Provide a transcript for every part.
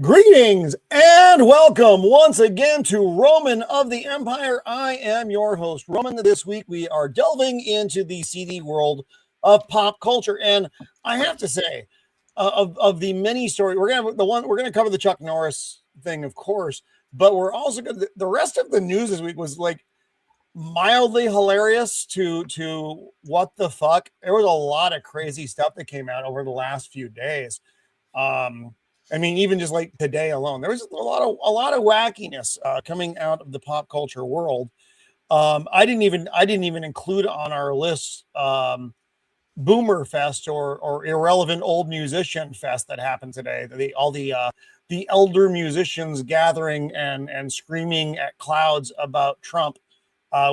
Greetings and welcome once again to Roman of the Empire. I am your host, Roman. This week we are delving into the seedy world of pop culture, and I have to say, of the many stories, we're gonna cover the Chuck Norris thing, of course, but we're also gonna, the rest of the news this week was like mildly hilarious to what the fuck. There was a lot of crazy stuff that came out over the last few days. I mean, even just like today alone, there was a lot of wackiness coming out of the pop culture world. I didn't even include on our list Boomer Fest or Irrelevant Old Musician Fest that happened today. The elder musicians gathering and screaming at clouds about Trump,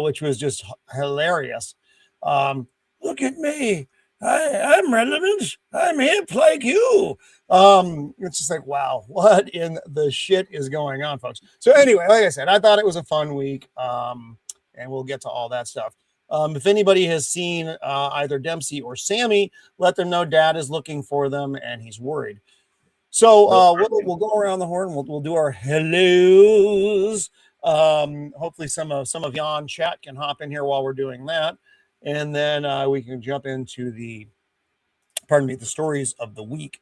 which was just hilarious. Look at me. I'm relevant. I'm hip like you. It's just like, wow, what in the shit is going on, folks? So anyway, like I said, I thought it was a fun week. And we'll get to all that stuff. If anybody has seen either Dempsey or Sammy, let them know Dad is looking for them and he's worried. So we'll go around the horn. We'll do our hellos. Hopefully some of you on chat can hop in here while we're doing that. And then we can jump into the stories of the week,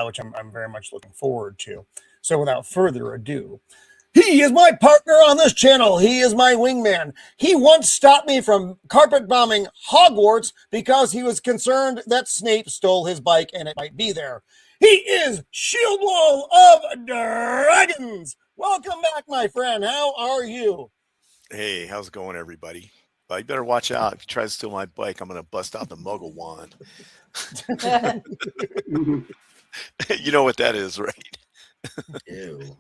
which I'm very much looking forward to. So without further ado, he is my partner on this channel. He is my wingman. He once stopped me from carpet bombing Hogwarts because he was concerned that Snape stole his bike and it might be there. He is Shield Wall of Dragons. Welcome back, my friend. How are you? Hey, how's it going, everybody? You better watch out. If you try to steal my bike, I'm going to bust out the Muggle wand. You know what that is, right? Ew.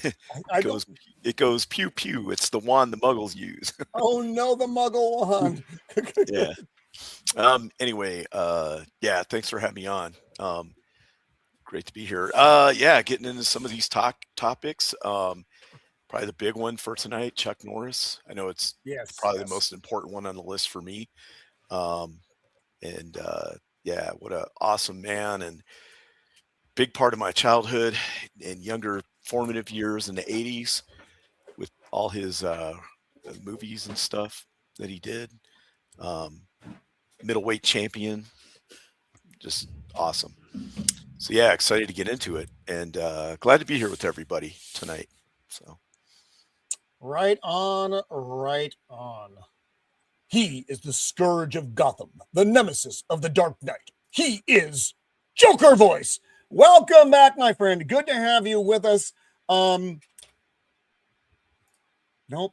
It goes pew pew. It's the wand the Muggles use. Oh no, the Muggle wand. Yeah. Anyway, yeah, thanks for having me on. Great to be here. Yeah, getting into some of these topics. Probably the big one for tonight, Chuck Norris. I know it's probably the most important one on the list for me. Yeah, what an awesome man and big part of my childhood and younger formative years in the 80s with all his movies and stuff that he did. Middleweight champion, just awesome. So yeah, excited to get into it and glad to be here with everybody tonight. So. Right on, right on. He is the scourge of Gotham, the nemesis of the Dark Knight. He is Joker Voice. Welcome back, my friend. Good to have you with us. Nope,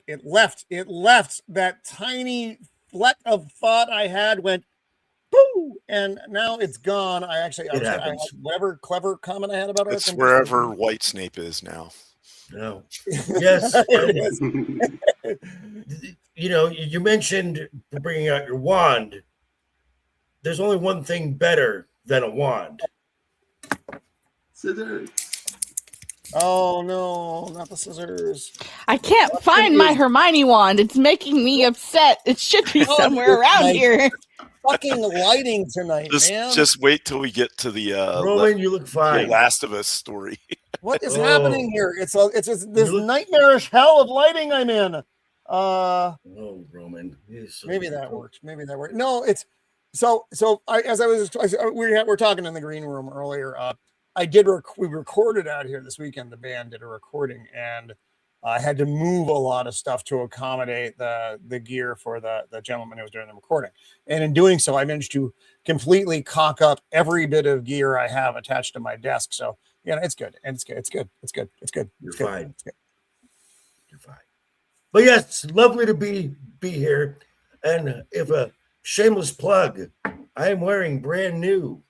it left. It left. That tiny fleck of thought I had went boo, and now it's gone. I whatever clever comment I had about it's wherever White Snape is now. No. Yes. You know, you mentioned bringing out your wand. There's only one thing better than a wand. Scissors. Oh no, not the scissors. I can't find my Hermione wand. It's making me upset. It should be somewhere around here. Fucking lighting tonight, man. Just wait till we get to the Roman, you look fine. The Last of Us story. What is happening here? It's this nightmarish hell of lighting I'm in. Oh, Roman. Maybe that worked. No, it's so. We were talking in the green room earlier. We recorded out here this weekend. The band did a recording, and I had to move a lot of stuff to accommodate the gear for the gentleman who was doing the recording. And in doing so, I managed to completely cock up every bit of gear I have attached to my desk. So yeah, it's good. It's good. You're fine. You're fine. But yes, lovely to be here. And if a shameless plug, I am wearing brand new.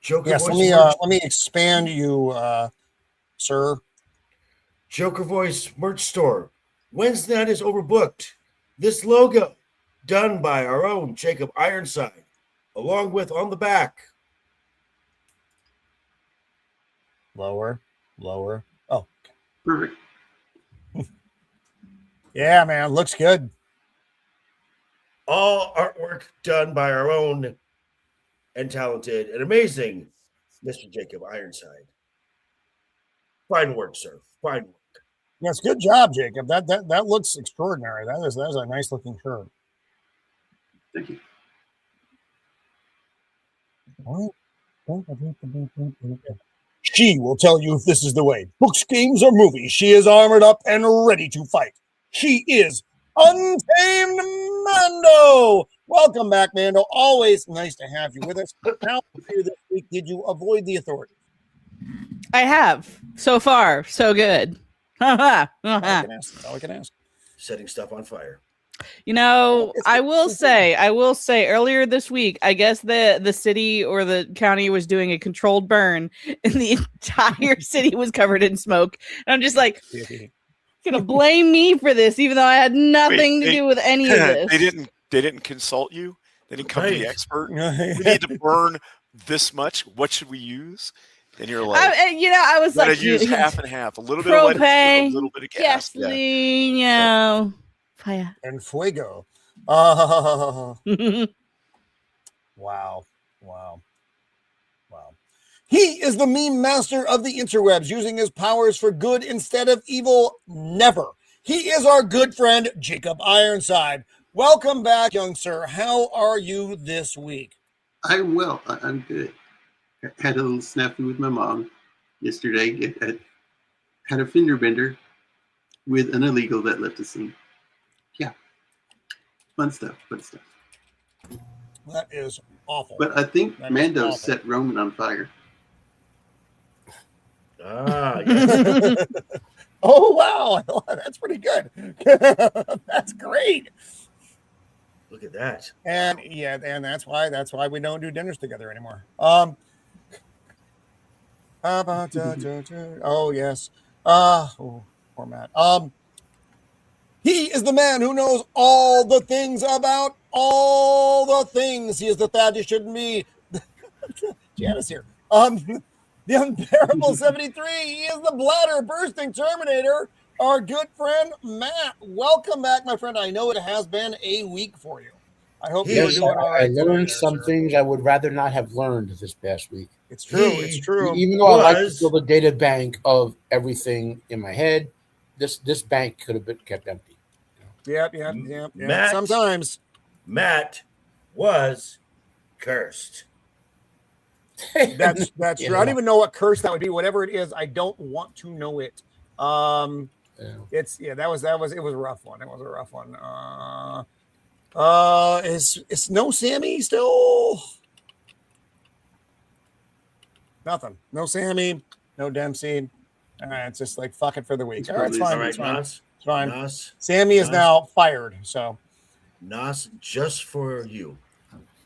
Joker yes, Voice let me expand you, sir. Joker Voice merch store. Wednesday night is overbooked. This logo, done by our own Jacob Ironside, along with on the back. Lower. Oh, okay. Perfect. Yeah, man, looks good. All artwork done by our own and talented and amazing Mr. Jacob Ironside. Fine work, sir. Fine work. Yes, good job, Jacob. That looks extraordinary. That is a nice looking shirt. Thank you. She will tell you if this is the way. Books, games, or movies. She is armored up and ready to fight. She is Untamed Mando. Welcome back, Mando. Always nice to have you with us. How this week did you avoid the authorities? I have. So far, so good. All I can ask. Setting stuff on fire. You know, I will say earlier this week, I guess the city or the county was doing a controlled burn and the entire city was covered in smoke. And I'm just like, gonna blame me for this, even though I had nothing to do with any of this. They didn't consult you. They didn't come to the expert. We need to burn this much. What should we use? And you're like, I was like, use half and half, a little bit propane, of electricity, a little bit of gas, gasoline, fire, and fuego. Wow. He is the meme master of the interwebs, using his powers for good instead of evil. Never. He is our good friend, Jacob Ironside. Welcome back, young sir. How are you this week? I'm well. I'm good. I had a little snafu with my mom yesterday. Had a fender bender with an illegal that left a scene. Yeah. Fun stuff. That is awful. But I think Mando set Roman on fire. Yes. Oh, wow. That's pretty good. That's great. Look at that. And that's why we don't do dinners together anymore. Oh yes. Poor Matt. He is the man who knows all the things about all the things. He is the Thad you shouldn't be. Janice here. The unbearable 73. He is the bladder bursting Terminator. Our good friend Matt. Welcome back, my friend. I know it has been a week for you. I hope you're doing all right. I learned some things I would rather not have learned this past week. It's true. It's true. Even though I like to fill the data bank of everything in my head, this bank could have been kept empty. Yep. Matt, sometimes Matt was cursed. That's true. I don't even know what curse that would be. Whatever it is, I don't want to know it. It was a rough one. It was a rough one. Is no Sammy still? Nothing. No Sammy. No Dempsey. It's just like fuck it for the week. All right, it's fine. All right, it's fine. Nos, It's fine. Nos, Sammy is now fired. So Nos, just for you.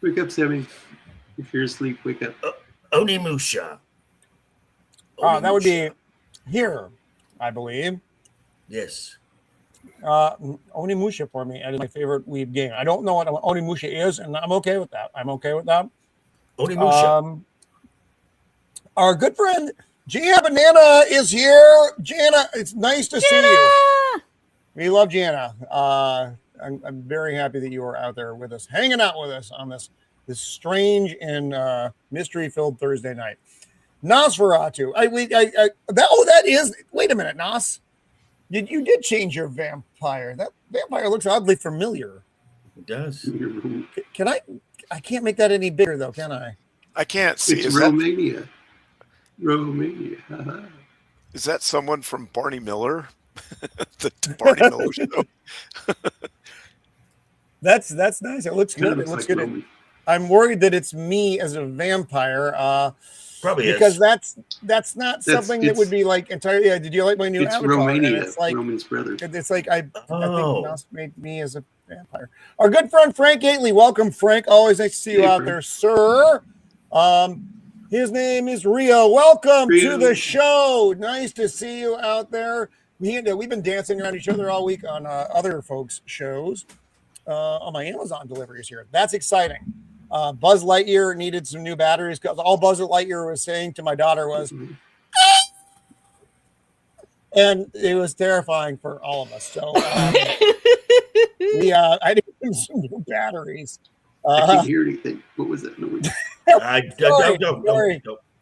Wake up, Sammy. If you're asleep, wake up. Onimusha. that would be here, I believe. Yes. Onimusha for me. That is my favorite weeb game. I don't know what Onimusha is, and I'm okay with that. Onimusha. Our good friend Jana Banana is here. Jana, it's nice to see you. We love Jana. I'm very happy that you are out there with us, hanging out with us on this strange and mystery-filled Thursday night. Nosferatu. That is. Wait a minute, Nos. You did change your vampire. That vampire looks oddly familiar. It does. Can I? I can't make that any bigger though, can I? I can't see. It's Romania. Romania. Is that someone from Barney Miller? The Barney Miller show. That's nice. It looks good. It looks good. Roman. I'm worried that it's me as a vampire. Probably because that's not something that would be like entirely. Yeah, did you like my new avatar? Romania. It's like Roman's brother. It's like I think Nos made me as a vampire. Our good friend Frank Gately. Welcome, Frank. Always nice to see you out there, sir. His name is Rio. Welcome to the show. Nice to see you out there. We've been dancing around each other all week on other folks' shows. On my Amazon deliveries here. That's exciting. Buzz Lightyear needed some new batteries because all Buzz Lightyear was saying to my daughter was, and it was terrifying for all of us. So I needed some new batteries. I didn't hear anything. What was that noise?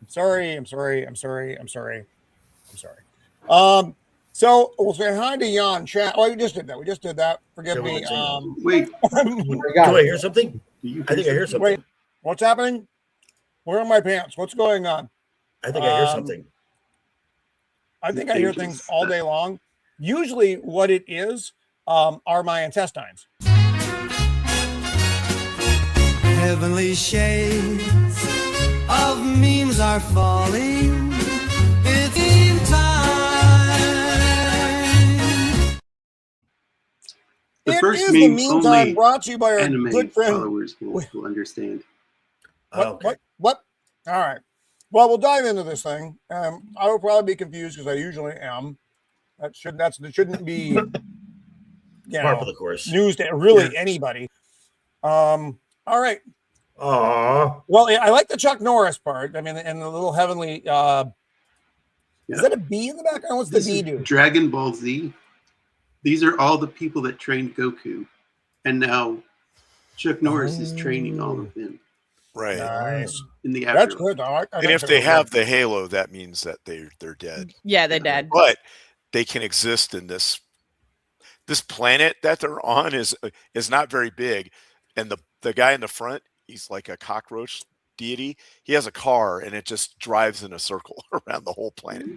sorry. So we'll say hi to Jan chat. Oh, we just did that. Forgive me. Wait, Do I hear something? I think I hear something. Wait, what's happening? Where are my pants? What's going on? I think I hear something. I think I hear things all day long. Usually what it is are my intestines. Heavenly shades of memes are falling. It's in time. The first is the meme meantime only brought to you by our anime good friend. followers will understand. What? All right. Well, we'll dive into this thing. I will probably be confused because I usually am. That shouldn't be Part of the course. news to really anybody. All right. Aww. Well, I like the Chuck Norris part. I mean, and the little heavenly. Is that a bee in the background? What's the bee do? Dragon Ball Z. These are all the people that trained Goku, and now Chuck Norris is training all of them. Right. Nice. In the That's afterlife. good. I And if they have the halo, that means that they're dead. Yeah, they're dead. But they can exist in this planet that they're on is not very big, and the guy in the front, he's like a cockroach deity. He has a car, and it just drives in a circle around the whole planet.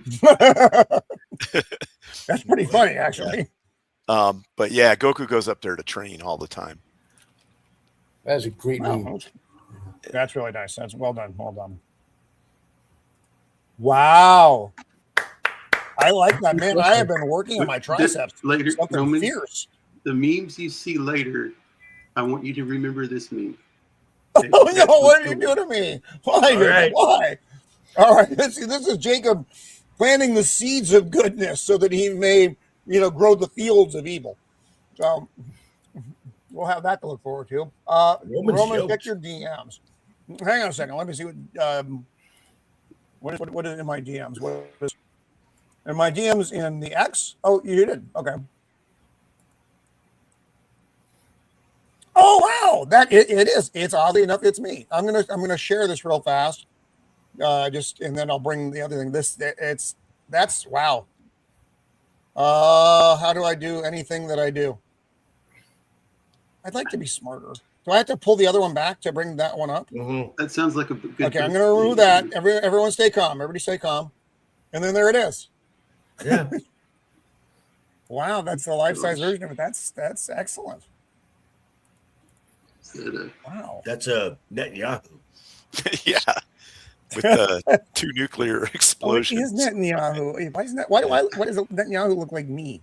That's pretty funny, actually. But yeah, Goku goes up there to train all the time. That's a great meme. That's really nice. That's well done. Well done. Wow. I like that, man. I have been working on my triceps. Later, Something Roman, fierce. the memes you see later, I want you to remember this meme. Oh no! What are you doing to me? Why? Right. Why? All right. This is Jacob planting the seeds of goodness so that he may, grow the fields of evil. So we'll have that to look forward to. Roman, check your DMs. Hang on a second. Let me see what is in my DMs. What is in my DMs in the X? Oh, you did. Okay. Oh wow, that it is. It's oddly enough, it's me. I'm gonna share this real fast. And then I'll bring the other thing. That's wow. How do I do anything that I do? I'd like to be smarter. Do I have to pull the other one back to bring that one up? Mm-hmm. That sounds like a good. Okay, I'm gonna remove that. Everyone stay calm. Everybody stay calm. And then there it is. Yeah. Wow, that's the life-size version of it. That's excellent. Wow. That's a Netanyahu. Yeah. With the two nuclear explosions. Is Netanyahu? Why does Netanyahu look like me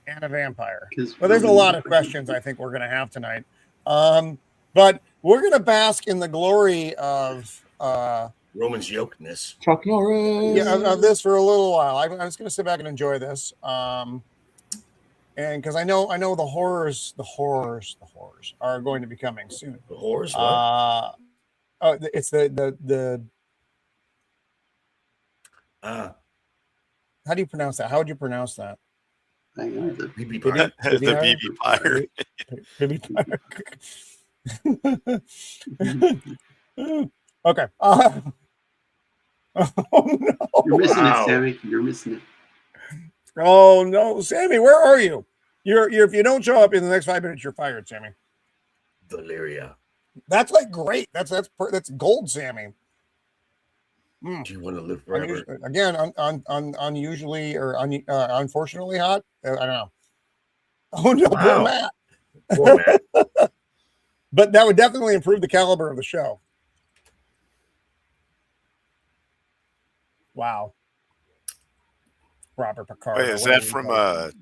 and a vampire? Well, there's a lot of questions I think we're going to have tonight. But we're going to bask in the glory of Roman's yokeness. Chuck Norris. Yeah, of this for a little while. I was going to sit back and enjoy this. And because I know the horrors are going to be coming soon. The horrors? What? It's the how do you pronounce that? How would you pronounce that? The BB The BB fire. Okay. Oh no! You're missing it, Sammy. You're missing it. Oh no, Sammy, where are you? You're if you don't show up in the next 5 minutes, you're fired, Sammy. Valyria. That's like great. That's gold, Sammy. Do you want to live forever? Again, unusually or unfortunately hot. I don't know. Oh no, poor Matt. Poor Matt. But that would definitely improve the caliber of the show. Wow. Robert Picard. Wait, is that from Academy?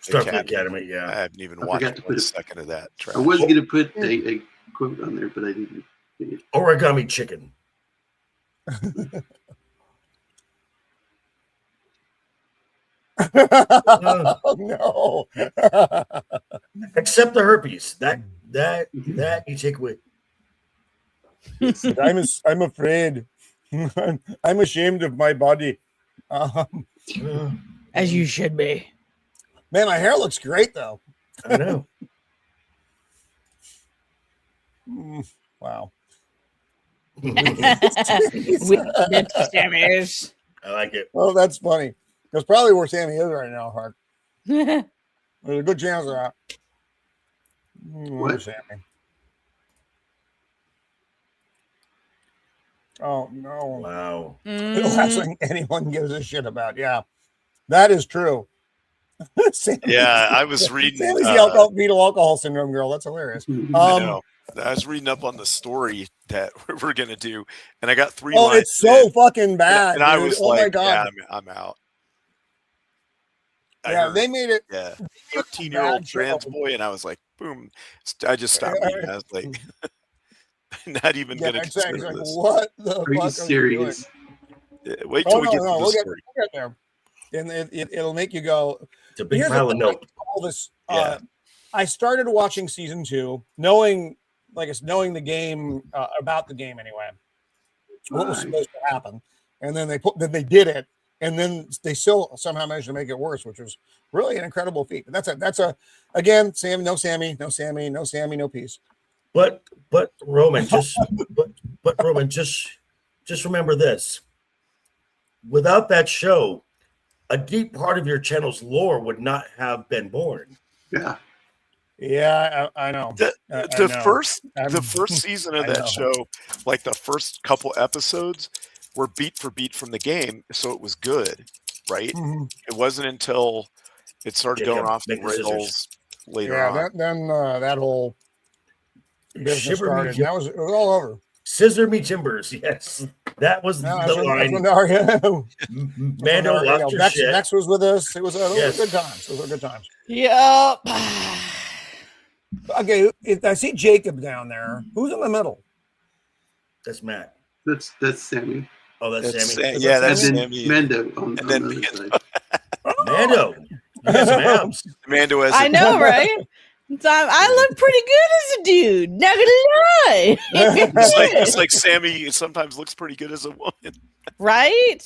Starfleet Academy, yeah. I haven't even watched 1 second of that. I was going to put a quote on there, but I didn't. Origami chicken. Oh no. Except the herpes. That you take away. I'm afraid. I'm ashamed of my body. As you should be. Man, my hair looks great though. I know. Wow. With the Sammys. I like it. Oh, that's funny. That's probably where Sammy is right now, Hark. There's a good chance of that. What? Sammy? Oh no! Wow. The last thing anyone gives a shit about. Yeah, that is true. Sammy's, Yeah, I was reading. Sammy's the fetal alcohol syndrome girl. That's hilarious. I know. I was reading up on the story that we're gonna do, and I got 3 Oh, lines. it's so fucking bad. And I dude. was Oh like, my god. yeah, I'm out. I Yeah, heard, they made it. yeah, 13-year-old bad trans show. boy, and I was like, boom. I just stopped reading. I was like, not even Yeah, gonna exactly. consider Like, this. what the Are you fuck serious? Yeah, wait Oh till we no, get no, to the we'll story. get there, and it'll make you go. It's a big Here's pile the of thing, notes. all this. Yeah. I started watching season 2, knowing the game about the game anyway. What was Right. supposed to happen, and then they did it, and then they still somehow managed to make it worse, which was really an incredible feat. But that's a again, Sammy, no peace. But Roman, just Roman, just remember this. Without that show, a deep part of your channel's lore would not have been born. Yeah. Yeah, I know. The know. first I'm- season of I that know. show, like the first couple episodes, were beat for beat from the game, so it was good, right? Mhm. It wasn't until it started Yeah, going off the make the scissors. rails later Yeah, on. then that whole business Shiver me started. And it was all over. Scissor me timbers. Yes, that was No, the line. Mando lost your shit. Vex was with us. It was Yes. good times. Those were good times. Yep. Okay, I see Jacob down there. Who's in the middle? That's Matt. That's Sammy. Oh, that's That's Sammy. yeah, that's and then Sammy. Mendo on And then the other Mando. side. Mando. You got some abs. Mando has I a- know, right? I look pretty good as a dude. Not gonna lie. it's like Sammy sometimes looks pretty good as a woman. Right?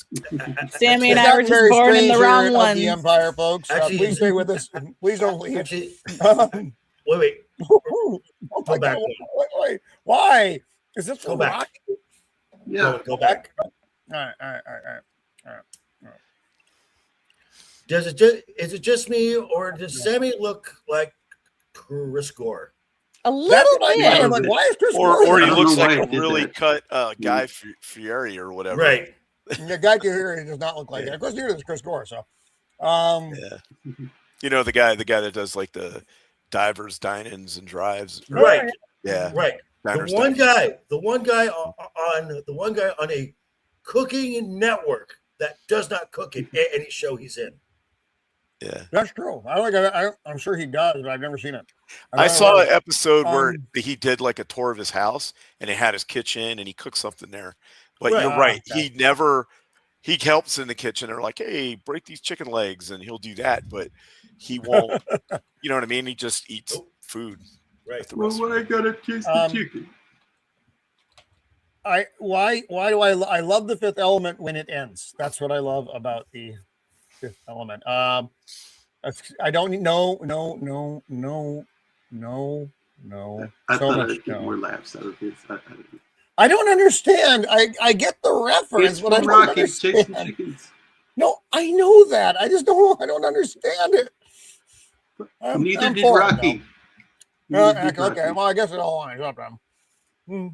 Sammy and It's I were gotten just very born in strange the here wrong at one. The Empire, folks. Actually- Please stay with us. Please don't leave. Actually, Oh wait. my Go back. God, wait. Why? Is this Go for back. Rocky? Yeah. Go back. All right. Is it just me, or does Sammy look like Chris Gore? A That's little what I bit. thought. I'm like, why is Chris Or Gore he I don't looks know why like I a did really that. cut Guy Fieri or whatever. Right. The guy here does not look like that. Of course, neither does Chris Gore. So, Yeah. You know the guy that does like the divers, dine-ins, and drives. Or- Right. Yeah. Right. Diners, The one diners. guy on a cooking network that does not cook in any show he's in. Yeah. that's true. I'm sure he does, but I've never seen it. I saw an episode where Um, he did like a tour of his house and he had his kitchen and he cooked something there. But Right. you're right. Okay. He helps in the kitchen. They're like, hey, break these chicken legs, and he'll do that, but he won't, you know what I mean? He just eats food. Right. at the Well, restaurant. what I gotta taste the Um, chicken. Why do I love the Fifth Element when it ends? That's what I love about the Fifth Element. I don't know. I So thought much I'd get no. more laughs out of this. I don't understand. I get the reference, It's but I from don't Rocky chasing understand. chickens. No, I know that. I just don't. I don't understand it. Neither I'm did for it, Rocky. though. Neither did Okay, Rocky. well, I guess it all lines up then. You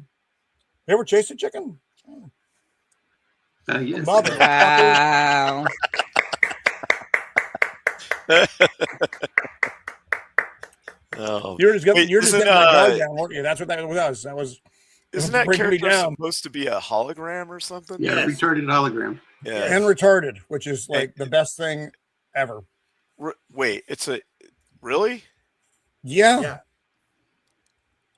ever chased a chicken? Yes. Mother. Wow. Oh. You're just getting, Wait, you're just isn't, getting my guard down, weren't you? That's what that was. That was. Isn't that breaking me character down. supposed to be a hologram or something? Yeah, Yes. retarded hologram. Yeah. And retarded, which is like the best thing ever. Wait, it's a really? Yeah. Yeah.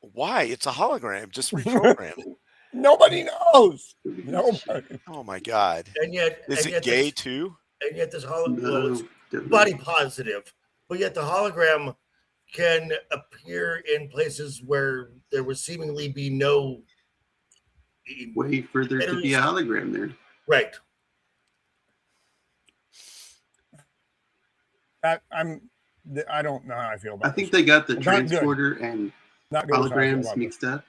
Why? It's a hologram. Just reprogram it. Nobody knows. Nobody. Oh my god. And yet, Is and it yet gay this, too? and yet this No, well, it's definitely. body positive, but yet the hologram can appear in places where there would seemingly be no. Way further to be a hologram there. Right. I don't know how I feel about. I think this. they got the Not good. transporter and Not good as how I feel holograms about mixed up.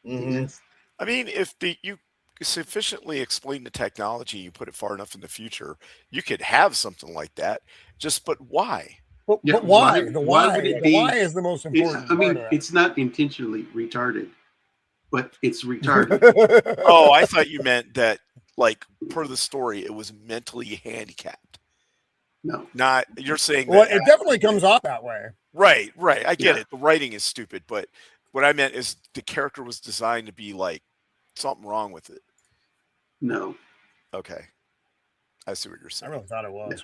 Mhm. Yes. I mean, if you sufficiently explain the technology, you put it far enough in the future, you could have something like that. But why? But, Yeah, but why? why would it be? Why is the most important I mean, part of it's not intentionally retarded, but it's retarded. it. Oh, I thought you meant that, like, per the story, it was mentally handicapped. No, Not you're saying Well, that. it definitely comes off that way. Right. I get Yeah. it. The writing is stupid, but what I meant is the character was designed to be like something wrong with it. no. Okay, I see what you're I saying. really thought it was. Yeah.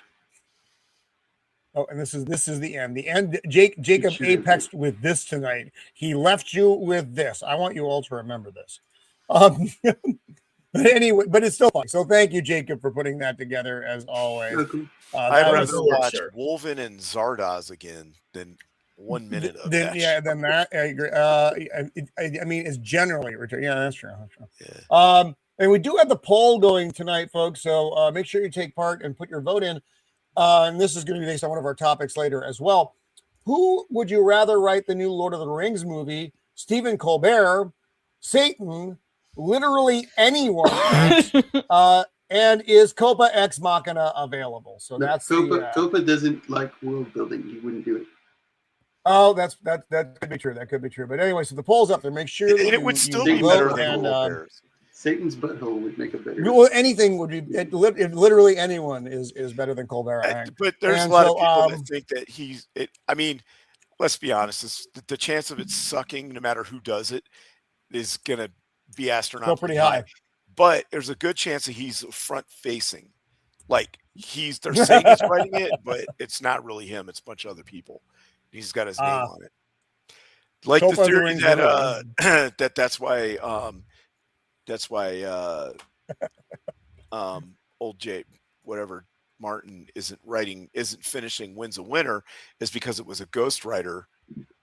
Oh, and this is the end. The end. Jacob It should have apexed with this tonight. He left you with this. I want you all to remember this. But anyway, but it's still fun. So thank you, Jacob, for putting that together as always. Okay. I'd That rather was- watch sure. Wolven and Zardoz again than 1 minute of that. yeah, shit. then that I agree. I mean, it's generally returned. Yeah, that's true. Yeah. And we do have the poll going tonight, folks. So make sure you take part and put your vote in. And this is going to be based on one of our topics later as well. Who would you rather write the new Lord of the Rings movie? Stephen Colbert, Satan, literally anyone, and is Copa Ex Machina available? So that's Copa doesn't like world building. He wouldn't do it. Oh, that could be true. That could be true. But anyway, so the poll's up there. Make sure that And it would still you be vote better vote than and, Colbert's. Satan's butthole would make a better. well, anything would be. Literally anyone is better than Colbert. I think. But there's And a lot so, of people that think that he's. I mean, let's be honest. The chance of it sucking, no matter who does it, is going to be astronomically pretty high. But there's a good chance that he's front facing. Like they're saying he's writing it, but it's not really him. It's a bunch of other people. He's got his name on it. Like the Copa theory Rings that that's why old Jay whatever Martin isn't finishing Wins a Winner is because it was a ghostwriter.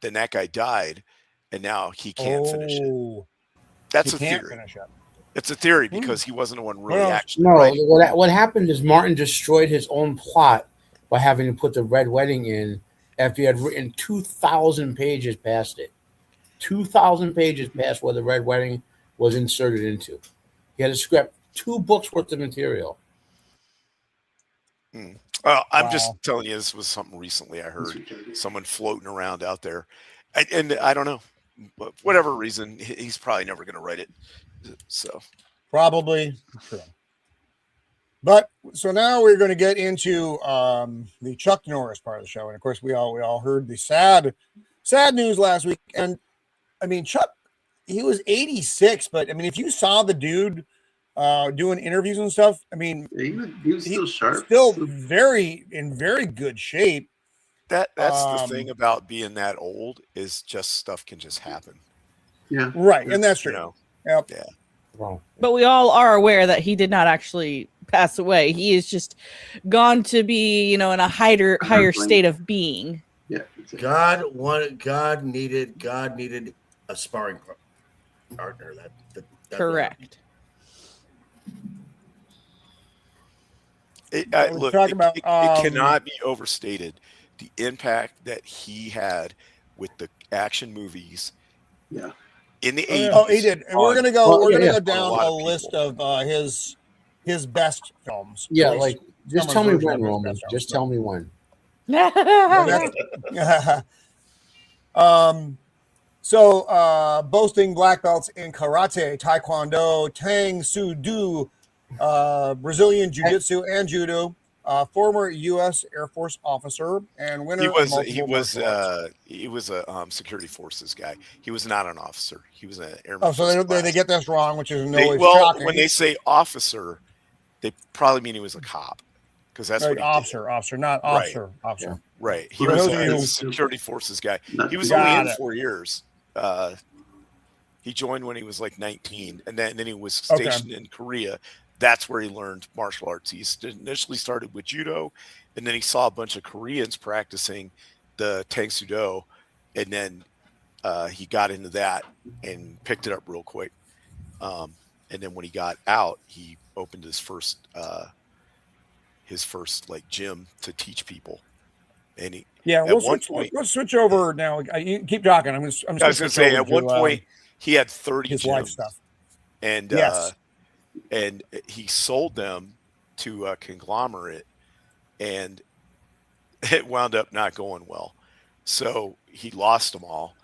Then that guy died, and now he can't finish it. That's a theory. It's a theory because he wasn't the one really actually. No, writing. what happened is Martin destroyed his own plot by having to put the Red Wedding in after he had written 2,000 pages past it. 2,000 pages past where the Red Wedding was inserted into. He had to scrap 2 books worth of material. Well, I'm just telling you, this was something recently I heard someone floating around out there, and I don't know, but for whatever reason, he's probably never going to write it. So Probably true. But so now we're going to get into the Chuck Norris part of the show, and of course we all heard the sad news last week. And I mean, Chuck, he was 86, but I mean, if you saw the dude doing interviews and stuff, I mean, he was still sharp, still in very good shape. that's the thing about being that old is just stuff can just happen. Yeah, Right, and that's true. You know? Yep. Yeah. Wrong. But we all are aware that he did not actually pass away. He is just gone to be, in a higher state of being. yeah. God needed a sparring partner. That Correct. It talking cannot be overstated the impact that he had with the action movies. Yeah. In the 80s. Oh, he did. And we're gonna go. Well, we're gonna yeah, go on down a lot a of list people. of his best films. Yeah, At least like just someone's tell me version when, of his Roman. best Just films. tell me when. So boasting black belts in karate, taekwondo, tang soo do, Brazilian jiu-jitsu and judo, former U.S. Air Force officer and winner. He of was multiple martial arts. a security forces guy. He was not an officer. He was an airman. Oh, so first they class. get this wrong, which is no way Well, shocking. when they say officer, they probably mean he was a cop because that's Right, what he officer, not Right. officer. did. Right. He For was those of you a who- security forces guy. Not He was the- only Got in it. 4 years. He joined when he was like 19, and then he was Okay. stationed in Korea. That's where he learned martial arts. He initially started with judo, and then he saw a bunch of Koreans practicing the tang soo do, and then he got into that and picked it up real quick. And then when he got out, he opened his first like gym to teach people. And he, Yeah, At one we'll point- switch over now. You keep talking. I'm just I was going to say, at one point, he had 30 his gyms. life stuff. and Yes. and he sold them to a conglomerate, and it wound up not going well. So he lost them all,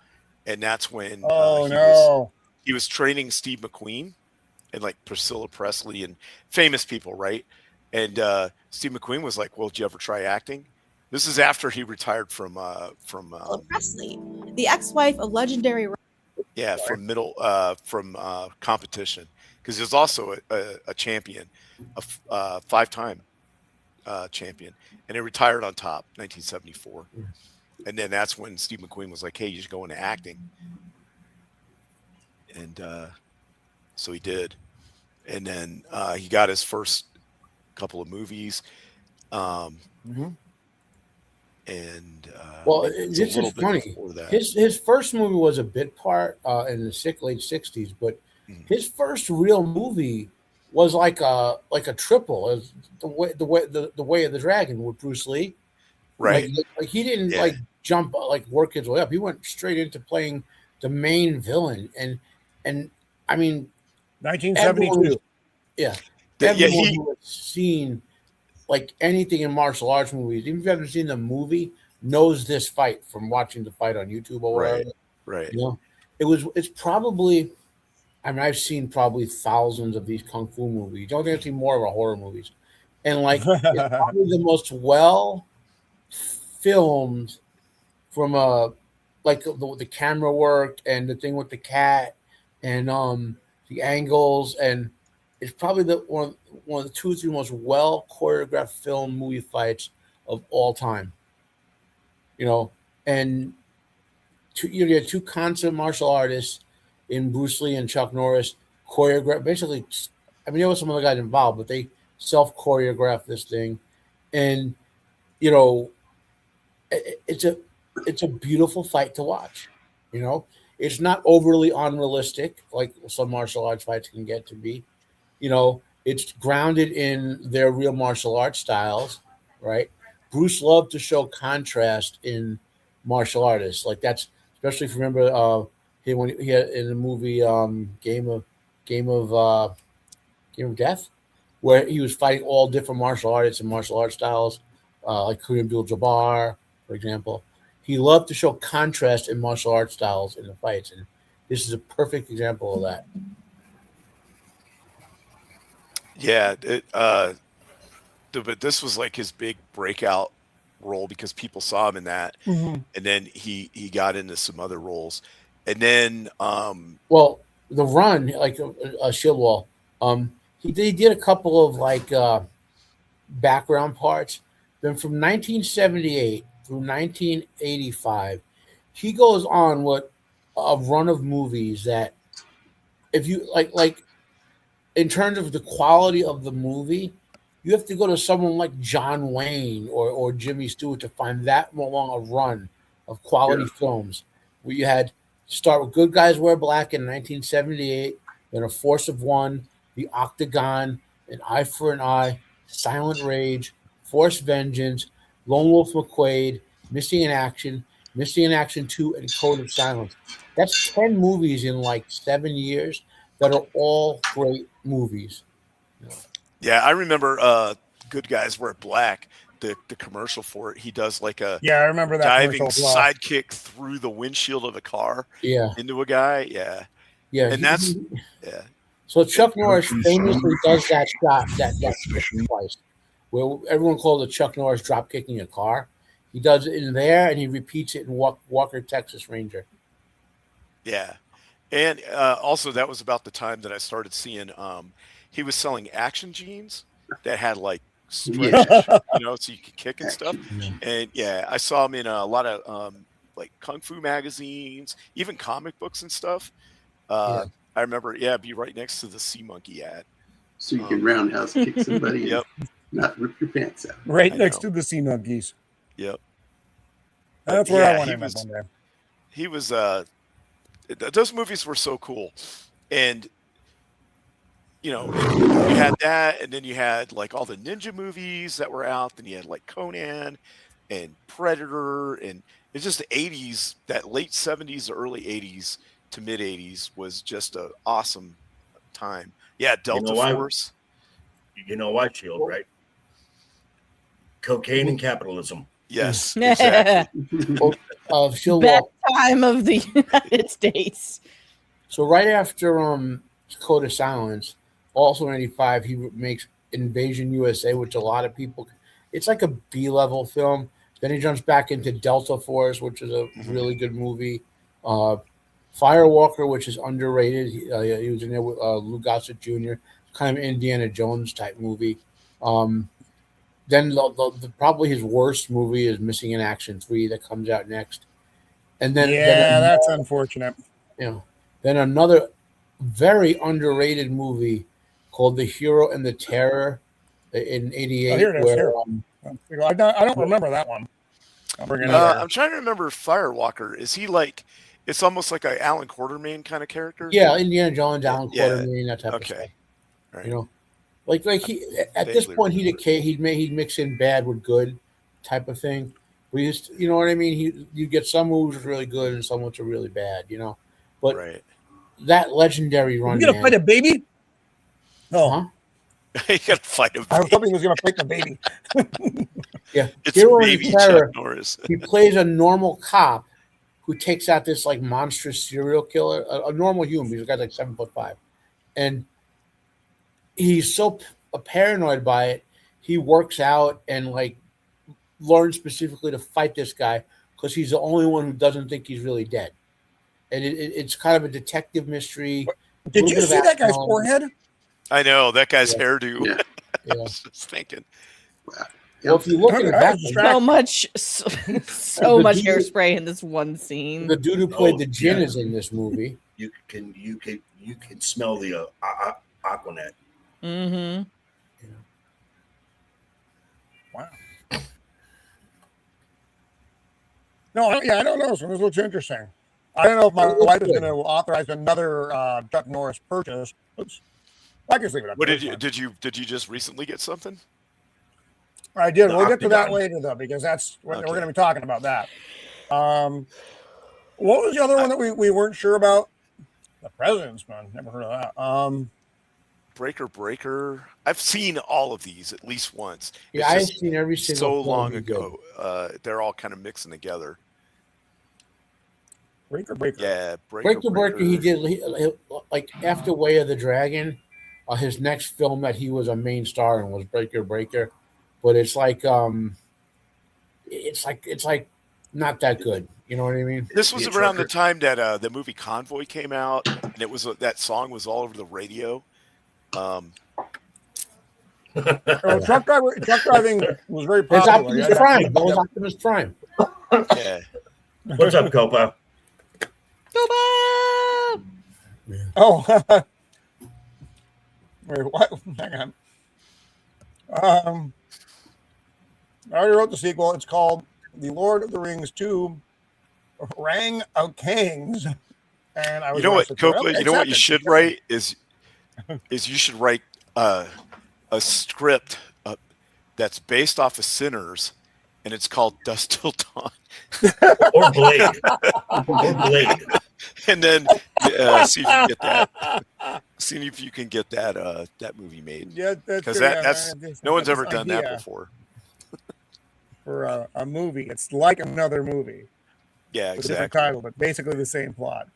and that's when Oh no. he was training Steve McQueen and like Priscilla Presley and famous people, right? And Steve McQueen was like, "Well, did you ever try acting?" This is after he retired from Presley, the ex-wife of legendary. from competition, because he was also a champion, a 5-time champion, and he retired on top, 1974. And then that's when Steve McQueen was like, "Hey, you should go into acting," and so he did. And then he got his first couple of movies. Mhm. And Well, it's a this little is bit funny. before that. His first movie was a bit part in the late '60s, but his first real movie was like a triple. It was the way of the dragon with Bruce Lee. Right. Like he didn't Yeah. like jump work his way up. He went straight into playing the main villain, and I mean, 1972. everyone who has seen like anything in martial arts movies, even if you haven't seen the movie, knows this fight from watching the fight on YouTube or whatever. Right. You know, it's probably. I mean, I've seen probably thousands of these kung fu movies. Don't think I've seen more of our horror movies, and like it's probably the most well filmed from like the camera work and the thing with the cat and the angles, and it's probably one of the 2 or 3 most well choreographed film movie fights of all time. You know, and you had 2 consummate martial artists in Bruce Lee and Chuck Norris choreographed. Basically, I mean, there was some other guys involved, but they self choreographed this thing, and you know, it's a beautiful fight to watch. You know, it's not overly unrealistic like some martial arts fights can get to be. You know, it's grounded in their real martial arts styles, right? Bruce loved to show contrast in martial artists. Like that's especially if you remember when he had in the movie Game of Death, where he was fighting all different martial artists and martial arts styles, like Kareem Abdul-Jabbar, for example. He loved to show contrast in martial arts styles in the fights, and this is a perfect example of that. Yeah, but this was like his big breakout role because people saw him in that, and then he got into some other roles, and then well, the Run, like a Shield Wall, he did a couple of like background parts. Then from 1978 through 1985, he goes on with a run of movies that, if you like in terms of the quality of the movie, you have to go to someone like John Wayne or Jimmy Stewart to find that long a run of quality films. Where you had start with Good Guys Wear Black in 1978, then A Force of One, The Octagon, An Eye for an Eye, Silent Rage, Force Vengeance, Lone Wolf McQuade, Missing in Action 2, and Code of Silence. That's 10 movies in like 7 years that are all great movies. Yeah, I remember Good Guys Wear Black, the commercial for it. He does like a I remember that diving commercial as well. sidekick through the windshield of a car into a guy. Yeah. And that's So Chuck Norris famously does that shot that twice, where everyone calls it Chuck Norris drop kicking a car. He does it in there, and he repeats it in Walker, Texas Ranger. Yeah. And also that was about the time that I started seeing he was selling action jeans that had like stretch, so you could kick and stuff. And I saw him in a lot of like kung fu magazines, even comic books and stuff. I remember, be right next to the Sea Monkey ad. So you can roundhouse kick somebody and not rip your pants out. Right next to the Sea Monkeys. Yep. That's where I want to end up one day. He was those movies were so cool. And you had that, and then you had like all the ninja movies that were out. Then you had like Conan and Predator, and it's just the 80s, that late 70s, early 80s to mid 80s was just an awesome time. Yeah, Delta why? Force. You know why, Shield, right? Cocaine and capitalism. Yes, exactly. She'll Best walk. time of the United States. So right after Code of Silence, also in '85, he makes Invasion USA, which a lot of people, it's like a B-level film. Then he jumps back into Delta Force, which is a really good movie. Firewalker, which is underrated. He was in there with Lou Gossett Jr., kind of Indiana Jones type movie. Then probably his worst movie is Missing in Action 3 that comes out next. And then that's unfortunate. Then another very underrated movie called The Hero and the Terror in '88. Oh, here it is. Here. I don't remember that one. I'm trying to remember Firewalker. Is he like? It's almost like a Alan Quartermain kind of character. Yeah, Indiana Jones, Alan Quartermain, that type of stuff. Right. You know, like he at this point he'd mix in bad with good type of thing. We used, you know what I mean. You get some movies really good and some which are really bad. You know, but that legendary run. You gonna fight a baby? No. Huh? You gotta fight a baby. I was hoping he was gonna fight the baby. Yeah, it's Hero baby Terror, Chuck Norris. He plays a normal cop who takes out this like monstrous serial killer, a normal human. He's a guy like 7'5", and he's so paranoid by it. He works out and like learns specifically to fight this guy because he's the only one who doesn't think he's really dead. And it's kind of a detective mystery. Did you see that guy's forehead? I know that guy's hairdo. Yeah. I was just thinking. Well, if you look at it, so much hairspray in this one scene. The dude who played the Djinn is in this movie. You can smell the Aquanet. Mm-hmm. Wow. No, I don't know. So this looks interesting. I don't know if my wife is going to authorize another Chuck Norris purchase. Oops. I can leave it up. What did you just recently get something? I did. We'll get to that later though, because we're going to be talking about that. What was the other one that we weren't sure about? The President's Man. Never heard of that. Breaker. I've seen all of these at least once. Yeah, I've seen every single. So long ago, they're all kind of mixing together. Breaker. Yeah, Breaker. He did like after Way of the Dragon. His next film that he was a main star in was Breaker. But it's like not that good. You know what I mean? This was around the time that the movie Convoy came out, and it was that song was all over the radio. Truck driving was very popular. It's Optimus Prime. Yeah. What's up, Copa? Copa! Yeah. Oh. Wait, what? Hang on. I already wrote the sequel. It's called The Lord of the Rings 2 Rang of Kings. And I was Copa, you know what you should write is you should write a script that's based off of Sinners, and it's called Dusk Till Dawn. or Blade. And then see if you get that. See if you can get that movie made. Yeah, because that's no one's ever done that before. For a movie, it's like another movie. Yeah, exactly. Different title, but basically the same plot.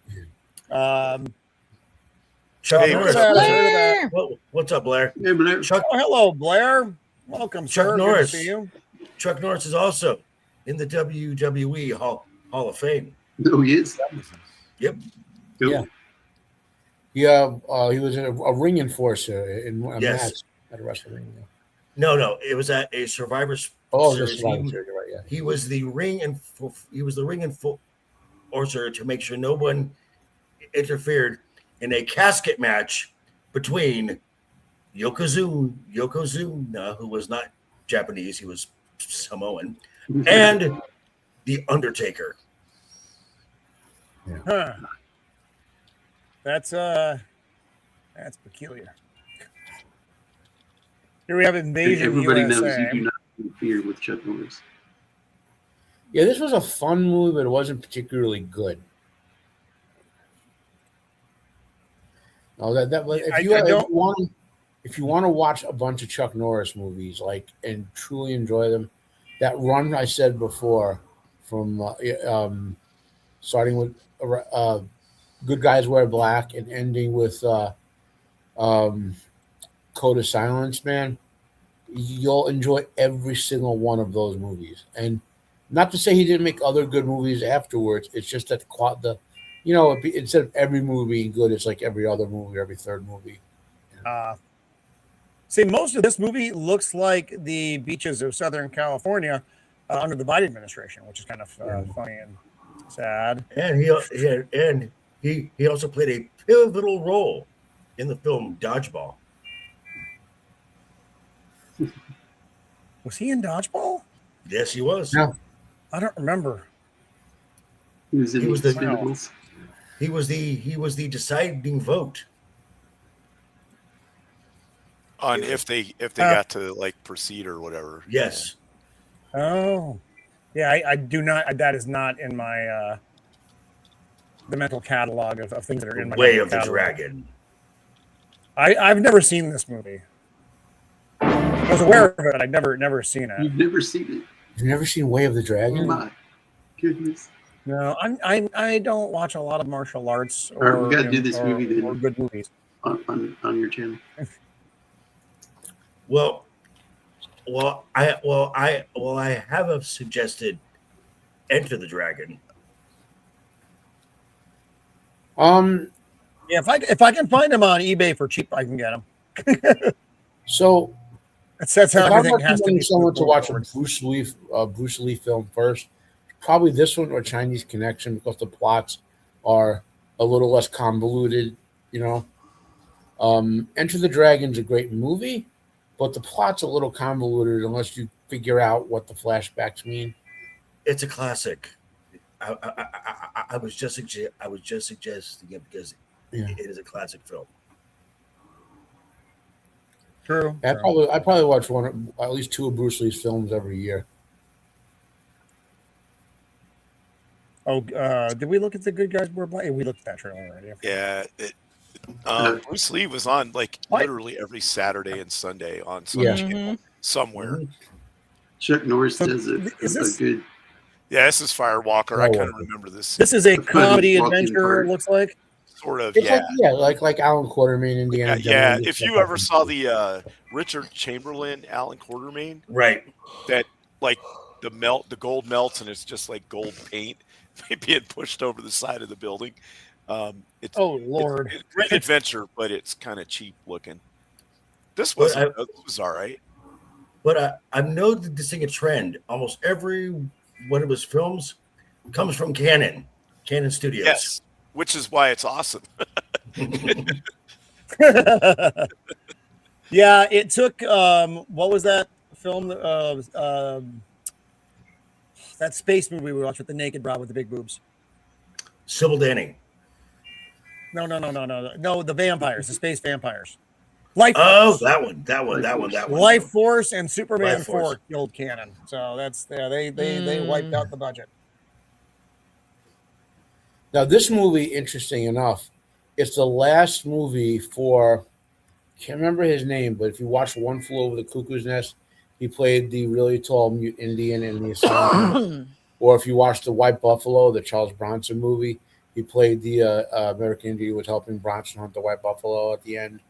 Chuck Norris. Blair. What's up, Blair? Hey, Blair. Hello, Blair. Welcome, Chuck sir. Norris. Good to see you. Chuck Norris is also in the WWE Hall of Fame. Oh, he is? Yep. Cool. Yeah. He was a ring enforcer in a match at a wrestling. No, it was at a Survivor's. Series. Right, yeah. He was the ring enforcer to make sure no one interfered in a casket match between Yokozuna, who was not Japanese, he was Samoan, and The Undertaker. Yeah. Huh. That's peculiar. Here we have Invasion Everybody USA. knows you do not interfere with Chuck Norris. Yeah, this was a fun movie, but it wasn't particularly good. Oh, that like, I don't- if you want to watch a bunch of Chuck Norris movies, like, and truly enjoy them, that run I said before, from starting with Good Guys Wear Black and ending with Code of Silence, man, you'll enjoy every single one of those movies. And not to say he didn't make other good movies afterwards. It's just that instead of every movie being good, it's like every other movie, every third movie. See, most of this movie looks like the beaches of Southern California under the Biden administration, which is kind of funny and sad. And he also played a pivotal role in the film Dodgeball. Was he in Dodgeball? Yes, he was. No. I don't remember. He was in He the was the- Expendables. He was the deciding vote. On if they got to like proceed or whatever. Yes. Oh, yeah. I do not. That is not in my the mental catalog of things that are in my Way mental of the catalog. Dragon. I've never seen this movie. I was aware of it, but I've never seen it. You've never seen it. You've never seen Way of the Oh Dragon? my goodness. No, I don't watch a lot of martial arts All right, we gotta do this movie then. or good movies. On your channel. Well, I have a suggested Enter the Dragon. Yeah, if I can find them on eBay for cheap, I can get them. So That's if how I'm everything has to recommending be. someone to watch a forward. Bruce Lee film first, probably this one or Chinese Connection, because the plots are a little less convoluted. Enter the Dragon's a great movie, but the plot's a little convoluted unless you figure out what the flashbacks mean. It's a classic. I was just suggesting it because Yeah. it is a classic film. True. I probably watch at least two of Bruce Lee's films every year. Oh, did we look at the Good Guys Wear Black? We looked at that trailer already. Yeah. Bruce Lee was on like literally every Saturday and Sunday on some Yeah. channel somewhere. Chuck Norris So, does is a this- good. Yeah, this is Firewalker. I kind of Firewalker. remember this. This is a Funny comedy walking adventure. part. It looks like. Sort of, It's yeah. like Alan Quartermain, Indiana Yeah. Jones. If you ever saw the Richard Chamberlain, Alan Quartermain, Right. that like the gold melts and it's just like gold paint being pushed over the side of the building. It's Oh Lord. it's a great adventure, but it's kind of cheap looking. This was all right. But I've noticing a trend. Almost every one of his films comes from Canon Studios. Yes, which is why it's awesome. Yeah, it took what was that film? That space movie we watched with the naked broad with the big boobs. Sybil Danning. No, the vampires, the space vampires. Life Oh, Force. that one. Life Force and Superman Life Force. 4 killed Canon. So that's they wiped out the budget. Now, this movie, interesting enough, it's the last movie for, can't remember his name, but if you watch One Flew Over the Cuckoo's Nest, he played the really tall mute Indian in the asylum. Or if you watch The White Buffalo, the Charles Bronson movie, he played the American Indian who was helping Bronson hunt the white buffalo at the end.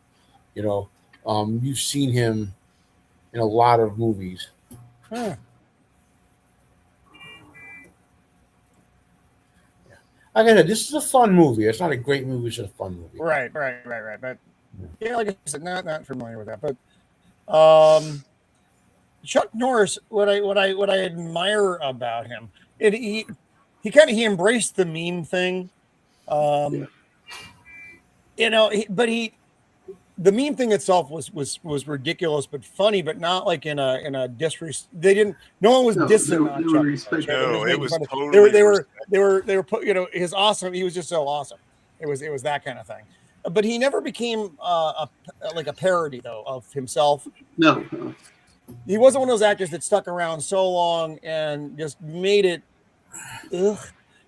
You've seen him in a lot of movies. Huh. Like I said, this is a fun movie. It's not a great movie; it's just a fun movie. Right. But yeah, like I said, not familiar with that. But Chuck Norris, what I admire about him, he embraced the meme thing. The meme thing itself was ridiculous but funny, but not like in a disrespect. No one was dissing on Chuck Norris. No, it was They totally were put, his awesome. He was just so awesome. It was that kind of thing. But he never became a parody though of himself. No. He wasn't one of those actors that stuck around so long and just made it. Ugh.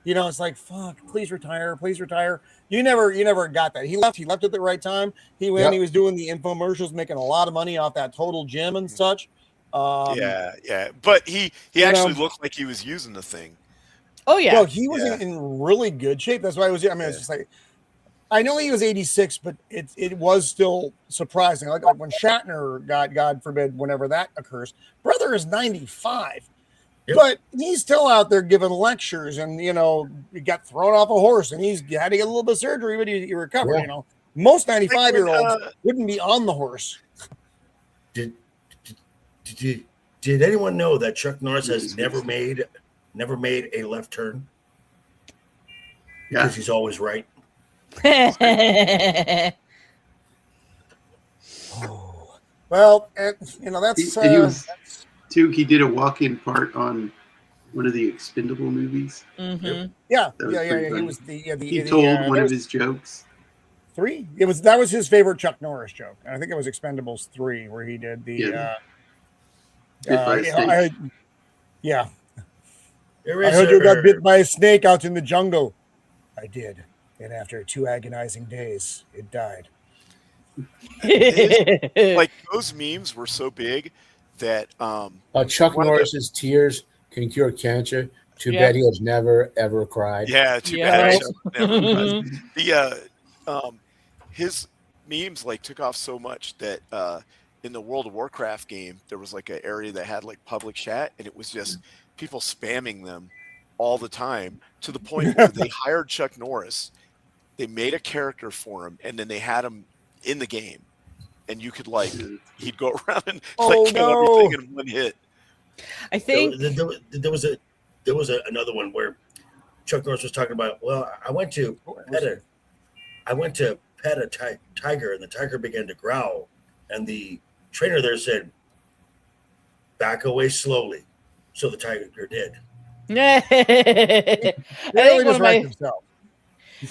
You know, it's like, fuck, please retire, please retire. You never got that. He left at the right time. He was doing the infomercials, making a lot of money off that Total Gym and such. Yeah. But he actually looked like he was using the thing. Oh yeah. No, he was in really good shape. That's why it's just like, I know he was 86, but it was still surprising. Like when Shatner got, God forbid, whenever that occurs, brother is 95. Yep. But he's still out there giving lectures, and he got thrown off a horse, and he's had to get a little bit of surgery, but he recovered. Yeah. Most 95-year-olds wouldn't be on the horse. Did anyone know that Chuck Norris has never made a left turn? Because he's always right. Well, that's he did a walk-in part on one of the Expendable movies. Mm-hmm. Yeah. He was he told one of his jokes. 3. That was his favorite Chuck Norris joke. I think it was Expendables 3 where he did the. I heard you got bit by a snake out in the jungle. I did, and after 2 agonizing days, it died. Like those memes were so big that Chuck Norris's tears can cure cancer. Too bad he has never ever cried. Yeah, too bad. Never his memes took off so much that in the World of Warcraft game there was an area that had public chat, and it was just people spamming them all the time to the point where they hired Chuck Norris. They made a character for him, and then they had him in the game, and you could he'd go around and kill everything in one hit. I think there was another one where Chuck Norris was talking about. Well, I went to pet a tiger, and the tiger began to growl, and the trainer there said, "Back away slowly." So the tiger did. I think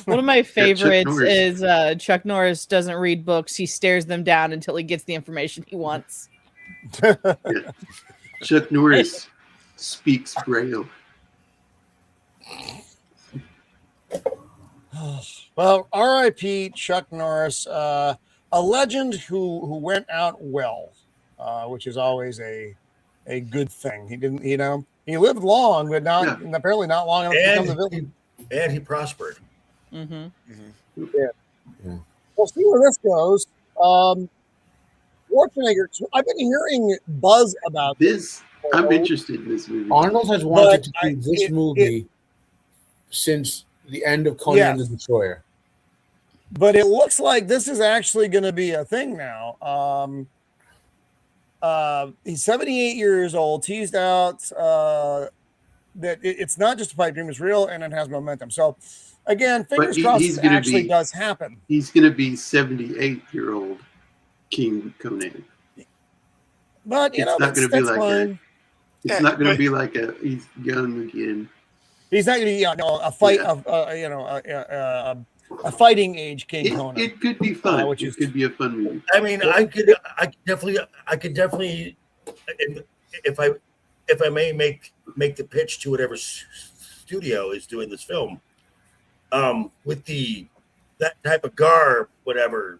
one of my favorites is Chuck Norris doesn't read books. He stares them down until he gets the information he wants. Chuck Norris speaks Braille. Well, R.I.P. Chuck Norris, a legend who went out well, which is always a good thing. He didn't, he lived long, but apparently not long enough to become the villain. And he prospered. Mm-hmm. Mm-hmm. Yeah. We'll see where this goes. Schwarzenegger, I've been hearing buzz about this. I'm interested in this movie. Arnold has wanted to do this movie since the end of Conan the Destroyer. But it looks like this is actually going to be a thing now. He's 78 years old, teased out that it's not just a pipe dream, it's real, and it has momentum. So, again, fingers crossed it actually does happen. He's going to be 78-year-old King Conan. But, it's not going to be like it's not going to be like he's young again. He's not going to be a fight of a fighting age King Conan. It could be fun. It could be a fun movie. I mean, I could definitely, if I may make the pitch to whatever studio is doing this film, with that type of garb, whatever,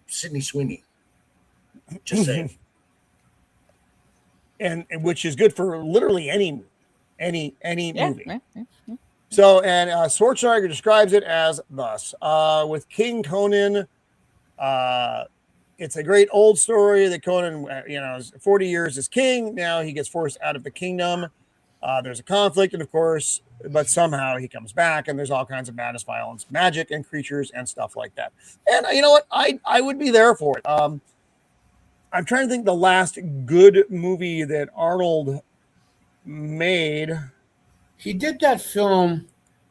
Sydney Sweeney. Just saying. And which is good for literally any movie. Yeah. So, and Schwarzenegger describes it as thus: with King Conan, it's a great old story that Conan, is 40 years as king. Now he gets forced out of the kingdom. There's a conflict, and of course, but somehow he comes back, and there's all kinds of madness, violence, magic, and creatures and stuff like that. And you know what? I would be there for it. I'm trying to think the last good movie that Arnold made. He did that film,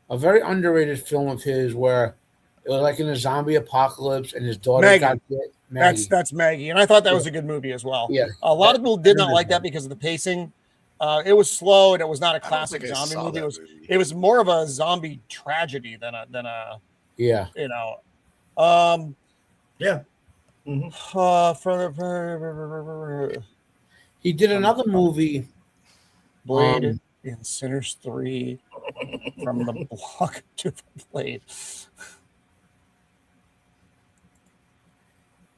a very underrated film of his, where it was in a zombie apocalypse and his daughter got bit. Maggie. That's Maggie, and I thought that was a good movie as well. Yeah, a lot of people did not like that because of the pacing. It was slow, and it was not a classic zombie movie. It was more of a zombie tragedy than a yeah. Yeah. Mm-hmm. He did another movie, Blade in Sinners 3. from the block to the blade.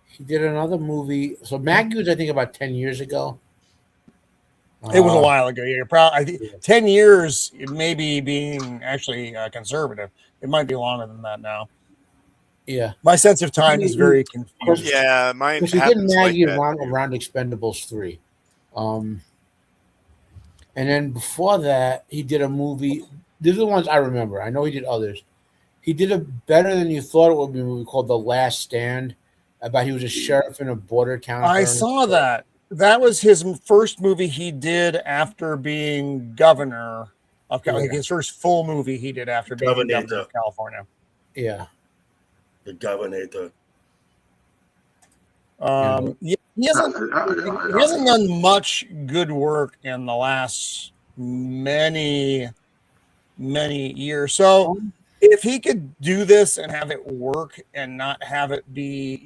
He did another movie. So Maggie was, I think, about 10 years ago. It was a while ago. Yeah, I think 10 years, it may be being actually conservative. It might be longer than that now. Yeah. My sense of time is very confused. Yeah, mine He did happens Maggie like that. around Expendables 3. And then before that, he did a movie. These are the ones I remember. I know he did others. He did a better than you thought it would be a movie called The Last Stand. About he was a sheriff in a border town. I saw that. That was his first movie he did after being governor of like his first full movie he did after being governor of California. Yeah. The governor. He hasn't done much good work in the last many years. So if he could do this and have it work and not have it be,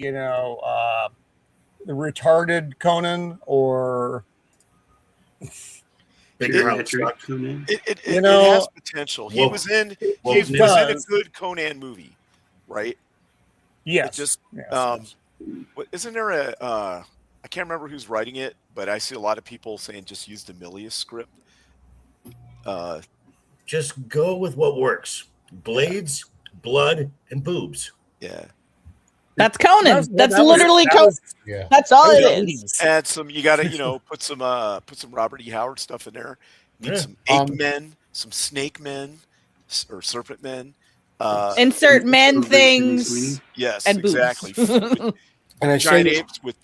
the retarded Conan or it has potential. He was in a good Conan movie, right? Yes. Isn't there I can't remember who's writing it, but I see a lot of people saying just use the Milius script. Just go with what works. Blades, blood, and boobs. Yeah. That's Conan. That's literally Conan. Yeah. That's all it is. Add some. You got to put some Robert E. Howard stuff in there. Need some ape men, some snake men, or serpent men. Insert men things. Yes, and exactly. And giant apes with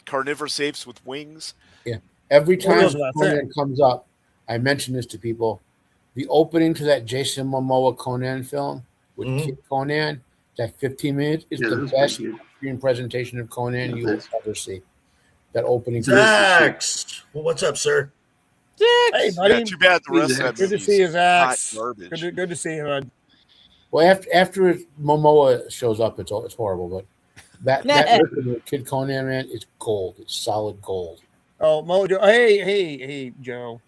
carnivorous apes with wings. Yeah. Every time Conan comes up, I mention this to people. The opening to that Jason Momoa Conan film with King Conan, that 15 minutes, is the best screen presentation of Conan you will ever see. That opening. Zax! Well, what's up, sir? Hey, buddy. Yeah, too bad the rest of that good to see you, Zax. Good to see you, bud. Well, after Momoa shows up, it's horrible. But that Kid Conan, man, it's gold. It's solid gold. Oh, Mojo. Hey, Joe.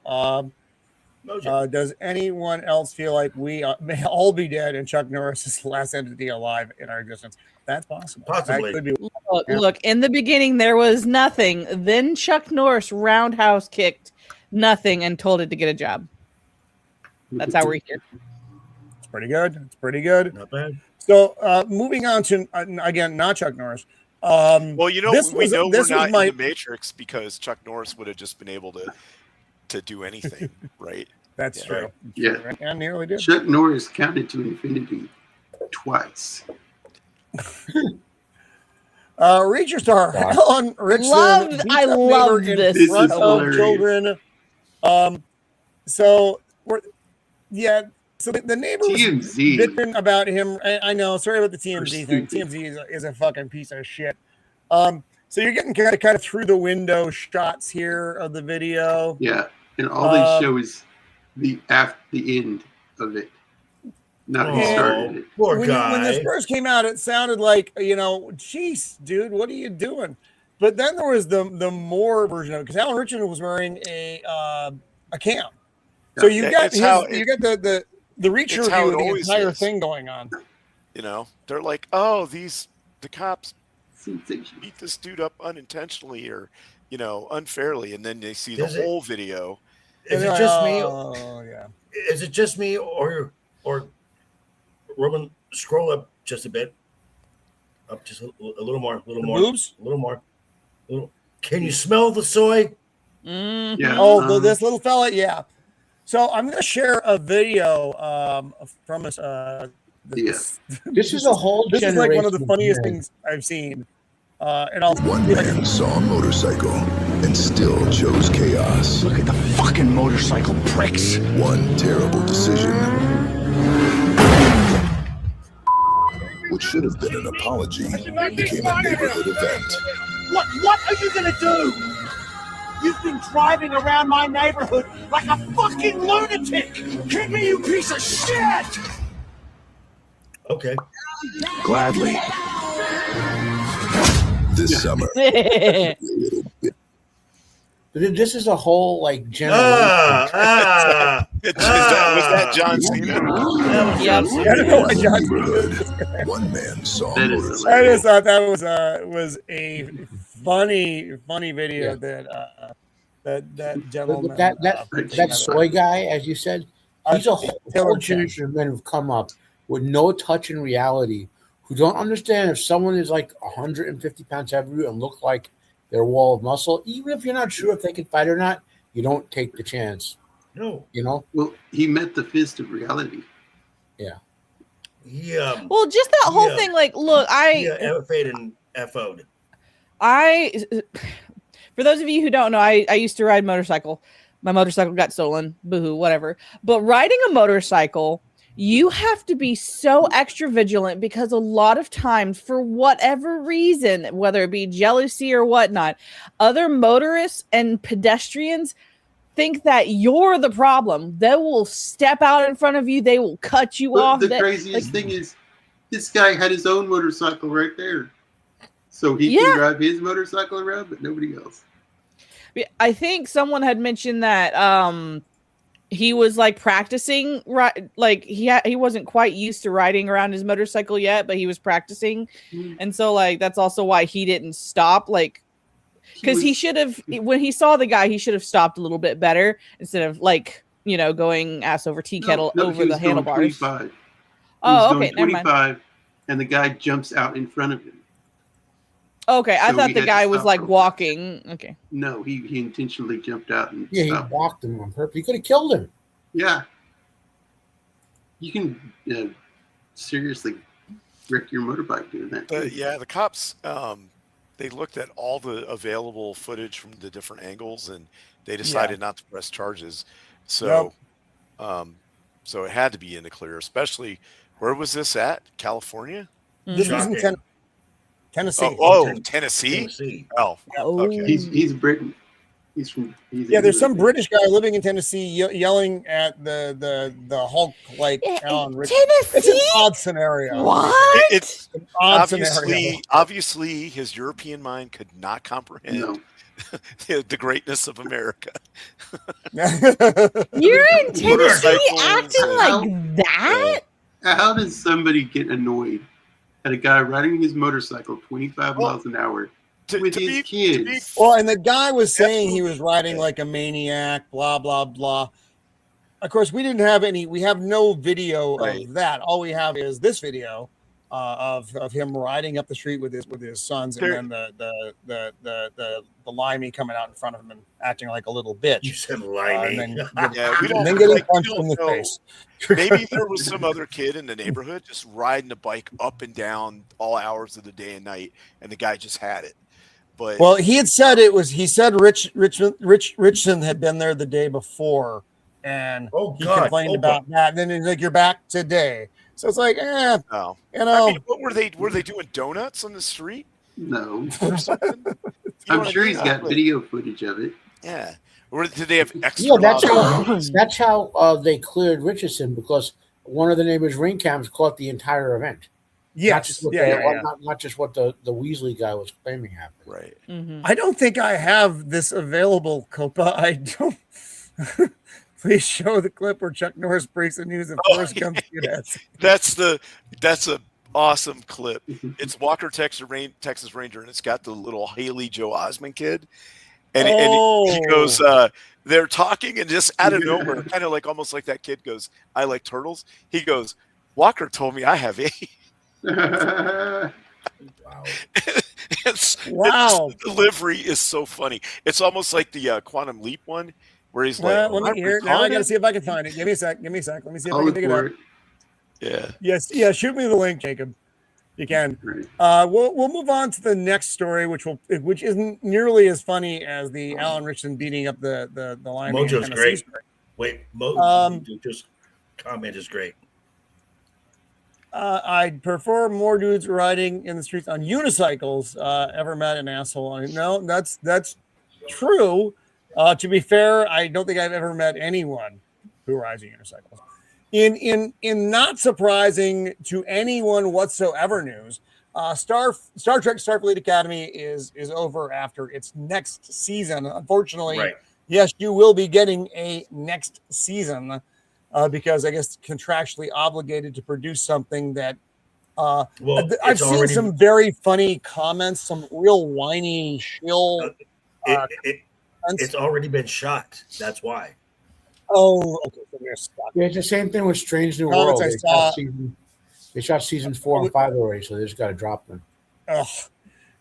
Does anyone else feel like we may all be dead and Chuck Norris is the last entity alive in our existence? That's possible. Possibly. That could be. Look, in the beginning, there was nothing. Then Chuck Norris roundhouse kicked nothing and told it to get a job. That's how we're here. It's pretty good. It's pretty good. Not bad. So, moving on to, again, not Chuck Norris. Well, we know we're not in the Matrix because Chuck Norris would have just been able to do anything, right? That's true. Yeah. Right? I nearly did. Chuck Norris counted to infinity twice. Read your star. Helen Richardson. I love this. This Front is of hilarious. children. So the neighbor was TMZ. bitching about him. I know. Sorry about the TMZ thing. TMZ is a fucking piece of shit. So you're getting kind of through the window shots here of the video. Yeah, and all they show is the end of it, not who started it. Poor When guy. this first came out, it sounded like, geez, dude, what are you doing? But then there was the more version of it because Alan Richardson was wearing a cam. So you got the reach review of the entire thing going on. They're like, oh, the cops beat this dude up unintentionally or unfairly, and then they see the whole video. Is it just me? Oh yeah. Is it just me or Roman? Scroll up just a bit. Up just a little more. Boobs? A little more. Can you smell the soy? Mm-hmm. Yeah. Oh, this little fella, yeah. So I'm going to share a video from us. This is a whole. This is like one of the funniest things I've seen. And One man saw a motorcycle and still chose chaos. Look at the fucking motorcycle pricks. One terrible decision, which should have been an apology, became a neighborhood event. What are you gonna do? You've been driving around my neighborhood like a fucking lunatic. Hit me, you piece of shit! Okay. Gladly. This summer. The This is a whole like generation. Was that John Cena? One man saw That is Norris. I just thought that was a funny video that gentleman. That soy guy, as you said, he's a whole generation of men who've come up with no touch in reality, who don't understand if someone is like 150 pounds heavier and look like their wall of muscle, even if you're not sure if they can fight or not, you don't take the chance. No. You know? Well, he met the fist of reality. Yeah. Yeah. Well, just that whole thing, like, look, FA'd and FO'd. For those of you who don't know, I used to ride motorcycle. My motorcycle got stolen. Boohoo, whatever. But riding a motorcycle, you have to be so extra vigilant because a lot of times, for whatever reason, whether it be jealousy or whatnot, other motorists and pedestrians think that you're the problem. They will step out in front of you. They will cut you off. The craziest thing is this guy had his own motorcycle right there. So he can drive his motorcycle around, but nobody else. I think someone had mentioned that he was like practicing, like he wasn't quite used to riding around his motorcycle yet, but he was practicing. And so like that's also why he didn't stop, like because he should have, when he saw the guy, he should have stopped a little bit better instead of like, going ass over tea kettle over the handlebars. 25. Oh, okay, never mind. 25, and the guy jumps out in front of him. Okay, I thought the guy was like walking. Okay. No, he intentionally jumped out and he walked him on purpose. He could have killed him. Yeah. You can seriously wreck your motorbike doing that. The cops, they looked at all the available footage from the different angles, and they decided not to press charges. So, so it had to be in the clear. Especially, where was this at? California? This was in Tennessee. Tennessee. Oh, okay. He's Britain. He's there's some British guy living in Tennessee yelling at the Hulk like Alan Richardson. It's an odd scenario. What? It's an odd scenario. Obviously, his European mind could not comprehend the greatness of America. You're in Tennessee acting like that? How does somebody get annoyed at a guy riding his motorcycle 25 miles an hour with his kids? Well, and the guy was saying he was riding like a maniac, blah, blah, blah. Of course, we have no video of that. All we have is this video of him riding up the street with his sons, and then the limey coming out in front of him and acting like a little bitch. You said limey. And then getting punched in the face. Maybe there was some other kid in the neighborhood just riding a bike up and down all hours of the day and night, and the guy just had it. But he had said he said Richardson had been there the day before, and he complained about that. And then he's like, "You're back today." So it's like, I mean, what were they doing? Donuts on the street? No. I'm sure he's got video footage of it. Yeah. Or did they have extra? Yeah, that's how they cleared Richardson, because one of the neighbors' ring cams caught the entire event. Yes. Not just what the Weasley guy was claiming happened. Right. Mm-hmm. I don't think I have this available, Copa. I don't. Please show the clip where Chuck Norris breaks the news of Forrest Gump's kids. That's a awesome clip. It's Walker, Texas Ranger, and it's got the little Haley Joe Osment kid. And he goes, they're talking, and just out of nowhere, kind of like almost like that kid goes, "I like turtles." He goes, "Walker told me I have AIDS." Wow. The delivery is so funny. It's almost like the Quantum Leap one, where he's like, "Let me hear it now. I got to see if I can find it. Give me a sec. Let me see if I can dig it up." Yeah. Yes. Yeah. Shoot me the link, Jacob. You can. We'll move on to the next story, which isn't nearly as funny as the Alan Richardson beating up the line. Mojo's great. Story. Wait, Mojo just comment is great. I'd prefer more dudes riding in the streets on unicycles. Ever met an asshole? No, that's true. To be fair, I don't think I've ever met anyone who rides a unicycle. In not surprising to anyone whatsoever news, Star Trek Starfleet Academy is over after its next season. Unfortunately, Right. yes, you will be getting a next season because I guess contractually obligated to produce something that Well, I've it's seen already some very funny comments, some real whiny shill. it's already been shot. That's why. Oh, okay. So we're stuck. Yeah, it's the same thing with Strange New Comments World. I saw. They shot seasons 4 and 5 already, so they just got to drop them. Ugh.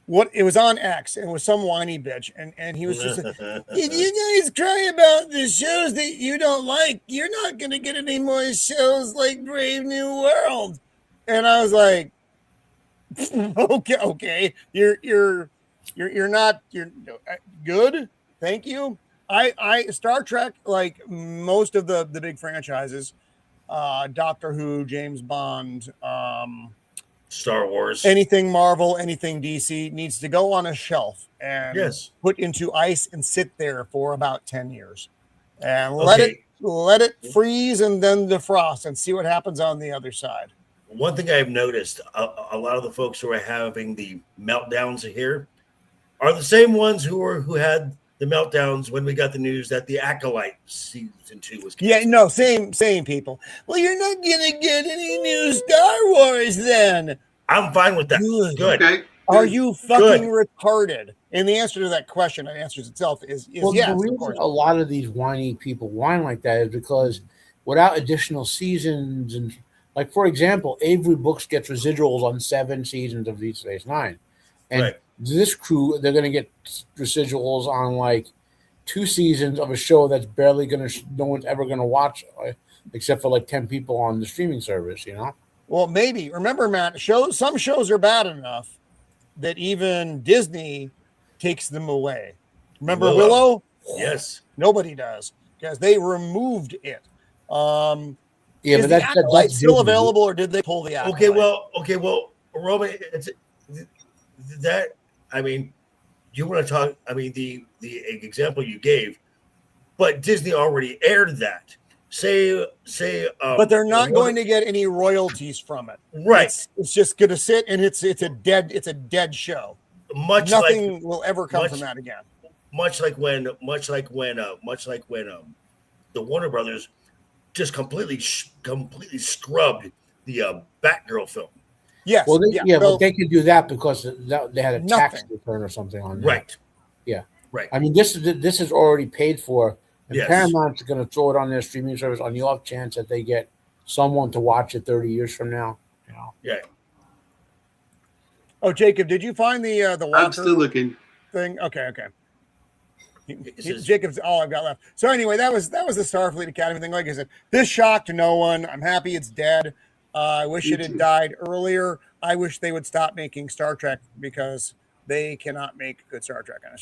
What it was on X, and it was some whiny bitch, and he was just like, if you guys cry about the shows that you don't like, you're not gonna get any more shows like Brave New World. And I was like, okay, you're not good. Thank you. I Star Trek, like most of the big franchises, Doctor Who, James Bond, Star Wars, anything Marvel, anything DC needs to go on a shelf and yes, put into ice and sit there for about 10 years and let it freeze and then defrost and see what happens on the other side. One thing I've noticed, a lot of the folks who are having the meltdowns here are the same ones who had the meltdowns when we got the news that the Acolyte season 2 was canceled. Yeah, no, same people. Well, you're not gonna get any new Star Wars then. I'm fine with that. Good. Okay. Are you fucking retarded? And the answer to that question, it answers itself, is Well, yes. the reason a lot of these whiny people whine like that is because without additional seasons, and like for example, Avery Books gets residuals on 7 seasons of Deep Space Nine, and this crew, they're going to get residuals on like 2 seasons of a show that's barely going to, no one's ever going to watch, except for like 10 people on the streaming service, you know? Well, maybe. Remember, Matt, some shows are bad enough that even Disney takes them away. Remember Willow? Yes. Nobody does because they removed it. Yeah, but that's still available, or did they pull the Acolyte? Okay, well, Roman, it's that. I mean, you want to talk? I mean, the example you gave, but Disney already aired that. But they're not going to get any royalties from it. Right. It's just going to sit, and it's a dead show. Nothing will ever come from that again. Much like when the Warner Brothers just completely scrubbed the Batgirl film. Yes. Well, but they can do that because they had a tax return or something on that. Right. Yeah. Right. I mean, this is already paid for. And Yes. Paramount's going to throw it on their streaming service on the off chance that they get someone to watch it 30 years from now. You know? Yeah. Oh, Jacob, did you find the Walker I'm still looking thing? Okay. Jacob's all I've got left. So anyway, that was the Starfleet Academy thing. Like I said, this shocked no one. I'm happy it's dead. I wish it had died earlier. I wish they would stop making Star Trek because they cannot make good Star Trek, and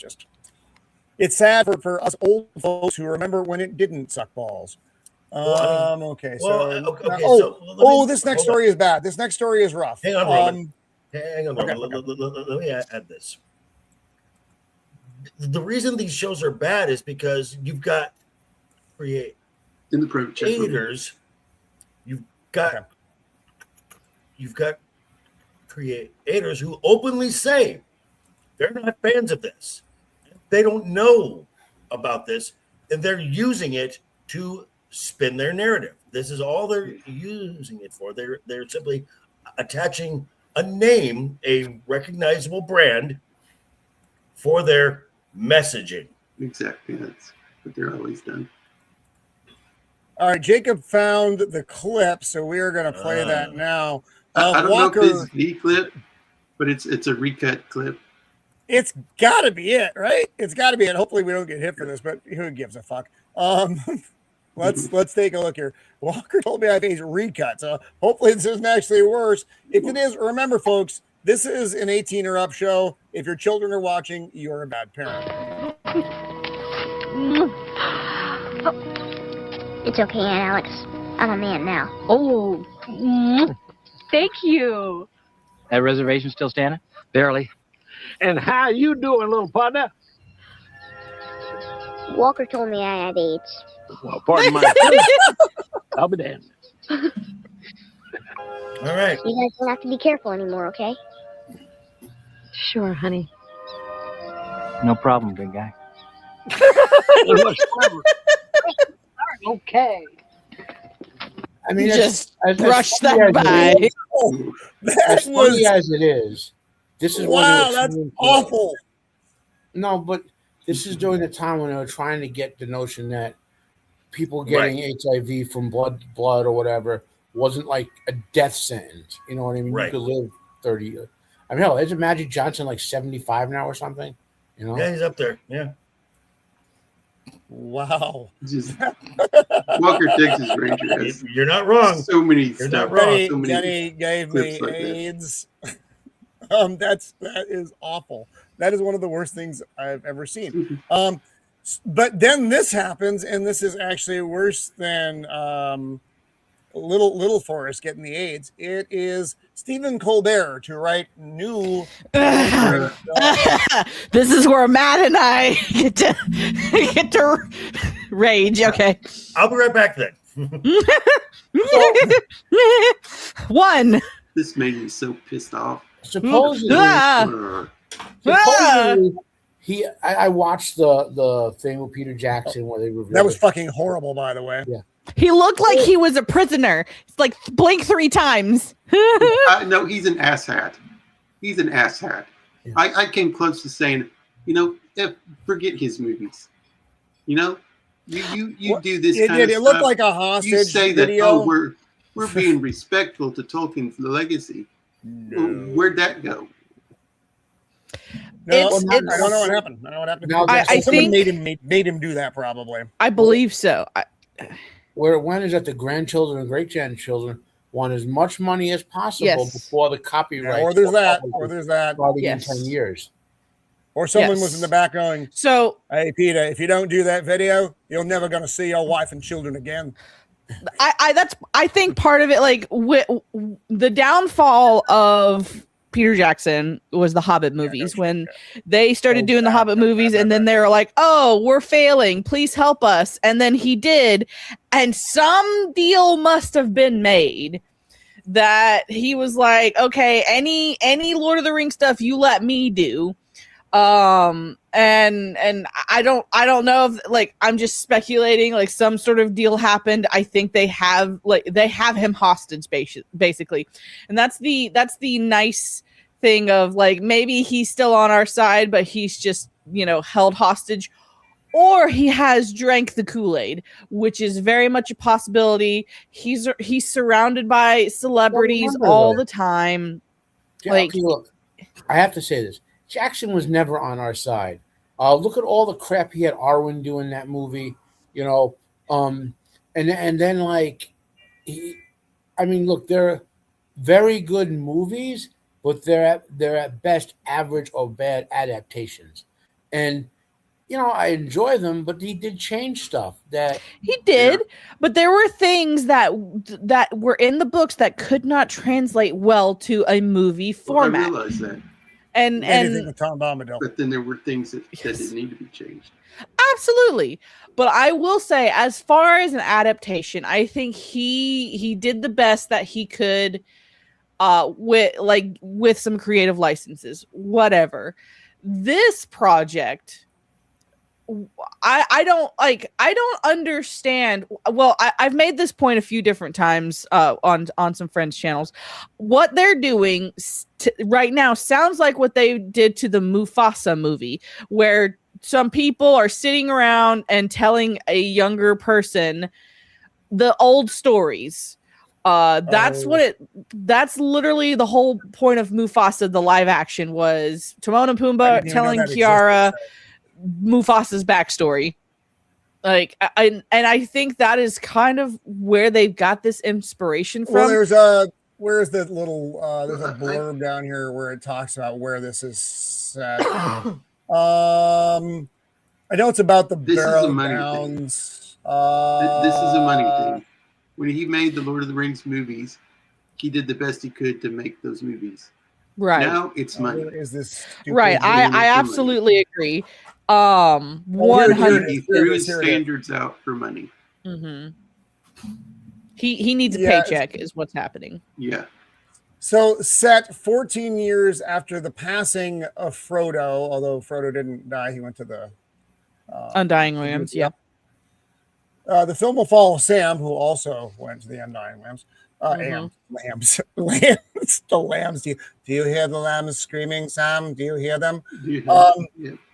it's sad for us old folks who remember when it didn't suck balls. This next story is bad. This next story is rough. Hang on, Roman. Let me add this. The reason these shows are bad is because you've got creators. You've got creators who openly say they're not fans of this. They don't know about this, and they're using it to spin their narrative. This is all they're using it for. They're simply attaching a name, a recognizable brand, for their messaging. Exactly. That's what they're always done. All right, Jacob found the clip, so we are going to play that now. I don't Walker, know if it's the clip, but it's a recut clip. It's got to be it, right? It's got to be it. Hopefully, we don't get hit for this, but who gives a fuck? Let's take a look here. Walker told me I face recut, so hopefully this isn't actually worse. If it is, remember, folks, this is an 18 or up show. If your children are watching, you're a bad parent. It's okay, Aunt Alex. I'm a man now. Oh, thank you. That reservation still standing? Barely. And how you doing, little partner? Walker told me I had AIDS. Well, pardon my I'll be damned. All right. You guys don't have to be careful anymore, okay? Sure, honey. No problem, big guy. Okay. I mean, Just as brush funny that as it by. is- Oh, as that funny was as it is, this is when wow. they were That's trying to- awful. No, but this is during the time when they were trying to get the notion that people getting HIV from blood or whatever wasn't like a death sentence. You know what I mean? Right. You could live 30 years. I mean, hell, isn't Magic Johnson like 75 now or something? You know? Yeah, he's up there. Yeah. Wow. Just Walker Texas Ranger has You're not wrong. so many You're stuff. not wrong. Jenny, So many Jenny gave me clips like that. AIDS. That is awful. That is one of the worst things I've ever seen. But then this happens, and this is actually worse than Little Forrest getting the AIDS. It is Stephen Colbert to write new. This is where Matt and I get to rage. Okay. I'll be right back then. One. This made me so pissed off. Supposedly, I watched the thing with Peter Jackson where they revealed That was fucking horrible, by the way. Yeah. He looked like he was a prisoner. It's like blink 3 times. No, he's an asshat. He's an asshat. Yeah. I came close to saying, forget his movies. You do this kind of It looked stuff. like a hostage You say video. that, we're being respectful to Tolkien's legacy. No. Where'd that go? No, It's- I don't know what happened. I don't know what happened. Now, I Someone think made him do that probably. I believe so. where it went is that the grandchildren and great grandchildren want as much money as possible Yes. before the copyright. Or there's that. Starting Yes. in 10 years. Or someone Yes. was in the back going, So "Hey Peter, if you don't do that video, you're never going to see your wife and children again." I think part of it, like the downfall of Peter Jackson was the Hobbit movies. When they started doing the Hobbit movies, and then they were like, "Oh, we're failing. Please help us." And then he did, and some deal must have been made that he was like, "Okay, any Lord of the Rings stuff you let me do." And I don't know if, like, I'm just speculating, like some sort of deal happened. I think they have him hostage basically. And that's the nice thing of, like, maybe he's still on our side, but he's just, held hostage, or he has drank the Kool-Aid, which is very much a possibility. He's surrounded by celebrities all the time. Yeah, Like, okay, look, I have to say this. Jackson was never on our side. Look at all the crap he had Arwen do in that movie, and then like look, they're very good movies, but they're at best average or bad adaptations. And I enjoy them, but he did change stuff that he did, but there were things that were in the books that could not translate well to a movie format. I realize that. And Anything with Tom Bombadil. But then there were things that didn't need to be changed. Absolutely. But I will say, as far as an adaptation, I think he did the best that he could with some creative licenses, whatever. This project, I don't understand. Well, I've made this point a few different times on some friends' channels. What they're doing right now sounds like what they did to the Mufasa movie, where some people are sitting around and telling a younger person the old stories. That's literally the whole point of Mufasa, the live action, was Timon and Pumbaa telling Kiara Mufasa's backstory. Like, I think that is kind of where they've got this inspiration from. Well, there's the little there's a blurb down here where it talks about where this is set. I know it's about the Barrow Downs. This is a money thing. When he made the Lord of the Rings movies, he did the best he could to make those movies. Right now, it's money. Is this right? I absolutely agree. 100. He threw his standards out for money. Mm-hmm. He needs a paycheck is what's happening. Yeah. So set 14 years after the passing of Frodo, although Frodo didn't die, he went to the Undying Lands. Yeah. The film will follow Sam, who also went to the Undying Lands. Lambs. The lambs. Do you hear the lambs screaming, Sam? Do you hear them? Yeah.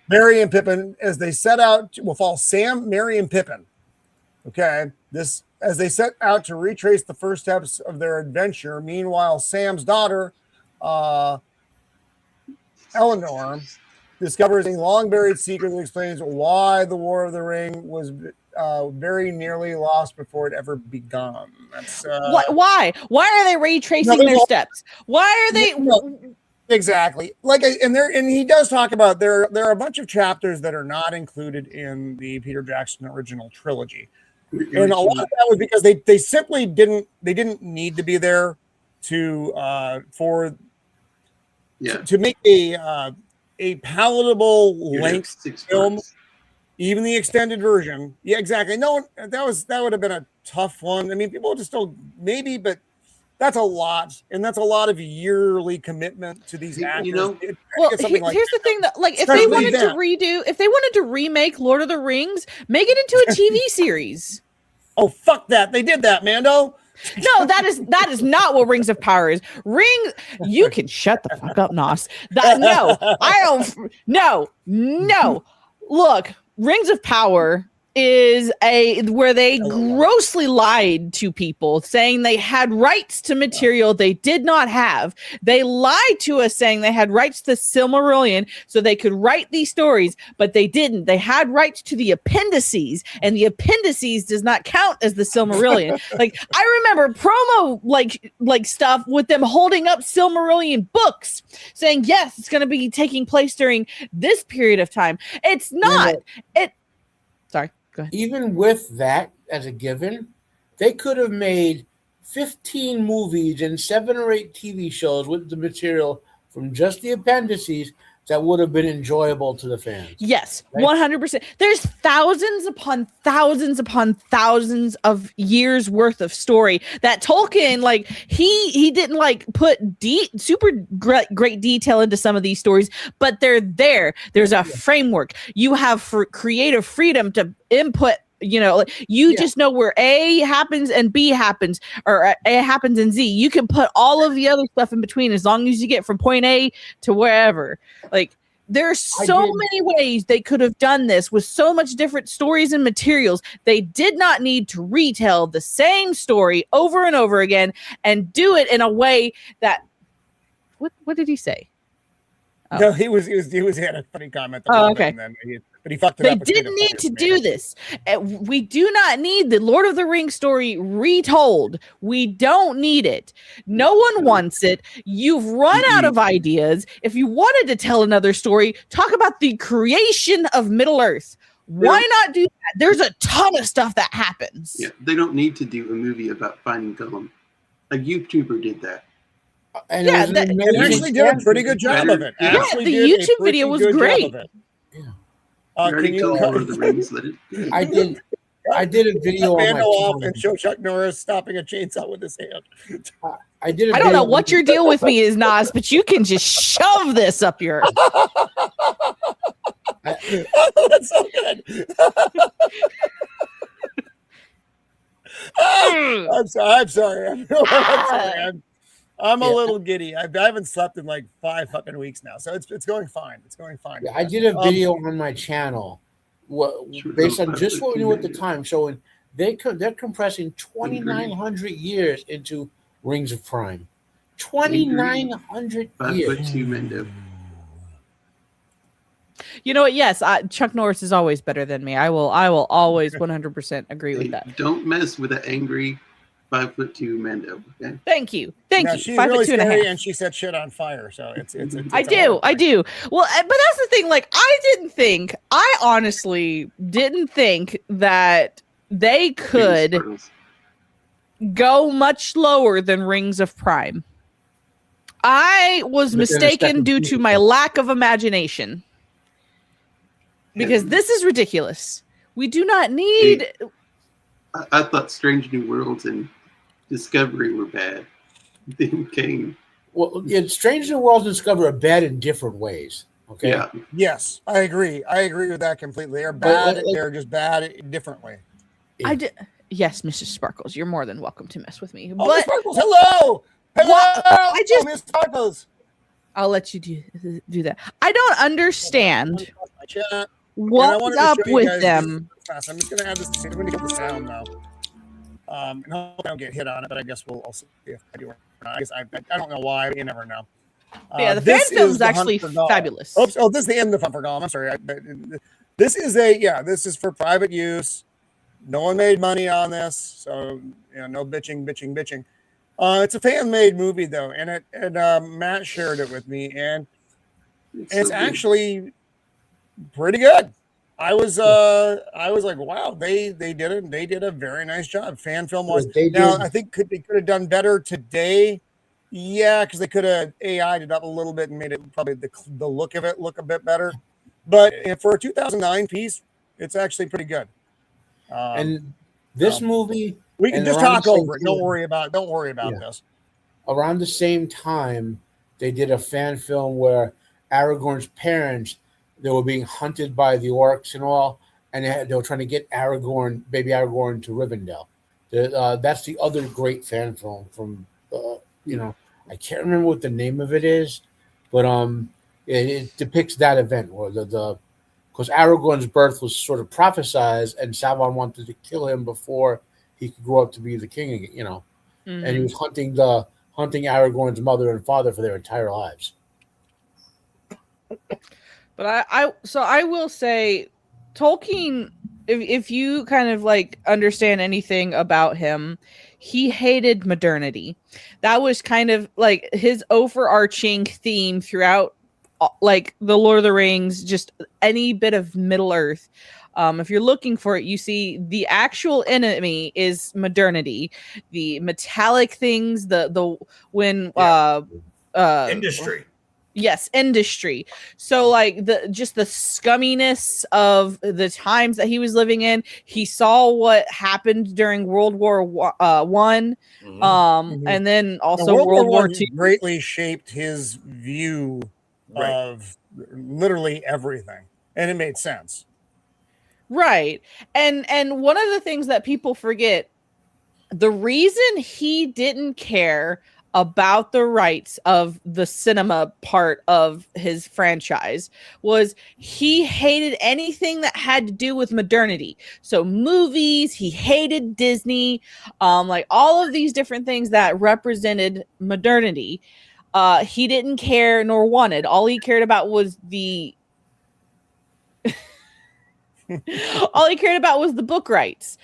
Merry and Pippin, as they set out, will follow Sam, Merry, and Pippin. Okay, as they set out to retrace the first steps of their adventure. Meanwhile, Sam's daughter, Eleanor, discovers a long-buried secret that explains why the War of the Ring was very nearly lost before it ever begun. That's why? Why are they retracing their steps? Why are they? Exactly. And he does talk about there are a bunch of chapters that are not included in the Peter Jackson original trilogy. And a lot of that was because they simply didn't need to be there to make a palatable length film. Even the extended version. Yeah, exactly. No, that would have been a tough one. I mean, people just don't maybe, but that's a lot, and that's a lot of yearly commitment to these actors. Well, here's the thing that, if they wanted to remake Lord of the Rings, make it into a TV series. Oh, fuck that! They did that, Mando. No, that is not what Rings of Power is. You can shut the fuck up, Nos. No, I don't. No. Look, Rings of Power is where they grossly lied to people, saying they had rights to material they did not have. They lied to us saying they had rights to the Silmarillion so they could write these stories, but they didn't. They had rights to the appendices, and the appendices does not count as the Silmarillion. I remember promo like stuff with them holding up Silmarillion books saying, yes, it's going to be taking place during this period of time. It's not. Sorry. Go ahead. Even with that as a given, they could have made 15 movies and 7 or 8 TV shows with the material from just the appendices that would have been enjoyable to the fans. Yes, 100%. There's thousands upon thousands upon thousands of years worth of story that Tolkien, he didn't put super great detail into some of these stories, but they're there. There's a framework. You have creative freedom to input. Just know where A happens and B happens, or A happens and Z. You can put all of the other stuff in between as long as you get from point A to wherever. There's so many ways they could have done this with so much different stories and materials. They did not need to retell the same story over and over again and do it in a way that. What did he say? Oh. No, he had a funny comment. Okay. But he fucked it up. They didn't need to do this. We do not need the Lord of the Rings story retold. We don't need it. No one wants it. You've run out of ideas. If you wanted to tell another story, talk about the creation of Middle-earth. Why not do that? There's a ton of stuff that happens. Yeah, they don't need to do a movie about finding Gollum. A YouTuber did that. And they actually did a pretty good job of it. Yeah, the YouTube video was great. Can you cover the rings? I did a video on my off and show Chuck Norris stopping a chainsaw with his hand. I don't know what your deal with me is, Nas, but you can just shove this up your. That's so good. I'm sorry. I'm a little giddy. I haven't slept in 5 fucking weeks now, so it's going fine. It's going fine. Yeah, I did a video on my channel, based on just what we knew at the time, showing they're compressing 2,900 years into Rings of Prime. 2,900 years. 5'2" Mendo. You know what? Yes, Chuck Norris is always better than me. I will always 100% agree with that. Don't mess with an angry 5'2" Mendo. Okay. Thank you. She's 5'2" really and a half. and she set shit on fire. So it's I do. Well, but that's the thing. I honestly didn't think that they could go much lower than Rings of Prime. I was mistaken due to my lack of imagination. Because this is ridiculous. We do not need. I thought Strange New Worlds and Discovery were bad. Then came. Well, Strange New Worlds and Discovery are bad in different ways. Okay. Yeah. Yes, I agree. I agree with that completely. They're bad. They're just bad in different way. Yes, Mrs. Sparkles, you're more than welcome to mess with me. Oh, But Miss Sparkles, hello. Hello. Miss Sparkles. I'll let you do that. I don't understand And I what's wanted to up show you with guys them. this fast. I'm just going to add this. I'm going to get the sound now. And I don't get hit on it, but I guess we'll see if I do or not. I guess I don't know why, but you never know. Yeah, the fan this film is is The Hunt actually for Gollum. fabulous. Oops! Oh, this is the end of The Hunt for Gollum. I'm sorry. This is this is for private use. No one made money on this, so no bitching. It's a fan-made movie though, and Matt shared it with me, and it's actually pretty good. I was like, wow, they did a very nice job, fan film wise. Now I think they could have done better today. Yeah, because they could have AI'd it up a little bit and made it probably the look of it look a bit better. But for a 2009 piece, it's actually pretty good. And this movie, we can just talk over it. Don't worry about this. Around the same time, they did a fan film where Aragorn's parents, they were being hunted by the orcs and all, and they were trying to get baby Aragorn to Rivendell. That's the other great fan film from I can't remember what the name of it is, but it depicts that event where because Aragorn's birth was sort of prophesized, and Sauron wanted to kill him before he could grow up to be the king, and he was hunting Aragorn's mother and father for their entire lives. But I will say, Tolkien, if you kind of like understand anything about him, he hated modernity. That was kind of like his overarching theme throughout, like the Lord of the Rings, just any bit of Middle Earth. If you're looking for it, you see the actual enemy is modernity, the metallic things, industry. Yes, industry. So like the scumminess of the times that he was living in. He saw what happened during World War One, and then also World War II greatly shaped his view of literally everything, and it made sense. Right. And one of the things that people forget, the reason he didn't care about the rights of the cinema part of his franchise was he hated anything that had to do with modernity. So movies, he hated Disney, like all of these different things that represented modernity. He didn't care nor wanted. All he cared about was the book rights,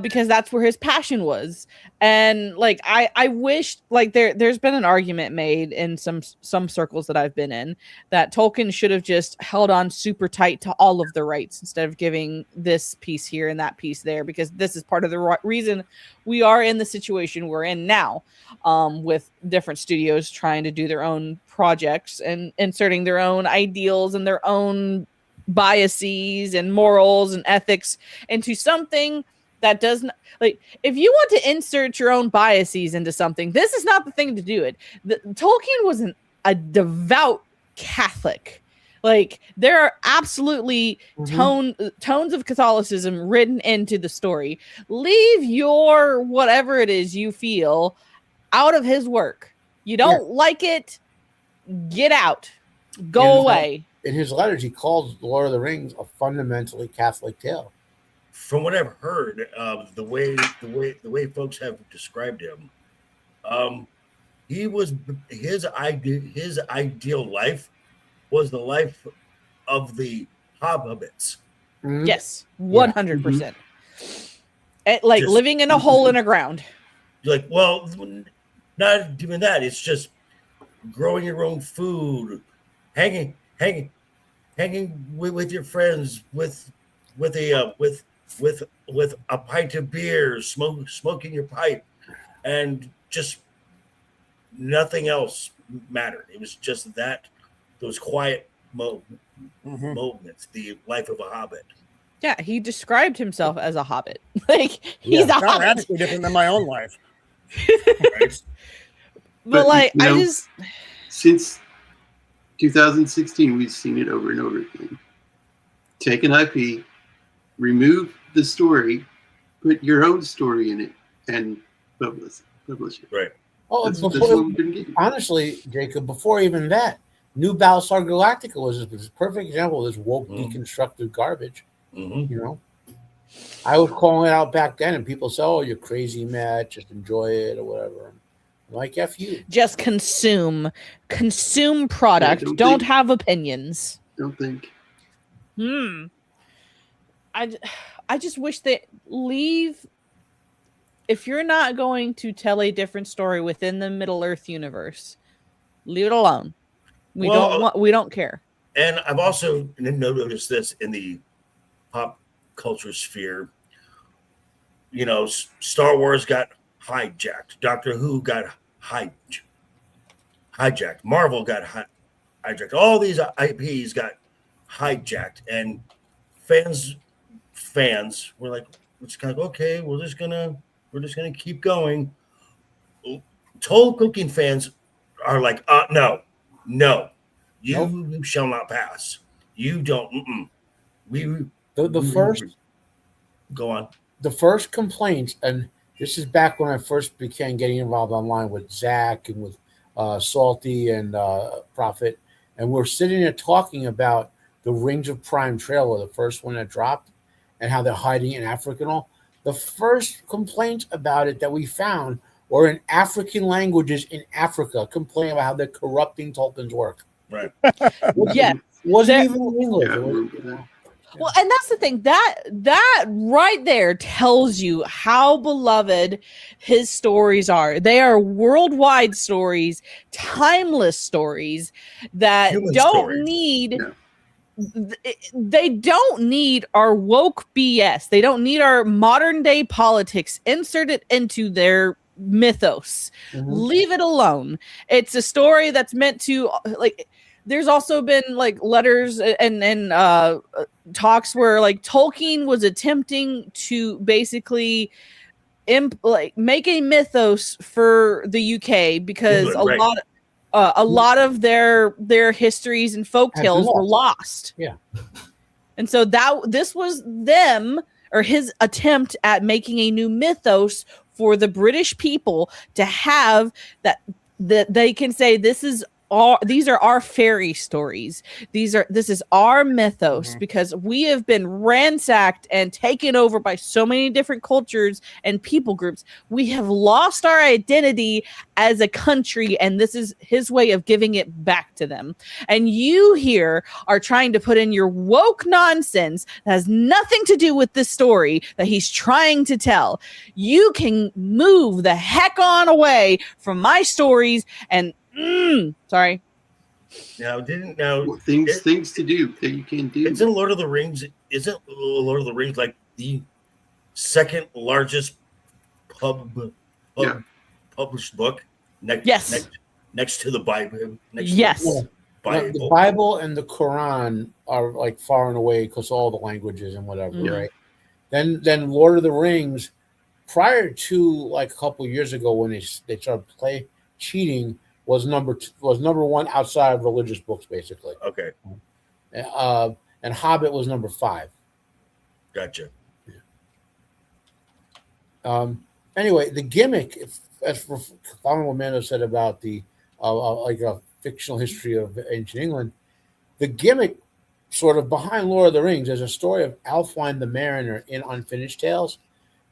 because that's where his passion was. And like I wish, like there's been an argument made in some circles that I've been in that Tolkien should have just held on super tight to all of the rights instead of giving this piece here and that piece there, because this is part of the reason we are in the situation we're in now, with different studios trying to do their own projects and inserting their own ideals and their own biases and morals and ethics into something that doesn't, like, if you want to insert your own biases into something, this is not the thing to do it. Tolkien was a devout Catholic. Like, there are absolutely tones of Catholicism written into the story. Leave your whatever it is you feel out of his work. You don't like it, get out, go away. In his letters, he calls The Lord of the Rings a fundamentally Catholic tale. From what I've heard, the way folks have described him, his ideal life was the life of the hobbits. Yes, 100%. Like just living in a hole in the ground. Like, well, not even that. It's just growing your own food, hanging with your friends, with a pint of beer, smoking your pipe, and just nothing else mattered. It was just those quiet moments, the life of a hobbit. Yeah, he described himself as a hobbit. Like, he's a hobbit. Radically different than my own life. But like, you know, I just since 2016, we've seen it over and over again. Take an IP, remove the story, put your own story in it, and publish it. Right. Oh, That's before, what we've been getting. honestly, Jacob, before even that, New Battlestar Galactica was a perfect example of this woke, deconstructed garbage. You know, I was calling it out back then, and people say, "Oh, you're crazy, Matt. Just enjoy it or whatever." I'm like, F you. just consume product. don't Don't think- have opinions. Don't think. I just wish they leave. If you're not going to tell a different story within the Middle Earth universe, leave it alone. We don't care. And I've also noticed this in the pop culture sphere. You know, Star Wars got hijacked. Doctor Who got hijacked. Marvel got hijacked. All these IPs got hijacked, and fans were like, "It's kind of okay. We're just gonna keep going." Tolkien fans are like, "No, you shall not pass. You don't." The first go on. The first complaints, and this is back when I first began getting involved online with Zach and with Salty and Prophet, and we're sitting there talking about the Rings of Prime trailer, the first one that dropped, and how they're hiding in Africa and all. The first complaints about it that we found were in African languages in Africa, complaining about how they're corrupting Tolkien's work. Right. Yeah. Wasn't even in English. Well, and that's the thing, that right there tells you how beloved his stories are. They are worldwide stories, timeless stories that they don't need our woke BS. They don't need our modern day politics inserted into their mythos. Leave it alone. It's a story that's meant to, like, there's also been like letters and talks where like Tolkien was attempting to basically make a mythos for the UK because a lot of their histories and folktales were lost. Yeah. And so this was his attempt at making a new mythos for the British people to have that they can say these are our fairy stories. This is our mythos because we have been ransacked and taken over by so many different cultures and people groups. We have lost our identity as a country, and this is his way of giving it back to them. And you here are trying to put in your woke nonsense that has nothing to do with this story that he's trying to tell. You can move the heck on away from my stories and sorry. Things to do that you can do. Isn't Lord of the Rings like the second largest published book? Next to the Bible. The Bible and the Quran are like far and away because all the languages and whatever, right? Then Lord of the Rings, prior to like a couple of years ago when they started cheating, was number one outside of religious books, basically. Okay. And Hobbit was number 5. Gotcha. Anyway, the gimmick, as following what Mando said about the like a fictional history of ancient England, the gimmick sort of behind Lord of the Rings is a story of Ælfwein the Mariner in Unfinished Tales,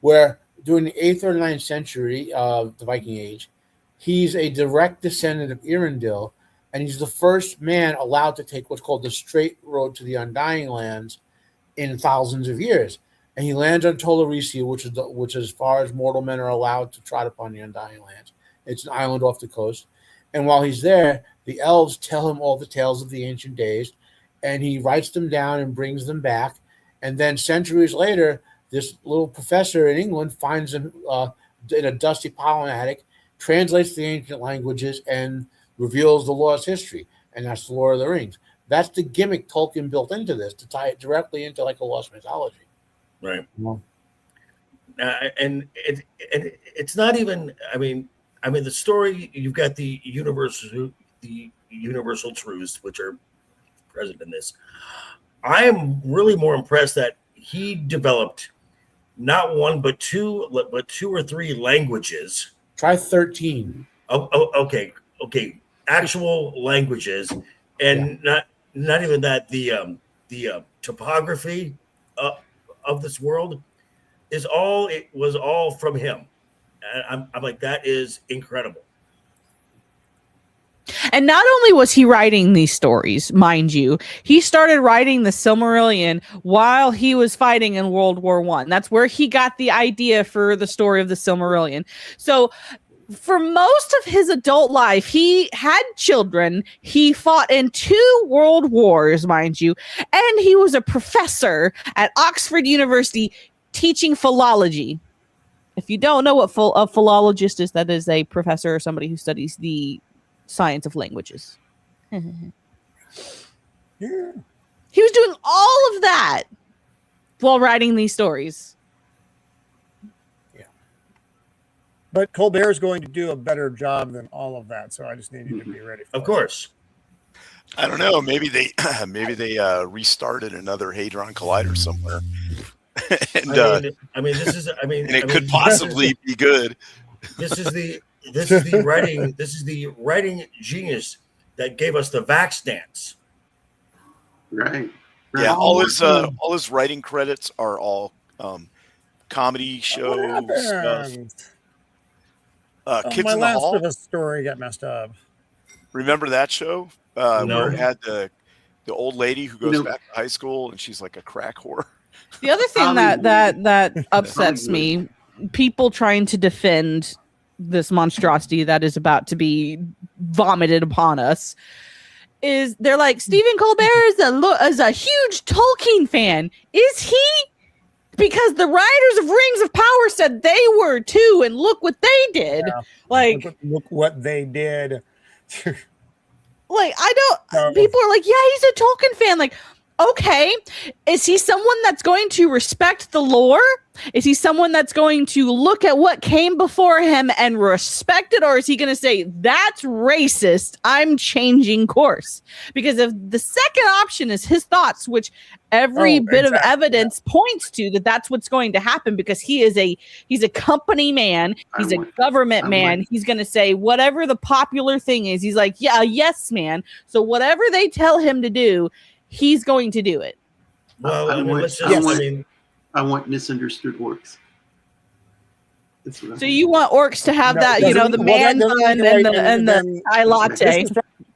where during the 8th or 9th century of the Viking Age, he's a direct descendant of Eärendil, and he's the first man allowed to take what's called the straight road to the Undying Lands in thousands of years. And he lands on Toleracia, which is as far as mortal men are allowed to trot upon the Undying Lands. It's an island off the coast. And while he's there, the elves tell him all the tales of the ancient days, and he writes them down and brings them back. And then centuries later, this little professor in England finds him in a dusty pile in the attic, translates the ancient languages, and reveals the lost history. And that's the Lord of the Rings. That's the gimmick Tolkien built into this to tie it directly into like a lost mythology. Right. Well, and it's not even. I mean, the story. You've got the universal truths which are present in this. I am really more impressed that he developed not one but two or three languages. Try 13. Okay. Actual languages, and not even that. The topography of this world was all from him. And I'm like, that is incredible. And not only was he writing these stories, mind you, he started writing the Silmarillion while he was fighting in World War I. That's where he got the idea for the story of the Silmarillion. So for most of his adult life, he had children. He fought in 2 world wars, mind you, and he was a professor at Oxford University teaching philology. If you don't know what a philologist is, that is a professor or somebody who studies the science of languages. Yeah. He was doing all of that while writing these stories. Yeah. But Colbert's going to do a better job than all of that, so I just need you to be ready for Of course. I don't know. Maybe they restarted another Hadron Collider somewhere. And it could possibly be good. This is the writing genius that gave us the Vax dance. Right. Yeah, all his writing credits are all comedy shows stuff. Kids my in the last Hall. bit of a story got messed up. Remember that show? No. Where it had the old lady who goes back to high school and she's like a crack whore. The other thing that upsets me, people trying to defend this monstrosity that is about to be vomited upon us, is they're like, Stephen Colbert is a huge Tolkien fan. Is he? Because the writers of Rings of Power said they were too, and look what they did. Yeah. Like, look what they did. Like, people are like, yeah, he's a Tolkien fan. Like, okay, is he someone that's going to respect the lore? Is he someone that's going to look at what came before him and respect it? Or is he going to say, that's racist, I'm changing course? Because if the second option is his thoughts, which every bit of evidence points to that's what's going to happen, because he's a company man, he's a government man. He's going to say whatever the popular thing is. He's like, yeah, yes, man. So whatever they tell him to do, he's going to do it. Well, I want misunderstood orcs. So you want orcs to have that, the man bun and the Thai latte.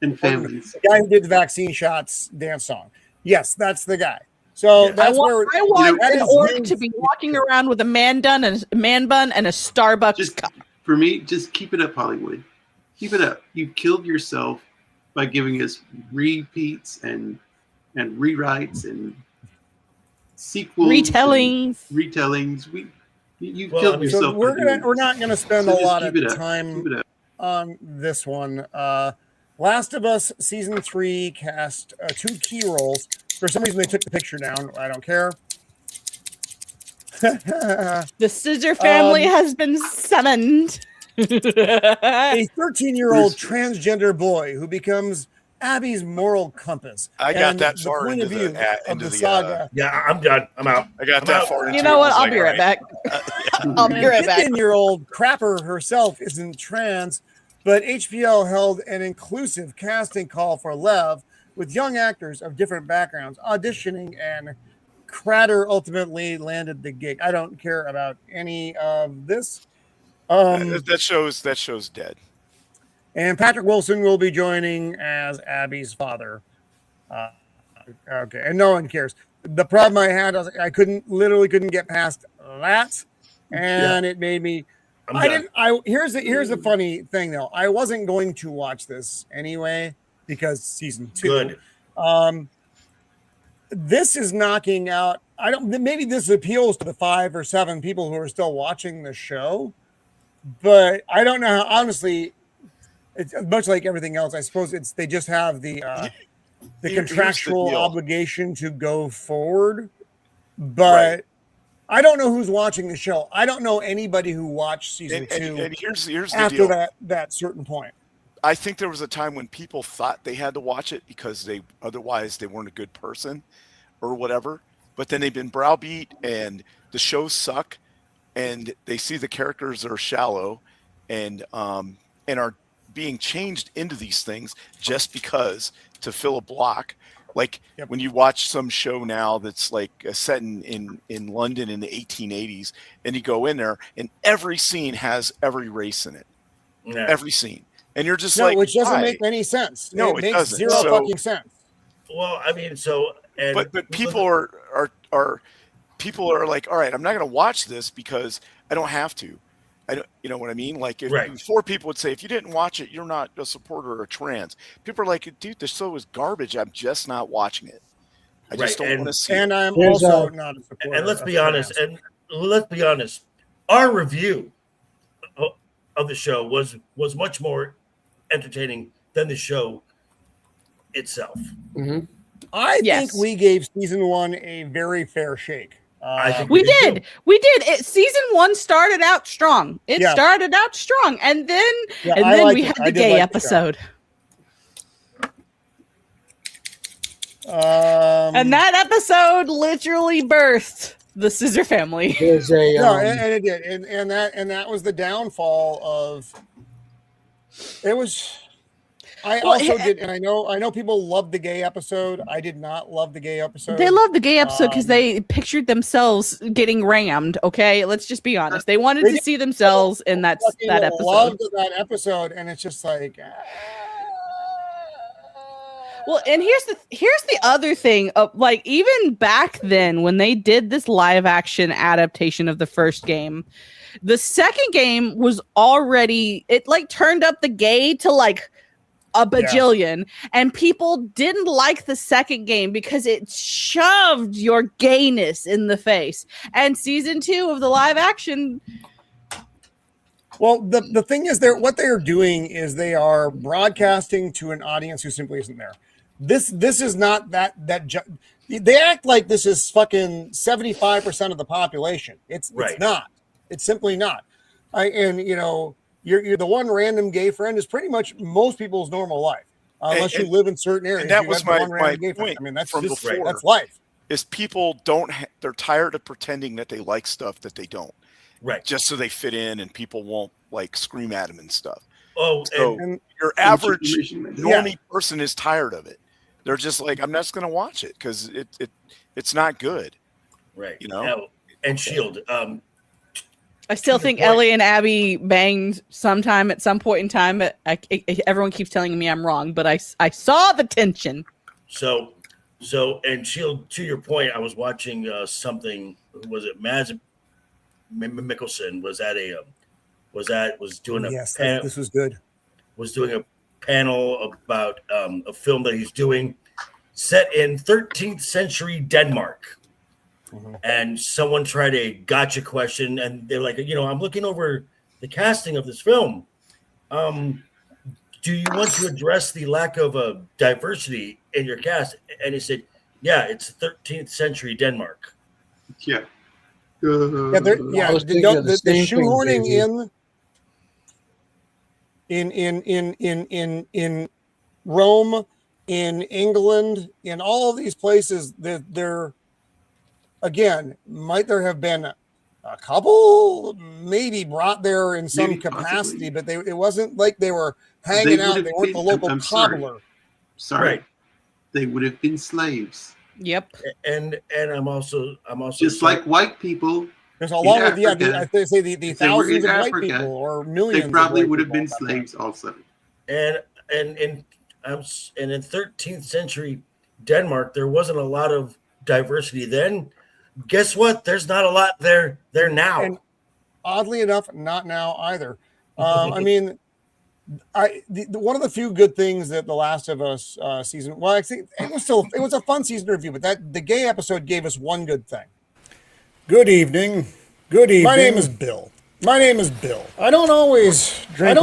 And families. The guy who did the vaccine shots dance song. Yes, that's the guy. So that's where I want an orc to be walking around with a man bun and a Starbucks cup. For me, just keep it up, Hollywood. Keep it up. You killed yourself by giving us repeats and rewrites and sequels, retellings. You killed yourself. So we're not gonna spend a lot of time on this one. Last of Us season 3 cast 2 key roles. For some reason, they took the picture down. I don't care. The Scissor family has been summoned. A 13-year-old transgender boy who becomes Abby's moral compass. I got that far into the saga. Yeah, I'm done. I'm out. I got that far into You know what? I'll be right back. I'll be right back. 15-year-old crapper herself isn't trans, but HPL held an inclusive casting call for Lev with young actors of different backgrounds auditioning, and Cratter ultimately landed the gig. I don't care about any of this. That show's dead. And Patrick Wilson will be joining as Abby's father. Okay, and no one cares. The problem I had, I literally couldn't get past that, and it made me. Here's the funny thing though. I wasn't going to watch this anyway because season 2. Good. This is knocking out. Maybe this appeals to the 5 or 7 people who are still watching the show, but I don't know how. Honestly, it's much like everything else. I suppose they just have the contractual obligation to go forward, but I don't know who's watching the show. I don't know anybody who watched season 2 and here's the after deal. that certain point. I think there was a time when people thought they had to watch it because otherwise they weren't a good person or whatever. But then they've been browbeat and the shows suck, and they see the characters are shallow and are being changed into these things just because to fill a block. Like when you watch some show now that's like set in London in the 1880s, and you go in there and every scene has every race in it. Yeah. Every scene. And you're just like, which doesn't why? make any sense. No, it makes makes zero fucking sense. Well, I mean, but people are people are like, all right, I'm not going to watch this because I don't have to. I don't, you know what I mean? Like before, people would say, if you didn't watch it, you're not a supporter of trans. People are like, dude, this show is garbage. I'm just not watching it. I just don't want to see it. And I'm also not a supporter. And let's be honest. Our review of the show was much more entertaining than the show itself. Mm-hmm. I think we gave season 1 a very fair shake. I think we did. Season 1 started out strong. It started out strong, and then we had the gay episode. And that episode literally birthed the Scissor Family. There's a and it did, and that was the downfall of. It was. I also did, and I know people loved the gay episode. I did not love the gay episode. They loved the gay episode because they pictured themselves getting rammed. Okay, let's just be honest. They wanted to see themselves in that episode. Loved that episode, and it's just like. Well, and here's the other thing. Like even back then, when they did this live action adaptation of the first game, the second game was already turned up the gay to like a bajillion, and people didn't like the second game because it shoved your gayness in the face. And season 2 of the live action. Well, the thing is, what they are doing is they are broadcasting to an audience who simply isn't there. This is not they act like this is fucking 75% of the population. It's not. It's simply not. You're the one random gay friend is pretty much most people's normal life, unless you live in certain areas. And that was my point. I mean, that's from just before. that's life. Is people they're tired of pretending that they like stuff that they don't. Right. Just so they fit in and people won't like scream at them and stuff. Oh, so your average normie person is tired of it. They're just like, I'm not just going to watch it because it's not good. Right. You know. And Shield. I still think Ellie and Abby banged sometime at some point in time, but everyone keeps telling me I'm wrong. But I saw the tension. So and Shield, to your point, I was watching something. Was it Mads Mikkelsen was doing a panel. This was good. Was doing a panel about a film that he's doing set in 13th century Denmark. Mm-hmm. And someone tried a gotcha question, and they're like, I'm looking over the casting of this film. Do you want to address the lack of diversity in your cast? And he said, yeah, it's 13th century Denmark. Yeah. The shoehorning in Rome, in England, in all of these places, they're again, might there have been a couple maybe brought there in some capacity, but it wasn't like they were hanging out. They weren't the local cobbler. Sorry. Right. They would have been slaves. Yep. And I'm also just like white people. There's a lot of they say the thousands of white people or millions. They probably would have been slaves also. And in 13th century Denmark, there wasn't a lot of diversity then. Guess what? There's not a lot there now. And oddly enough, not now either. I mean, one of the few good things that The Last of Us season. Well, I think it was a fun season review, but the gay episode gave us one good thing. Good evening. My name is Bill. I don't always drink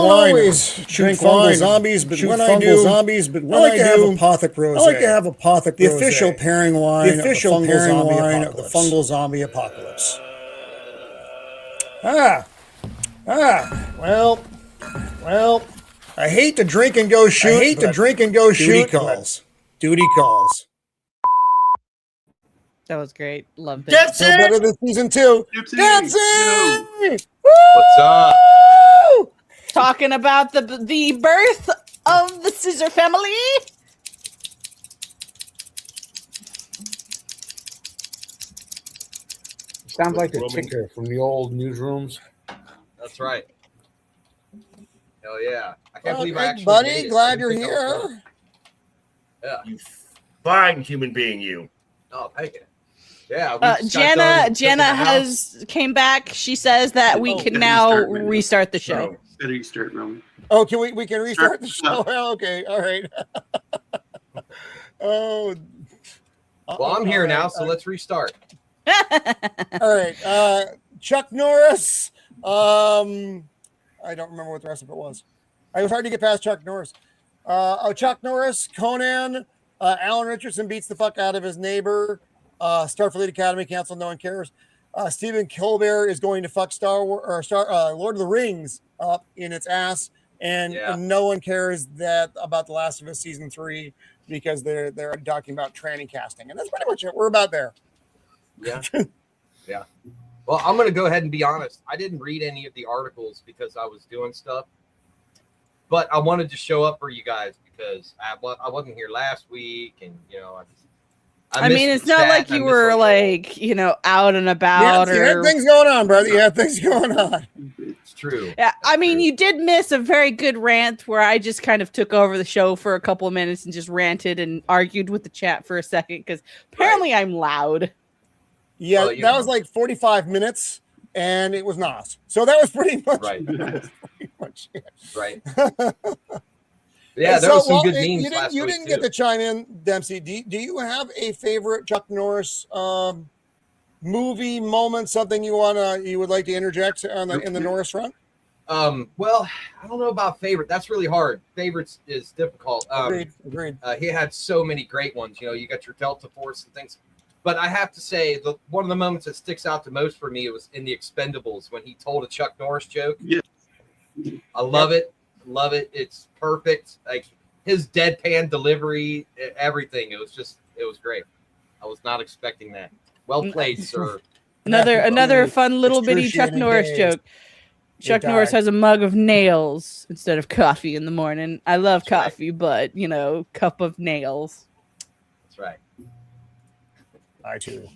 wine. Zombies, but when I do, I like to have apothic rosé. The official pairing wine of the fungal zombie apocalypse. Well, I hate to drink and go shoot. Duty calls. Duty calls. That was great. Loved it. That's still better than season 2. That's it. What's up? Talking about the birth of the Scissor family. Sounds like the ticker from the old newsrooms. That's right. Hell yeah. I can't believe I actually buddy, made it. glad you're here. Yeah. You fine human being, you. Oh, thank you. Yeah. we just got done Jenna cooking the house. came back. She says that we can now restart the show. Better you start, Roman. Oh, can we can restart the show? Okay, all right. Oh. Well, I'm here now, so let's restart. All right. Chuck Norris. I don't remember what the rest of it was. It was hard to get past Chuck Norris. Chuck Norris, Conan, Alan Richardson beats the fuck out of his neighbor. Starfleet Academy canceled. No one cares. Stephen Colbert is going to fuck Lord of the Rings up in its ass, and no one cares about The Last of Us season 3 because they're talking about tranny casting, and that's pretty much it. We're about there. Yeah. Yeah. Well, I'm going to go ahead and be honest. I didn't read any of the articles because I was doing stuff, but I wanted to show up for you guys because I wasn't here last week, and I mean, it's not like you were out and about. You had things going on, brother. You had things going on. It's true. Yeah, I mean, you did miss a very good rant where I just kind of took over the show for a couple of minutes and just ranted and argued with the chat for a second because apparently I'm loud. Yeah, that was like 45 minutes, and it was NOS. So that was pretty much right. Pretty much it. Right. Yeah, there was some good memes last week. You didn't get to chime in, Dempsey. Do you have a favorite Chuck Norris movie moment? Something you would like to interject in the Norris front? Well, I don't know about favorite. That's really hard. Favorites is difficult. Agreed. He had so many great ones. You got your Delta Force and things. But I have to say, one of the moments that sticks out the most for me was in The Expendables when he told a Chuck Norris joke. Yeah. I love it. Love it. It's perfect. Like his deadpan delivery, everything. It was great. I was not expecting that. Well played, sir. Another fun little bitty Chuck Norris joke. Chuck Norris has a mug of nails instead of coffee in the morning. I love coffee, but cup of nails. That's right. I too.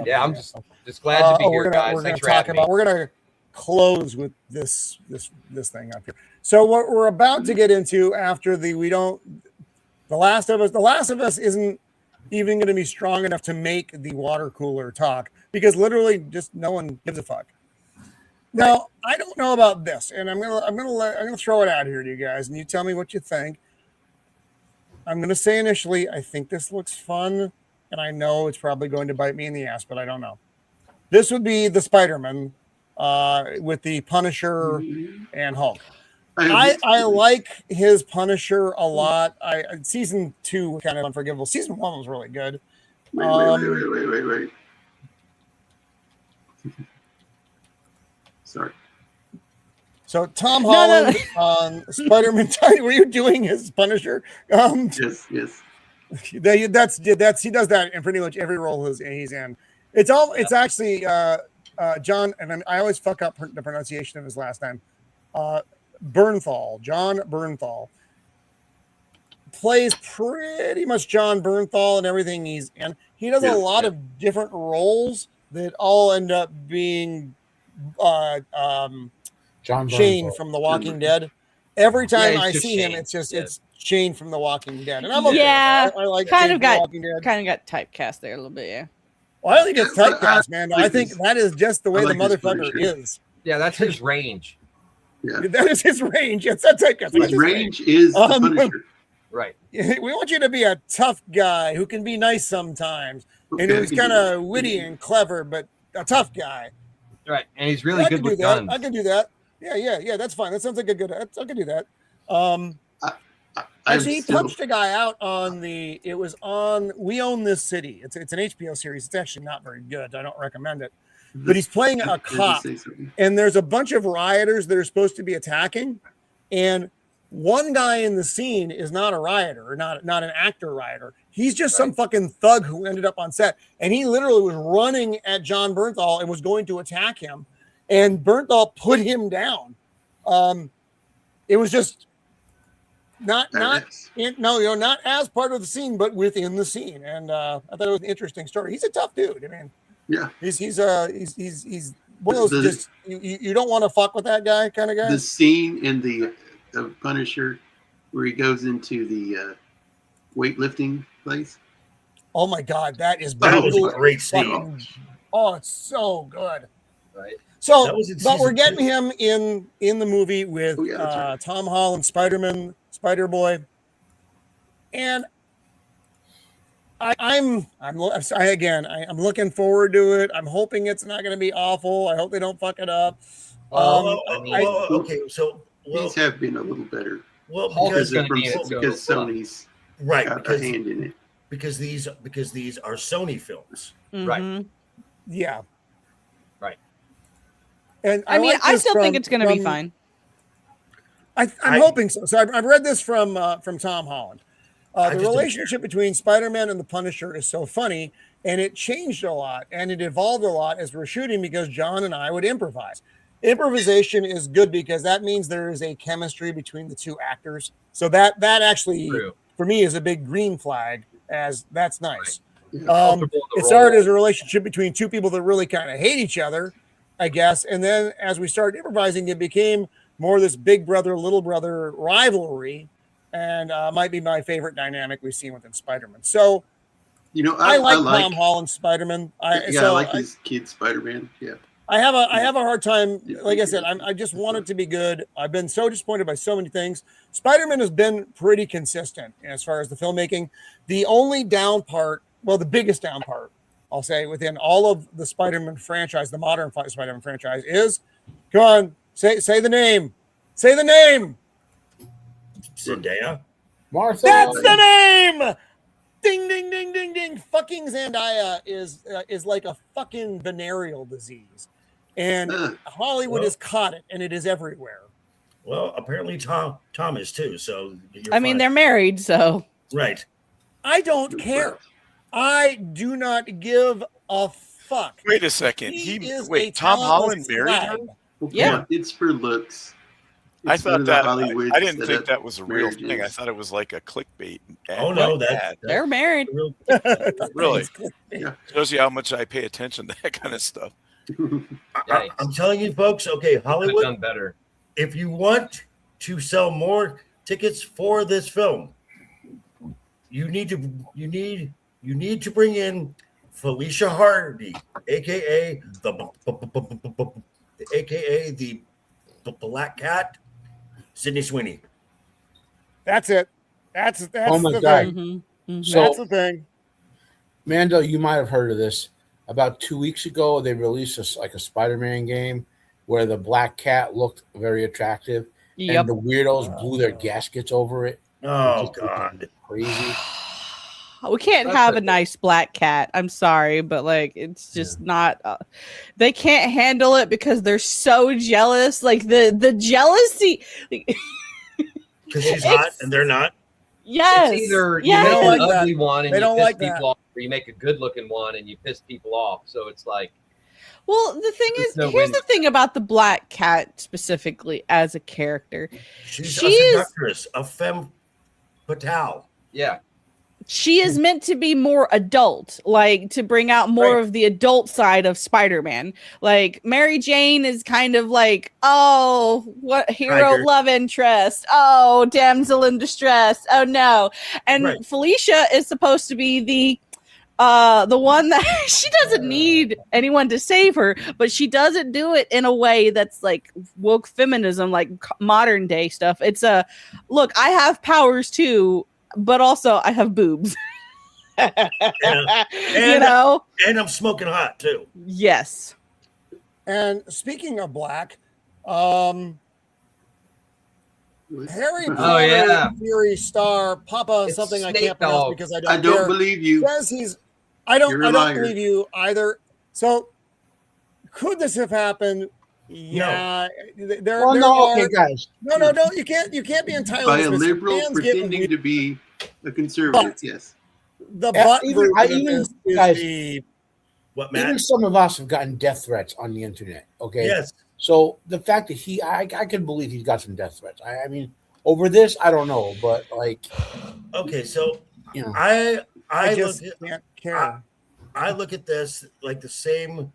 Yeah, I'm just glad to be here, guys. We're gonna close with this thing up here. So what we're about to get into after The Last of Us isn't even going to be strong enough to make the water cooler talk because literally just no one gives a fuck. Now I don't know about this, and I'm gonna throw it out here to you guys, and you tell me what you think. I'm gonna say initially, I think this looks fun. And I know it's probably going to bite me in the ass, but I don't know. This would be the Spider-Man with the Punisher and Hulk. I like his Punisher a lot. Season 2 was kind of unforgivable. Season 1 was really good. Wait. Sorry. So Tom Holland on Spider-Man. Were you doing his Punisher? Yes. He does that in pretty much every role he's in. It's actually John, and I always fuck up the pronunciation of his last name. Bernthal, John Bernthal plays pretty much John Bernthal in everything he's in. He does a lot of different roles that all end up being John Shane Bernthal from The Walking Dead. Every time I see him, it's Shane from The Walking Dead, and I'm okay. I like kind Shane of got from The Walking Dead. kind of got typecast there a little bit, yeah. Well, I don't think it's typecast, man. I think that is just the way the motherfucker is. Yeah, that's his range. Yeah, that is his range. It's not typecast. His range is the Punisher. Right. We want you to be a tough guy who can be nice sometimes, and who's kind of witty and clever, but a tough guy. Right, and he's really good with guns. I can do that. Yeah. That's fine. That sounds like a good. I can do that. Actually, he punched a guy out on it was on We Own This City. It's an HBO series. It's actually not very good. I don't recommend it. but he's playing a cop, and there's a bunch of rioters that are supposed to be attacking, and one guy in the scene is not a rioter or not an actor rioter. He's just some fucking thug who ended up on set, and he literally was running at John Bernthal and was going to attack him, and Bernthal put him down. It was just not as part of the scene, but within the scene, and I thought it was an interesting story. He's a tough dude. I mean, yeah, he's one of those just you don't want to fuck with that guy kind of guy. The scene in the Punisher where he goes into the weightlifting place. Oh my God, that is that was a great scene. Oh, it's so good. Right. So, but we're getting him in the movie with right. Tom Holland, Spider-Man, Spider-Boy, and I'm looking forward to it. I'm hoping it's not going to be awful. I hope they don't fuck it up. Okay, so these have been a little better. Well, because Sony's got a hand in it. Because these are Sony films, right? Yeah, right. And I mean, I still think it's going to be fine. I'm hoping so. So I've read this from Tom Holland. The relationship between Spider-Man and the Punisher is so funny, and it changed a lot, and it evolved a lot as we're shooting because John and I would improvise. Improvisation is good because that means there is a chemistry between the two actors. So that actually, for me, is a big green flag, as that's nice. It started as a relationship between two people that really kind of hate each other, I guess. And then as we started improvising, it became more this big brother, little brother rivalry, and might be my favorite dynamic we've seen within Spider-Man. So, I like Tom Holland's Spider-Man. I like his kid Spider-Man. Yeah. I have a hard time. Like I said, I just want it to be good. I've been so disappointed by so many things. Spider-Man has been pretty consistent as far as the filmmaking. The only down part, well, the biggest down part, I'll say, within all of the Spider-Man franchise, the modern Spider-Man franchise, is, come on, say the name. Say the name. Zendaya. Martha. That's the name. Ding, ding, ding, ding, ding. Fucking Zendaya is like a fucking venereal disease. And Hollywood has caught it, and it is everywhere. Well, apparently Tom is too. So I mean, they're married, so right. I don't care. I do not give a fuck. Wait a second. Tom Holland married her? Yeah, it's for looks. I thought that I didn't think that was a real thing. I thought it was like a clickbait. Oh no, they're married. Really? Yeah. Shows you how much I pay attention to that kind of stuff. I'm telling you, folks. Okay, Hollywood done better. If you want to sell more tickets for this film, you need to bring in Felicia Hardy, aka the Black Cat, Sydney Sweeney. That's it. That's oh my the God. thing. Mm-hmm. So, that's the thing. Mando, you might have heard of this. About 2 weeks ago, they released a Spider-Man game where the Black Cat looked very attractive, and the weirdos blew their gaskets over it. Oh God, crazy! We can't have a nice black cat. I'm sorry, but like it's just not. They can't handle it because they're so jealous. Like the jealousy. Because she's hot and they're not. Yes. It's either you yes. make an like ugly that. one and They you don't piss like people that. off, or you make a good looking one and you piss people off. So it's like. Well, the thing is, here's the thing about the Black Cat specifically as a character. She's a seductress, a femme fatale. Yeah. She is meant to be more adult, like to bring out more of the adult side of Spider-Man. Like Mary Jane is kind of like, oh, what hero love interest? Oh, damsel in distress. Oh no. And Felicia is supposed to be the one that she doesn't need anyone to save her, but she doesn't do it in a way that's like woke feminism, like modern day stuff. It's look, I have powers too, but also I have boobs. You know, and I'm smoking hot too. Yes. And speaking of black, Harry Potter Fury Star Papa It's something I Snape can't pronounce Dog. because I I don't don't care. believe you. Says he's I don't believe you either. So Could this have happened? Yeah. There okay, guys. No, you can't be entirely By a dismissive. liberal Fans get pretending to be a conservative, yes. The butt version of this is guys, the what, Matt? Even some of us have gotten death threats on the internet. Okay. Yes. So the fact that I can believe he's got some death threats. I mean, over this, I don't know, but like, okay, so you know, I just can't care. I look at this like the same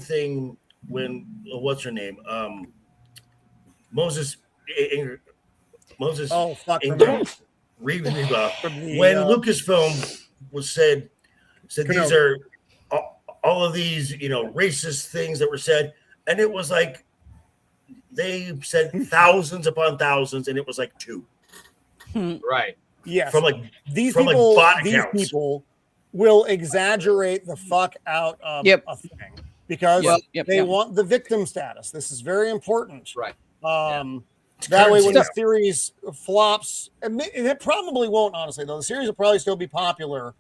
thing when what's her name? Moses. Oh fuck! Ingram, when Lucasfilm said these are all of these racist things that were said, and it was like they said thousands upon thousands, and it was like 2. Right. Yes. From like these from people, like bot these accounts. people will exaggerate the fuck out of a thing because they want the victim status. This is very important. Right. That way, when the series flops, and it probably won't, honestly, though, the series will probably still be popular.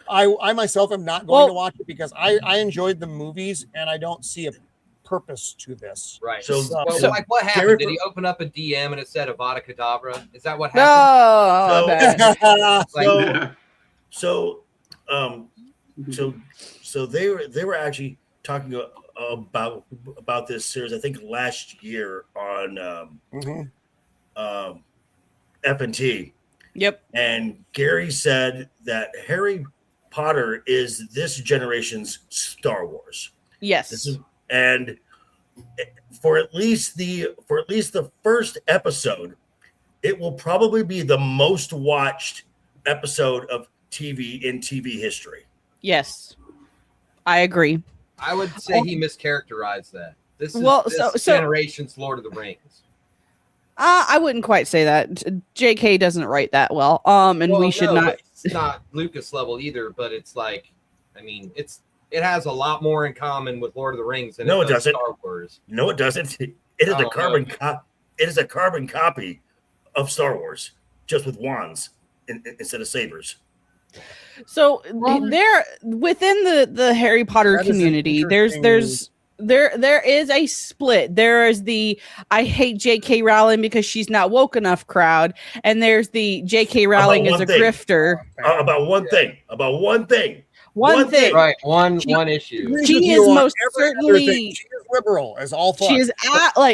I myself am not going to watch it because I enjoyed the movies and I don't see a purpose to this. Right. So like, what happened? Did he open up a DM and it said Avada Kedavra? Is that what happened? So they were actually talking about this series, I think last year on F&T. Yep. And Gary said that Harry Potter is this generation's Star Wars. Yes. And for at least the first episode, it will probably be the most watched episode of TV in TV history. Yes. I agree. I would say he mischaracterized that. This is this generation's Lord of the Rings. I wouldn't quite say that. JK doesn't write that well. We should not. It's not Lucas level either, but it's like, I mean, it has a lot more in common with Lord of the Rings than it doesn't. Star Wars. No, it doesn't. It is a carbon copy of Star Wars, just with wands instead of sabers. So there within the Harry Potter community, there is a split. There is the I hate J.K. Rowling because she's not woke enough crowd, and there's the J.K. Rowling is a grifter. About one thing. One thing. Right. One issue. She is most certainly she is liberal as all fuck. She is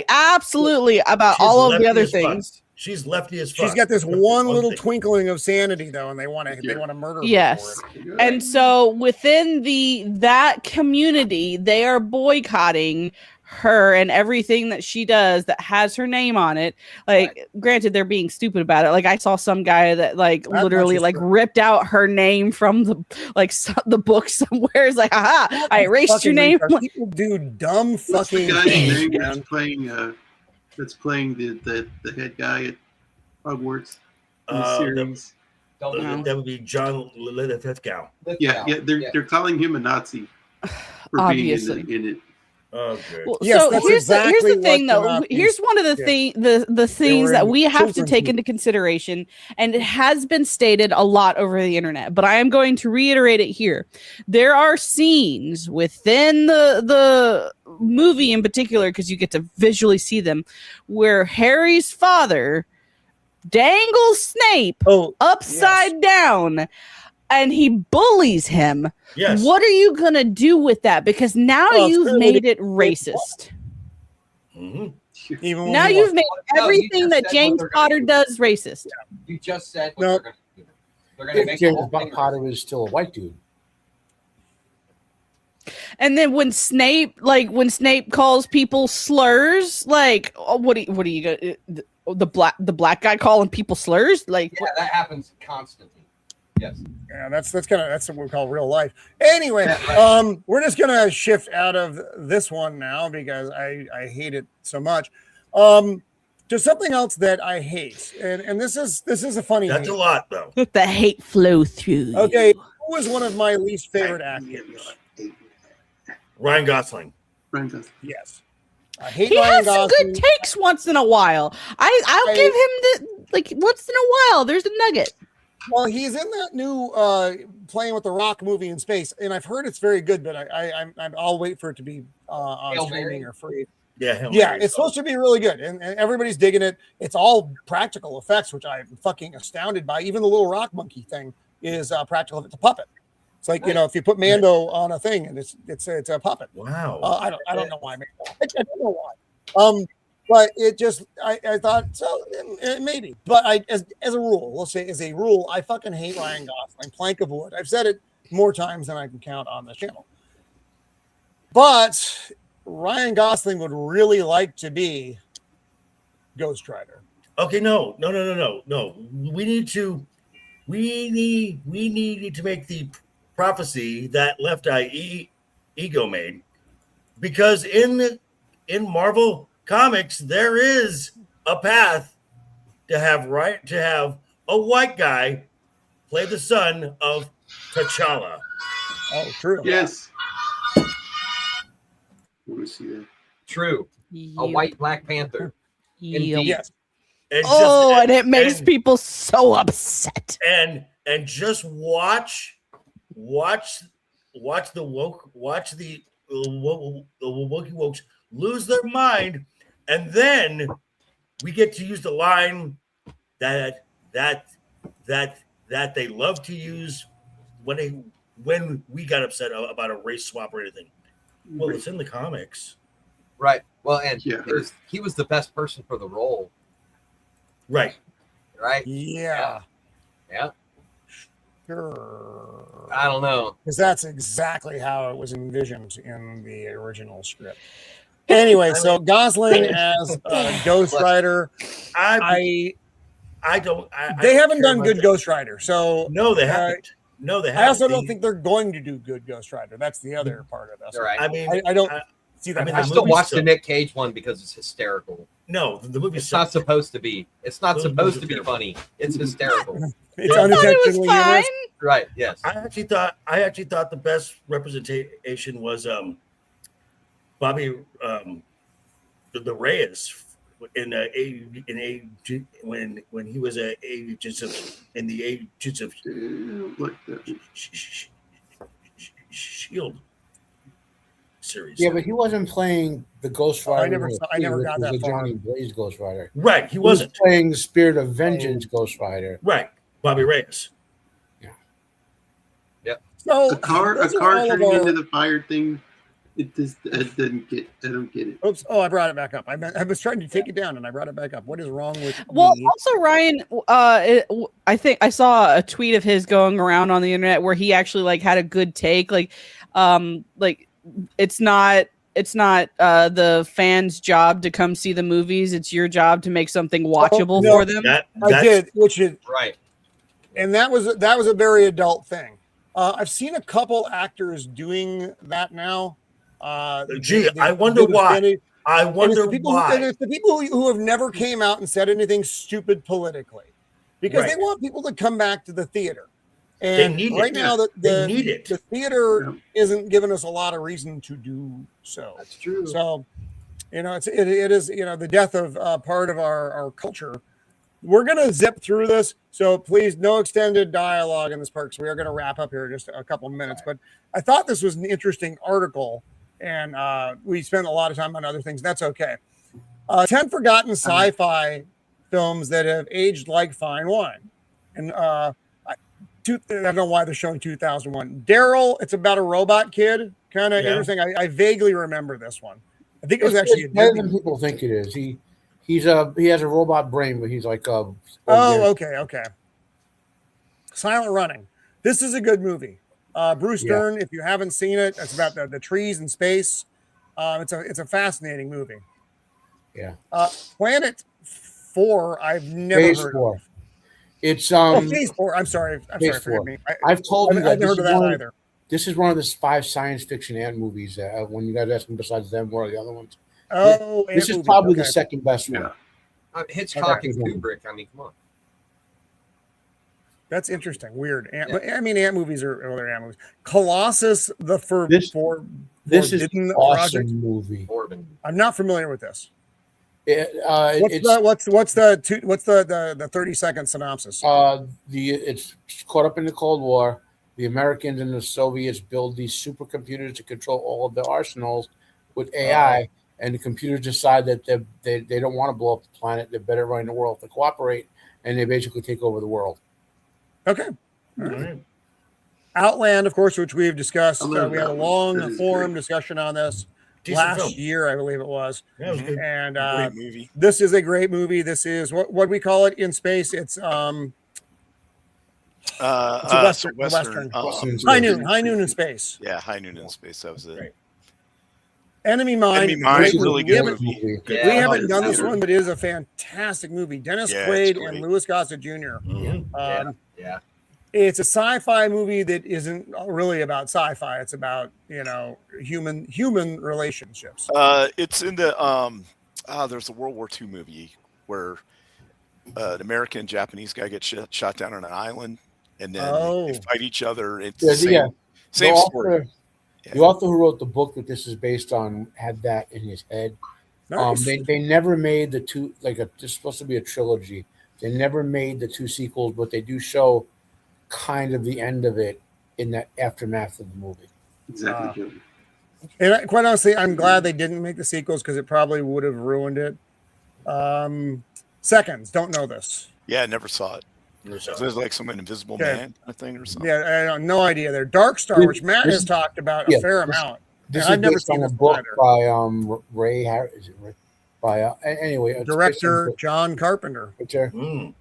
absolutely about all of the other things. She's lefty as fuck. She's got this one little twinkling of sanity though, and they want to murder her. Yes. For it. And so within that community, they are boycotting her and everything that she does that has her name on it. Like, granted, they're being stupid about it. Like, I saw some guy that literally ripped out her name from the book somewhere. It's like, aha, I erased your name. People do dumb fucking things. That's playing the head guy at Hogwarts in the series. That would be John Lithgow. Yeah, they're calling him a Nazi for being in it. Okay. Well, yes, so here's the thing, though. Here's one of the things that we have to take into consideration, and it has been stated a lot over the internet, but I am going to reiterate it here. There are scenes within the movie in particular, because you get to visually see them, where Harry's father dangles Snape upside down, and he bullies him. Yes. What are you going to do with that? Because now you've made it racist. Mm-hmm. Now you've made everything that James Potter does racist. You just said what they're going to do. They're going to make James Potter is still a white dude. And then when Snape calls people slurs, like, what are you going the black guy calling people slurs? Like, yeah, that happens constantly. Yes. Yeah, that's what we call real life. Anyway, we're just gonna shift out of this one now because I hate it so much. To something else that I hate, and this is a funny. That's a lot though. Let the hate flow through. Okay, who was one of my least favorite actors? Ryan Gosling. Yes. I hate he Ryan has some Gosling. good takes once in a while. I'll give him once in a while. There's a nugget. Well, he's in that new Playing with the Rock movie in space, and I've heard it's very good, but I'll wait for it to be on Hail streaming Mary. or free. Yeah, It's supposed to be really good, and everybody's digging it. It's all practical effects, which I'm fucking astounded by. Even the little rock monkey thing is practical. It's a puppet. It's like, you know, if you put Mando on a thing and it's a puppet. Wow. I don't know why. I don't know why. But it just I thought so maybe. But as a rule, we'll say as a rule, I fucking hate Ryan Gosling. Plank of wood. I've said it more times than I can count on this channel. But Ryan Gosling would really like to be Ghost Rider. Okay, no. We need to make the prophecy that Left Eye Ego made, because in Marvel Comics there is a path to have a white guy play the son of T'Challa. Oh, true. Yes. I want to see that. True. A white Black Panther. Indeed. Yes. And it makes people so upset. And just watch the Wookiee wokes lose their mind, and then we get to use the line that they love to use when we got upset about a race swap or anything. Well, it's in the comics, right? Well, and he was the best person for the role, right? Yeah. Sure. I don't know, because that's exactly how it was envisioned in the original script. Anyway, so Gosling as Ghost Rider, they haven't done good Ghost Rider. So no, they haven't. No, they haven't. I also don't think they're going to do good Ghost Rider. That's the other part of this. Right. I mean, I don't see that. I still watch the Nick Cage one because it's hysterical. No, the movie's not supposed to be. It's not supposed to be funny. It's hysterical. It's unintentionally humorous. Right. Yes. I actually thought the best representation was Bobby the Reyes when he was in the Agents of Shield series. Yeah, but he wasn't playing the Ghost Rider. I never got that the far. Johnny Blaze Ghost Rider. Right, he was wasn't playing the Spirit of Vengeance Ghost Rider. Right, Bobby Reyes. So a car turning into the fire thing. It just I don't get it. Oops! Oh, I brought it back up. I was trying to take it down, and I brought it back up. What is wrong with? Well, me? also Ryan, I think I saw a tweet of his going around on the internet where he actually had a good take. It's not the fans' job to come see the movies. It's your job to make something watchable for them. I did, which is right, and that was a very adult thing. I've seen a couple actors doing that now. I wonder why. I wonder why. And it's the people who have never came out and said anything stupid politically, because they want people to come back to the theater. And right now, the theater isn't giving us a lot of reason to do so. That's true. So, it is the death of part of our culture. We're going to zip through this, so please, no extended dialogue in this part, because we are going to wrap up here in just a couple of minutes. But I thought this was an interesting article, and we spent a lot of time on other things. That's okay. 10 forgotten sci-fi films that have aged like fine wine. And I don't know why they're showing 2001. Daryl, it's about a robot kid. Kind of interesting. I vaguely remember this one. I think it was actually better than people think it is. He has a robot brain, but he's like okay. Silent Running. This is a good movie. Bruce Dern, if you haven't seen it, it's about the trees and space. It's a fascinating movie. Yeah. Planet 4, I've never Phase heard 4. of. It's Phase 4. I'm sorry. Forgive me. I've told you that. I've never heard of that either. This is one of the 5 science fiction ant movies. When you guys ask me, besides them, what are the other ones? Oh, this is probably the second best one. Hitchcock and Kubrick. I mean, come on. That's interesting. Weird. Ant movies are other ant movies. Colossus, this is an awesome movie. I'm not familiar with this. What's the 30-second synopsis? It's caught up in the Cold War. The Americans and the Soviets build these supercomputers to control all of their arsenals. with AI, and the computers decide that they don't want to blow up the planet. They're better running the world to cooperate, and they basically take over the world. Okay. All right. Outland, of course, which we've discussed. We had a long form discussion on this last year, I believe it was. Yeah, it was good. And Great movie. this is a great movie. This is what we call it in space. It's a Western. High Noon in Space. Yeah, High Noon in Space. That was it. Right. Enemy Mine. Enemy Mine is a really good movie. We haven't done this one, but it is a fantastic movie. Dennis Quaid and Louis Gossett Jr. Yeah. It's a sci-fi movie that isn't really about sci-fi. It's about, human relationships. It's in the there's a World War II movie where an American Japanese guy gets shot down on an island, and then they fight each other. It's the same story. The author who wrote the book that this is based on had that in his head. Nice. They never made the two, this is supposed to be a trilogy. They never made the two sequels, but they do show kind of the end of it in that aftermath of the movie. Exactly. And quite honestly, I'm glad they didn't make the sequels because it probably would have ruined it. Seconds, don't know this. Yeah, I never saw it. So there's like some invisible man kind of thing or something. Yeah, I have no idea. There, Dark Star, which Matt has talked about a fair amount. This I've is never based seen on a this book either. by Ray Harris. Is it Ray? By anyway, it's Director John Carpenter. If Dana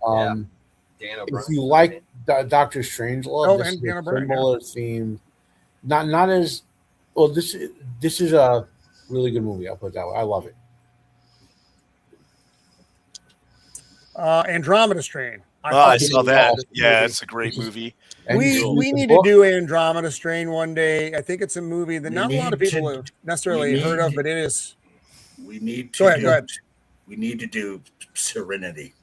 you like Doctor Strangelove, this is Dana a Brown, similar theme. Not as well. This is a really good movie. I'll put it that way. I love it. Andromeda Strain. I saw that. Yeah, it's a great movie. We need to do Andromeda Strain one day. I think it's a movie that not a lot of people have necessarily heard of, but it is. We need to go ahead. We need to do Serenity.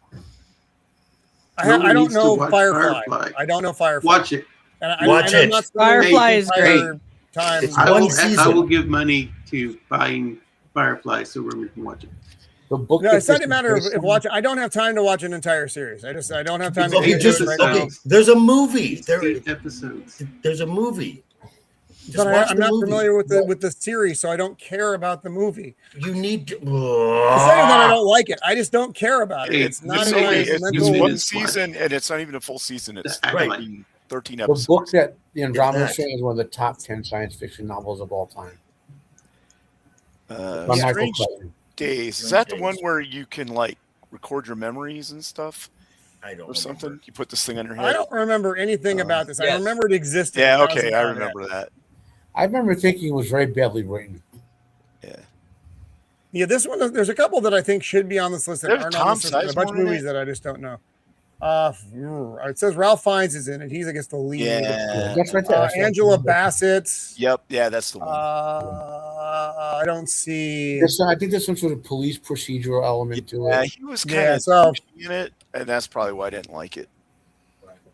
I don't know Firefly. I don't know Firefly. Watch it. Watch it. Firefly is great. I will give money to buying Firefly so Roman can watch it. The book. No, it's not a matter of watching. I don't have time to watch an entire series. I don't have time to get Just, it right now. There's a movie. Episodes. There's a movie. But I'm not familiar with the series, so I don't care about the movie. You need to. It's not even that I don't like it. I just don't care about it. It's not it's one season, and it's not even a full season. It's 13 episodes. The book that the Andromeda Strain is one of the top 10 science fiction novels of all time. By Michael Strange Crichton. Days. Is that the one where you can record your memories and stuff? I don't. Or something. You put this thing on your head. I don't remember anything about this. I remember it existed. Yeah. Okay. I remember that. I remember thinking it was very badly written. Yeah. This one. There's a couple that I think should be on this list that aren't on this list. There's a bunch of movies that I just don't know. It says Ralph Fiennes is in it. He's, I guess, the lead. Yeah. That's right there. Angela Bassett. Yep. Yeah, that's the one. I don't see. I think there's some sort of police procedural element to it. Yeah, he was kind of in it, and that's probably why I didn't like it.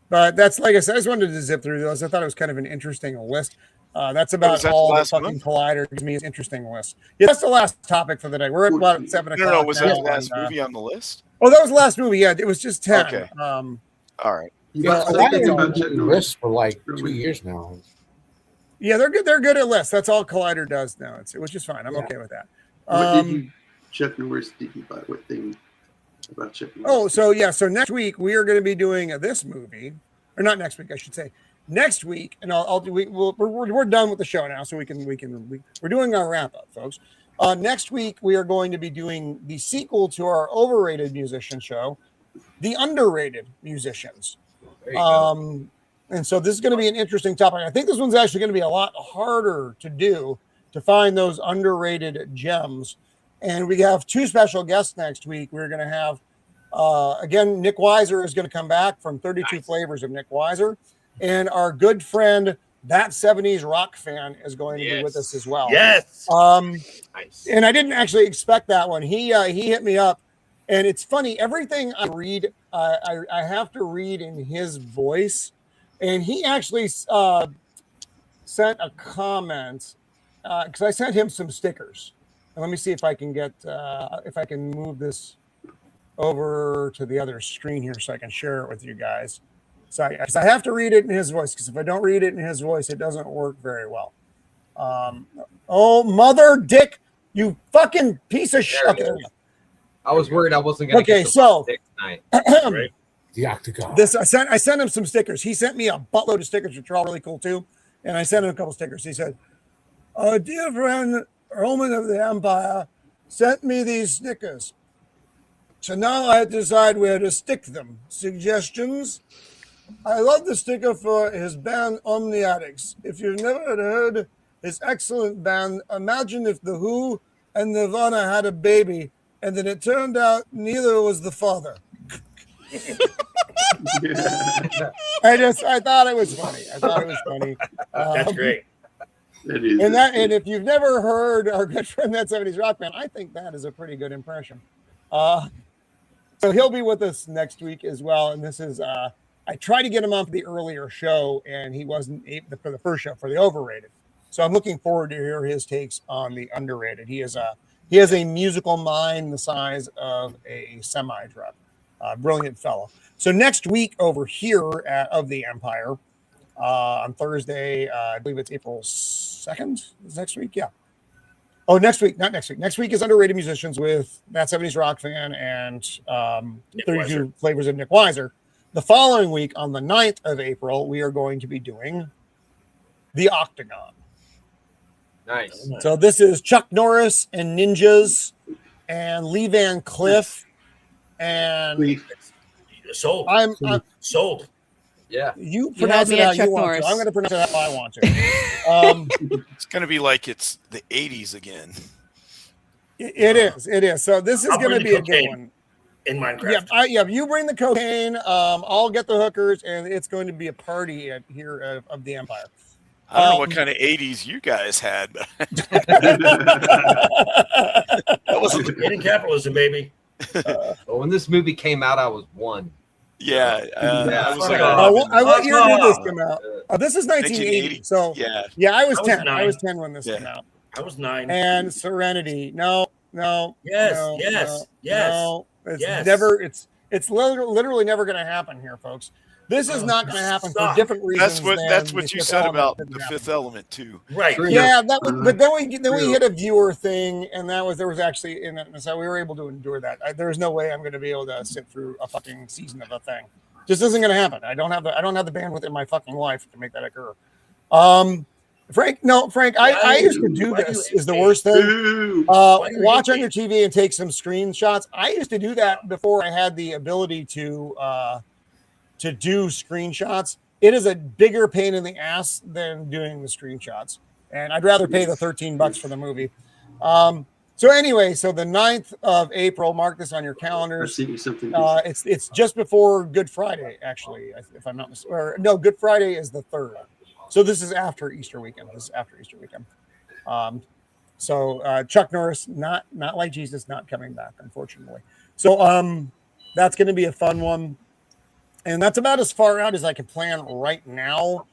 But that's, like I said, I just wanted to zip through those. I thought it was kind of an interesting list. That's about all the fucking Collider gives me is interesting list. Yeah, that's the last topic for the day. We're at about 7 o'clock. No, was that the last movie on the list? Oh, that was the last movie. Yeah, it was just 10. Okay. All right. Lists for like 2 years now. Yeah, they're good. They're good at lists. That's all Collider does now. Which is fine. I'm okay with that. What did you, Chuck Norris? Did you buy? What thing about Chuck Norris? So next week we are going to be doing this movie, or not next week, I should say. Next week, and we're done with the show now, so we're doing our wrap up, folks. Next week we are going to be doing the sequel to our overrated musician show, The Underrated Musicians. And so this is going to be an interesting topic. I think this one's actually going to be a lot harder to do, to find those underrated gems. And we have 2 special guests next week. We're going to have, again, Nick Weiser is going to come back from 32 Flavors of Nick Weiser. And our good friend, That 70s Rock Fan, is going to be with us as well. Yes. Nice. And I didn't actually expect that one. He hit me up. And it's funny, everything I read, I have to read in his voice. And he actually sent a comment because I sent him some stickers. And let me see if I can get if I can move this over to the other screen here so I can share it with you guys. So I have to read it in his voice, because if I don't read it in his voice, it doesn't work very well. Mother Dick You fucking piece of shit. There it Okay, is. I was worried I wasn't going to Okay, get the so stick tonight. The octagon. I sent him some stickers. He sent me a buttload of stickers, which are all really cool too. And I sent him a couple stickers. He said, dear friend Roman of the Empire sent me these stickers. So now I decide where to stick them. Suggestions? I love the sticker for his band Omniatics. If you've never heard his excellent band, imagine if The Who and Nirvana had a baby, and then it turned out neither was the father. I thought it was funny. That's great. That is. And if you've never heard our good friend That 70s Rock Band, I think that is a pretty good impression. So he'll be with us next week as well. And this is I tried to get him on for the earlier show, and he wasn't able for the first show for the overrated. So I'm looking forward to hear his takes on the underrated. He has a musical mind the size of a semi truck. Brilliant fellow. So next week over here at Of the Empire on Thursday, I believe it's April 2nd. Is next week? Yeah. Oh, next week, not next week. Next week is Underrated Musicians with That 70s Rock Fan and 32 Flavors of Nick Weiser. The following week, on the 9th of April, we are going to be doing The Octagon. Nice. So this is Chuck Norris and Ninjas and Lee Van Cleef and sold. I'm sold. Yeah. You pronounce it how you want to. I'm going to pronounce it how I want to. It's going to be like it's the 80s again. It is. So this is going to be a good one. In Minecraft. Yeah, you bring the cocaine. I'll get the hookers, and it's going to be a party here of the Empire. I don't know what kind of 80s you guys had. But that wasn't the capitalism, baby. Well, when this movie came out, I was 1. Yeah. I want year did this come out? This is 1980. So yeah, I was 10. I was 10 when this came out. I was 9. And Serenity. No. Yes. It's never. It's literally never going to happen here, folks. This is not going to happen for different reasons. That's what you said about the Fifth Element too. Right. Yeah, but then we hit a viewer thing, and there was actually in it, so we were able to endure that. There was no way I'm going to be able to sit through a fucking season of a thing. Just isn't going to happen. I don't have the bandwidth in my fucking life to make that occur. Frank, I used to do this. Is the worst thing. Watch on your TV and take some screenshots. I used to do that before I had the ability to do screenshots. It is a bigger pain in the ass than doing the screenshots, and I'd rather pay the $13 for the movie. So anyway, so the 9th of April, mark this on your calendars. It's just before Good Friday, actually, if I'm not mistaken. Or no, Good Friday is the 3rd. So this is after Easter weekend. So Chuck Norris, not like Jesus, not coming back, unfortunately. So that's going to be a fun one. And that's about as far out as I can plan right now,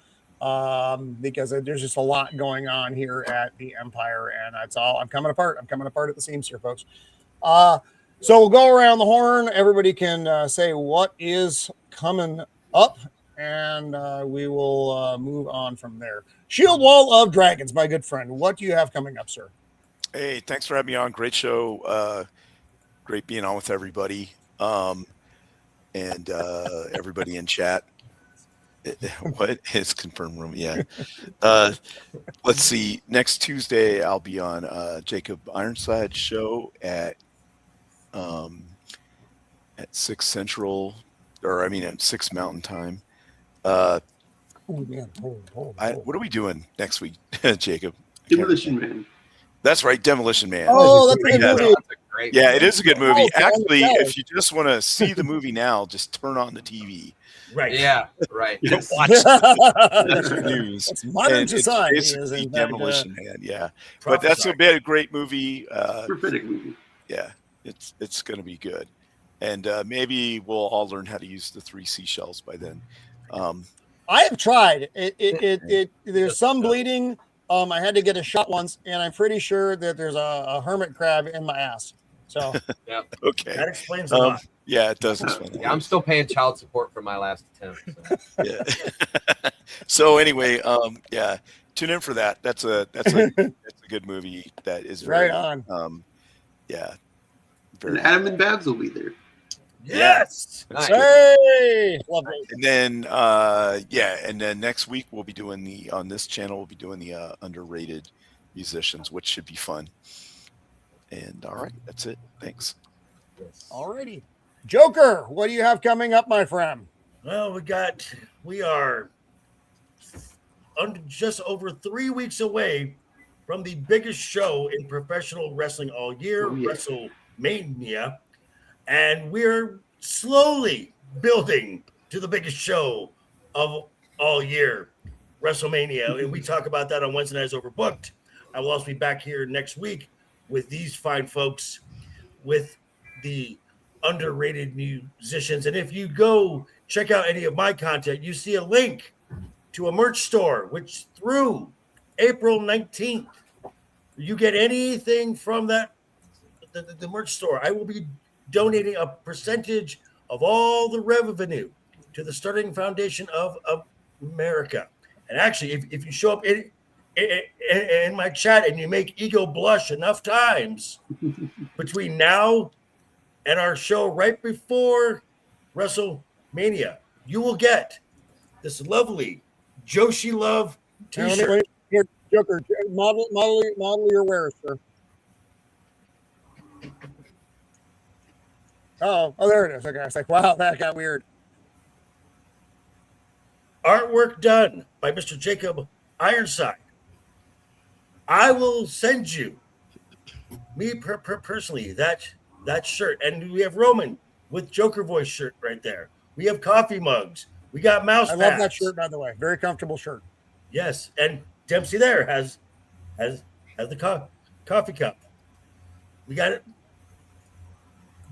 because there's just a lot going on here at the Empire, and that's all. I'm coming apart at the seams here, folks. So we'll go around the horn. Everybody can say what is coming up, and we will move on from there. Shield Wall of Dragons, my good friend. What do you have coming up, sir? Hey, thanks for having me on. Great show. Great being on with everybody. And everybody in chat. What is confirmed room? Yeah. Let's see. Next Tuesday, I'll be on Jacob Ironside's show at 6 Central, at 6 Mountain Time. What are we doing next week, Jacob? Demolition Man. That's right, Demolition Man. Oh, that's a good movie. Yeah, it is a good movie. Actually, if you just want to see the movie now, just turn on the TV. Right. Yeah. Right. Yes. Watch the news. It's modern society. It's basically Demolition Man. Yeah, but that's a great movie. Prophetic movie. Yeah, it's going to be good, and maybe we'll all learn how to use the 3 seashells by then. I have tried. There's some bleeding. I had to get a shot once, and I'm pretty sure that there's a hermit crab in my ass. So, yeah. Okay. That explains a lot. Yeah, it does explain a lot. Yeah, I'm still paying child support for my last attempt. So. Yeah. So anyway, tune in for that. That's a good movie that is Right very on. Yeah. And Adam and Babs will be there. Yes. Nice. Hey, lovely. And then and then next week we'll be doing on this channel we'll be doing the underrated musicians, which should be fun. And all right, that's it. Thanks. Alrighty. Joker, what do you have coming up, my friend? Well, we are just over 3 weeks away from the biggest show in professional wrestling all year, WrestleMania. And we're slowly building to the biggest show of all year, WrestleMania. And we talk about that on Wednesday Nights Overbooked. I will also be back here next week with these fine folks with the underrated musicians. And if you go check out any of my content, you see a link to a merch store, which through April 19th, you get anything from that, the merch store. I will be donating a percentage of all the revenue to the Starting Foundation of America. And actually, if you show up in my chat and you make Ego blush enough times between now and our show right before WrestleMania, you will get this lovely Joshi Love t-shirt. Here, Joker, model your wear, sir. Oh, there it is. Okay, I was like, wow, that got weird. Artwork done by Mr. Jacob Ironside. I will send you, me personally, that shirt. And we have Roman with Joker Voice shirt right there. We have coffee mugs. We got mouse pads. I love that shirt, by the way. Very comfortable shirt. Yes, and Dempsey there has the coffee cup. We got it.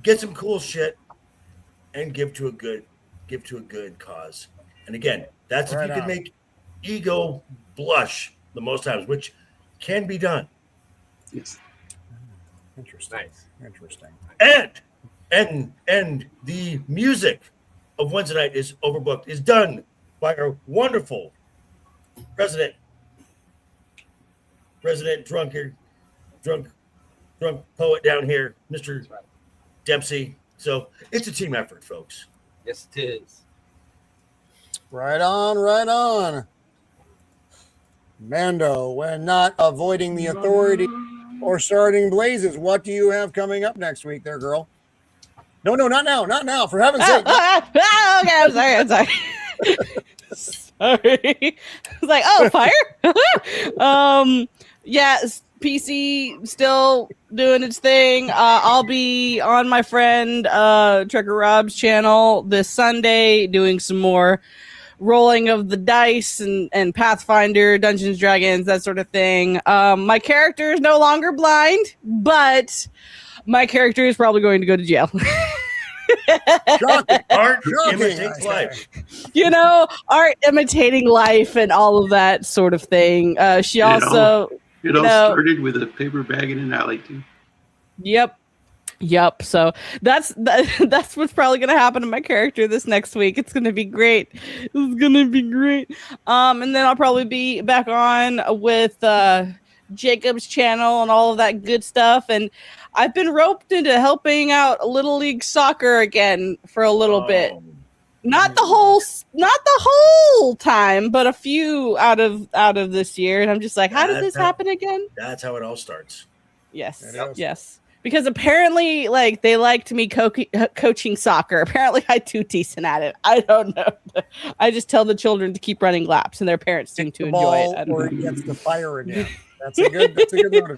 Get some cool shit and give to a good cause. And again, that's right if you can make Ego blush the most times, which can be done. Yes. Interesting. Nice. Interesting. And the music of Wednesday Night is Overbooked is done by our wonderful president drunk poet down here, Mr. Dempsey. So it's a team effort, folks. Yes, it is. Right on, right on. Mando, when not avoiding the authority or starting blazes, what do you have coming up next week there, girl? No, not now, for heaven's sake. Okay, I'm sorry. Sorry. I was like, oh, fire? Yeah, PC still doing its thing. I'll be on my friend Trekker Rob's channel this Sunday doing some more rolling of the dice and Pathfinder, Dungeons, Dragons, that sort of thing. My character is no longer blind, but my character is probably going to go to jail. Art imitates life. You know, art imitating life and all of that sort of thing. She also... It all started with a paper bag in an alley, too. Yep. So that's what's probably going to happen to my character this next week. It's going to be great. And then I'll probably be back on with Jacob's channel and all of that good stuff. And I've been roped into helping out Little League Soccer again for a little bit. Not the whole time, but a few out of this year. And I'm just like, how did this happen again? That's how it all starts. Yes. Because apparently, like, they liked me coaching soccer. Apparently, I do decent at it. I don't know. I just tell the children to keep running laps, and their parents seem to enjoy it. Or it gets the fire again. That's a good motivator.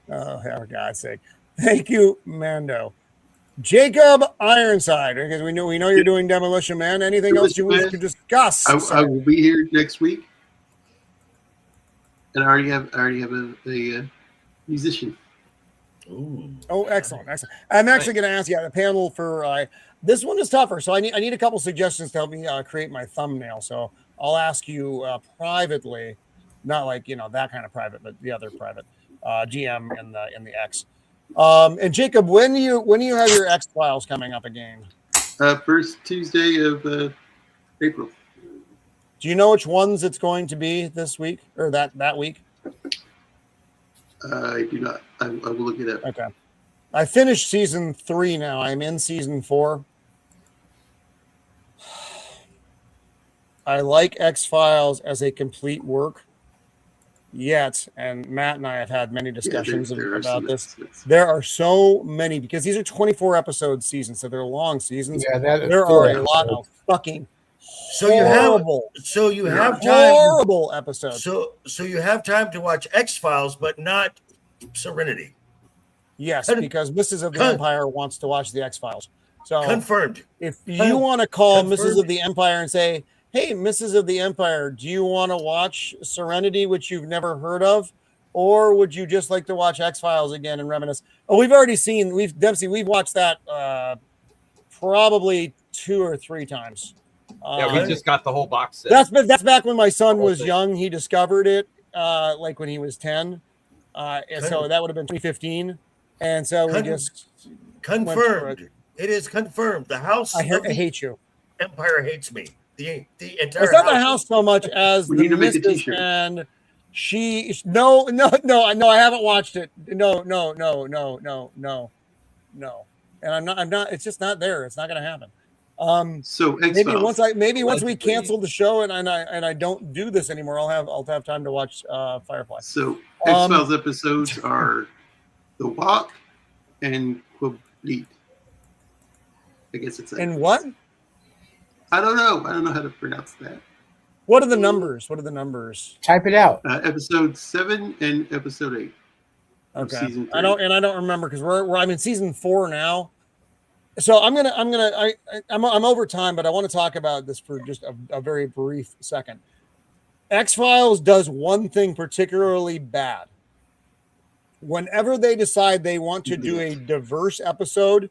Oh, for God's sake! Thank you, Mando. Jacob Ironside, because we know you're doing Demolition Man. Anything else you wish to discuss? I will be here next week. And I already have a musician. Ooh. Oh, excellent. I'm actually going to ask you the panel for this one is tougher, so I need a couple suggestions to help me create my thumbnail. So I'll ask you privately, not like that kind of private, but the other private GM in the X. And Jacob, when do you have your X Files coming up again? First Tuesday of April. Do you know which ones it's going to be this week or that week? I do not. I will look it up. Okay. I finished season 3 now. I'm in season 4. I like X-Files as a complete work. Yet, and Matt and I have had many discussions about this. There are so many, because these are 24 episode seasons, so they're long seasons. Yeah, there are a lot of fucking horrible episodes. So you have time to watch X-Files, but not Serenity. Yes, because Mrs. of the Empire wants to watch the X-Files. So confirmed. If you want to call Mrs. of the Empire and say, hey, Mrs. of the Empire, do you want to watch Serenity, which you've never heard of? Or would you just like to watch X-Files again and reminisce? Oh, we've already seen, Dempsey, we've watched that probably 2 or 3 times. Yeah, we just got the whole box set. That's back when my son was young. He discovered it like when he was 10. And so that would have been 2015. And so we just confirmed. It is confirmed. The house I hate you. Empire hates me. The entire it's not the house so much as the missus, and she no I haven't watched it. No. And I'm not it's just not there. It's not gonna happen. So maybe once we cancel the show and I don't do this anymore, I'll have time to watch Firefly. So X-Files episodes are The Walk and Complete. I guess it's and what? I don't know how to pronounce that. What are the numbers? Type it out. Episode 7 and episode 8. Okay. Season 3. I don't remember because I'm in season 4 now. So I'm over time, but I want to talk about this for just a very brief second. X-Files does one thing particularly bad. Whenever they decide they want to do a diverse episode,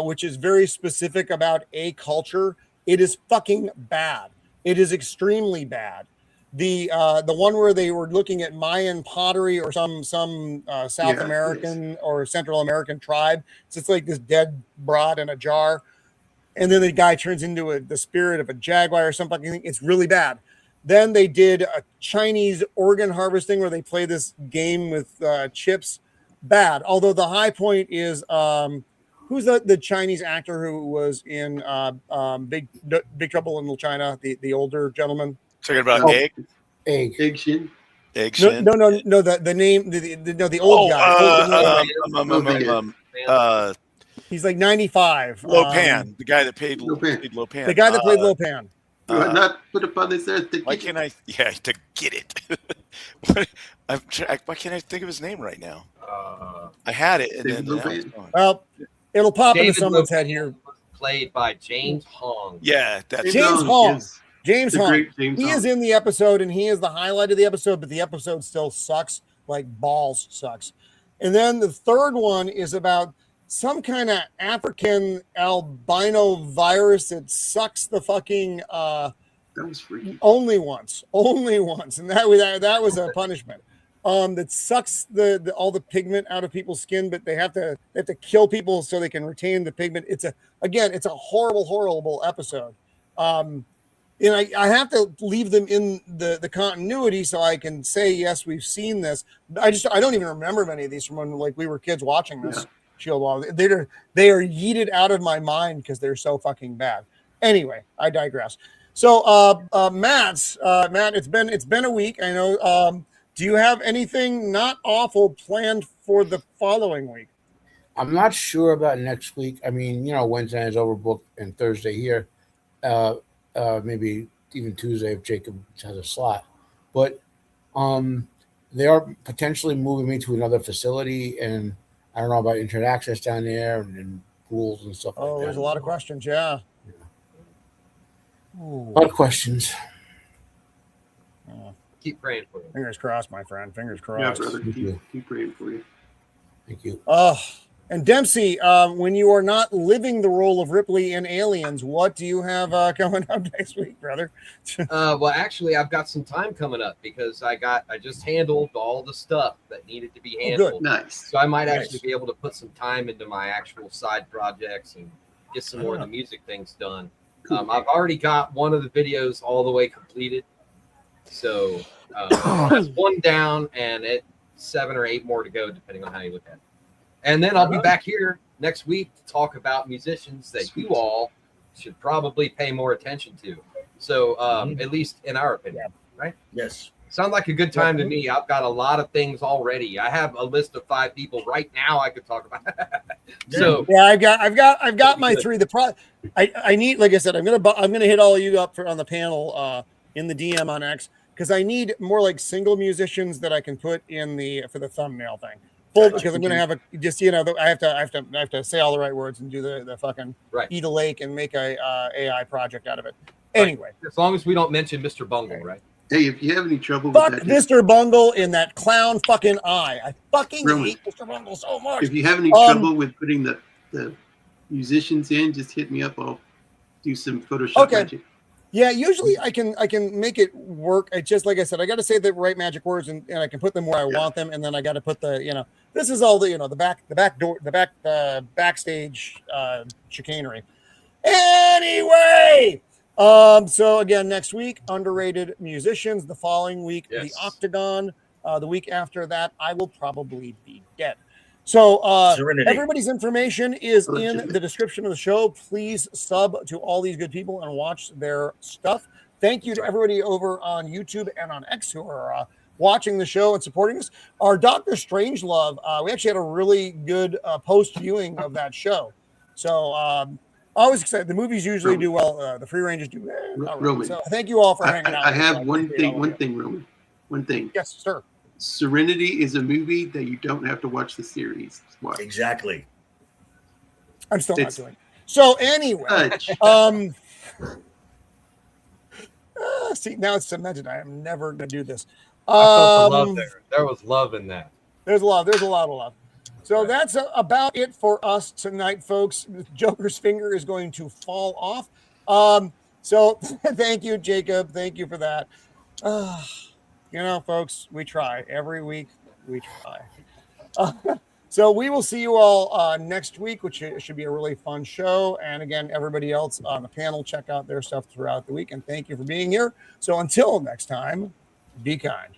which is very specific about a culture, it is fucking bad. It is extremely bad. The one where they were looking at Mayan pottery or some South American or Central American tribe. So it's like this dead broad in a jar, and then the guy turns into the spirit of a jaguar or something. It's really bad. Then they did a Chinese organ harvesting where they play this game with chips. Bad. Although the high point is who's the Chinese actor who was in Big Trouble in Little China? The older gentleman. Talking about Egg Shin. No. The name. The old guy. He's like 95. Lopan, the guy that played Lopan. The guy that played Lopan. Not put upon this earth. Why can't I? Yeah, to get it. Why can't I think of his name right now? I had it, and then now it's gone. Well, it'll pop into someone's head here. Played by James Hong. Yeah, that's James Hong. Yes. James Hong. James He Hong. is in the episode, and he is the highlight of the episode, but the episode still sucks, like balls sucks. And then the third one is about some kind of African albino virus that sucks the fucking that was freaky. only once, and that was a punishment. That sucks all the pigment out of people's skin, but they have to kill people so they can retain the pigment. It's a horrible episode. And I have to leave them in the continuity so I can say, yes, we've seen this. I don't even remember many of these from when we were kids watching this. Yeah. Shield Wall. They are yeeted out of my mind because they're so fucking bad. Anyway, I digress. So Matt, it's been a week. I know. Do you have anything not awful planned for the following week? I'm not sure about next week. I mean, Wednesday is overbooked and Thursday here. Maybe even Tuesday if Jacob has a slot. But they are potentially moving me to another facility, and I don't know about internet access down there and pools and stuff like that. Oh, there's a lot of questions, yeah. A lot of questions. Keep praying for you. Fingers crossed, my friend. Fingers crossed. Yeah, brother. Keep praying for you. Thank you. And Dempsey, when you are not living the role of Ripley in Aliens, what do you have coming up next week, brother? Well, actually, I've got some time coming up because I just handled all the stuff that needed to be handled. Good. Nice. So I might actually be able to put some time into my actual side projects and get some more of the music things done. I've already got one of the videos all the way completed. So that's one down, and it's 7 or 8 more to go, depending on how you look at it. And then I'll be back here next week to talk about musicians that you all should probably pay more attention to. So at least in our opinion, right? Yes. Sounds like a good time to me. I've got a lot of things already. I have a list of 5 people right now I could talk about. So yeah, I've got my 3. I need, like I said, I'm gonna hit all of you up on the panel in the DM on X, because I need more like single musicians that I can put in for the thumbnail thing. Because I'm gonna have I have to say all the right words and do the fucking eat a lake and make a AI project out of it. Anyway, as long as we don't mention Mr. Bungle, right? Hey, if you have any trouble fuck with that, Mr. Bungle in that clown fucking eye. I fucking hate Mr. Bungle so much. if you have any trouble with putting the musicians in, just hit me up. I'll do some Photoshop magic. Yeah, usually I can make it work. I just, like I said, I got to say the right magic words and I can put them where I want them, and then I got to put this is all the backstage chicanery. Anyway, so again, next week, underrated musicians. The following week, the Octagon. The week after that, I will probably be dead. So everybody's information is in the description of the show. Please sub to all these good people and watch their stuff. Thank you to everybody over on YouTube and on X who are watching the show and supporting us. Our Dr. Strangelove, we actually had a really good post-viewing of that show. So always excited. The movies usually do well. The Free Rangers do well. Roman, so thank you all for hanging out. I have one thing, Roman. One thing. Yes, sir. Serenity is a movie that you don't have to watch the series. Watch. Exactly. I'm still not doing it. So anyway, see, now it's cemented. I am never going to do this. I felt the love there. There was love in that. There's a lot of love. So that's about it for us tonight, folks. Joker's finger is going to fall off. So thank you, Jacob. Thank you for that. Folks, we try. Every week, we try. So we will see you all next week, which should be a really fun show. And again, everybody else on the panel, check out their stuff throughout the week. And thank you for being here. So until next time, be kind.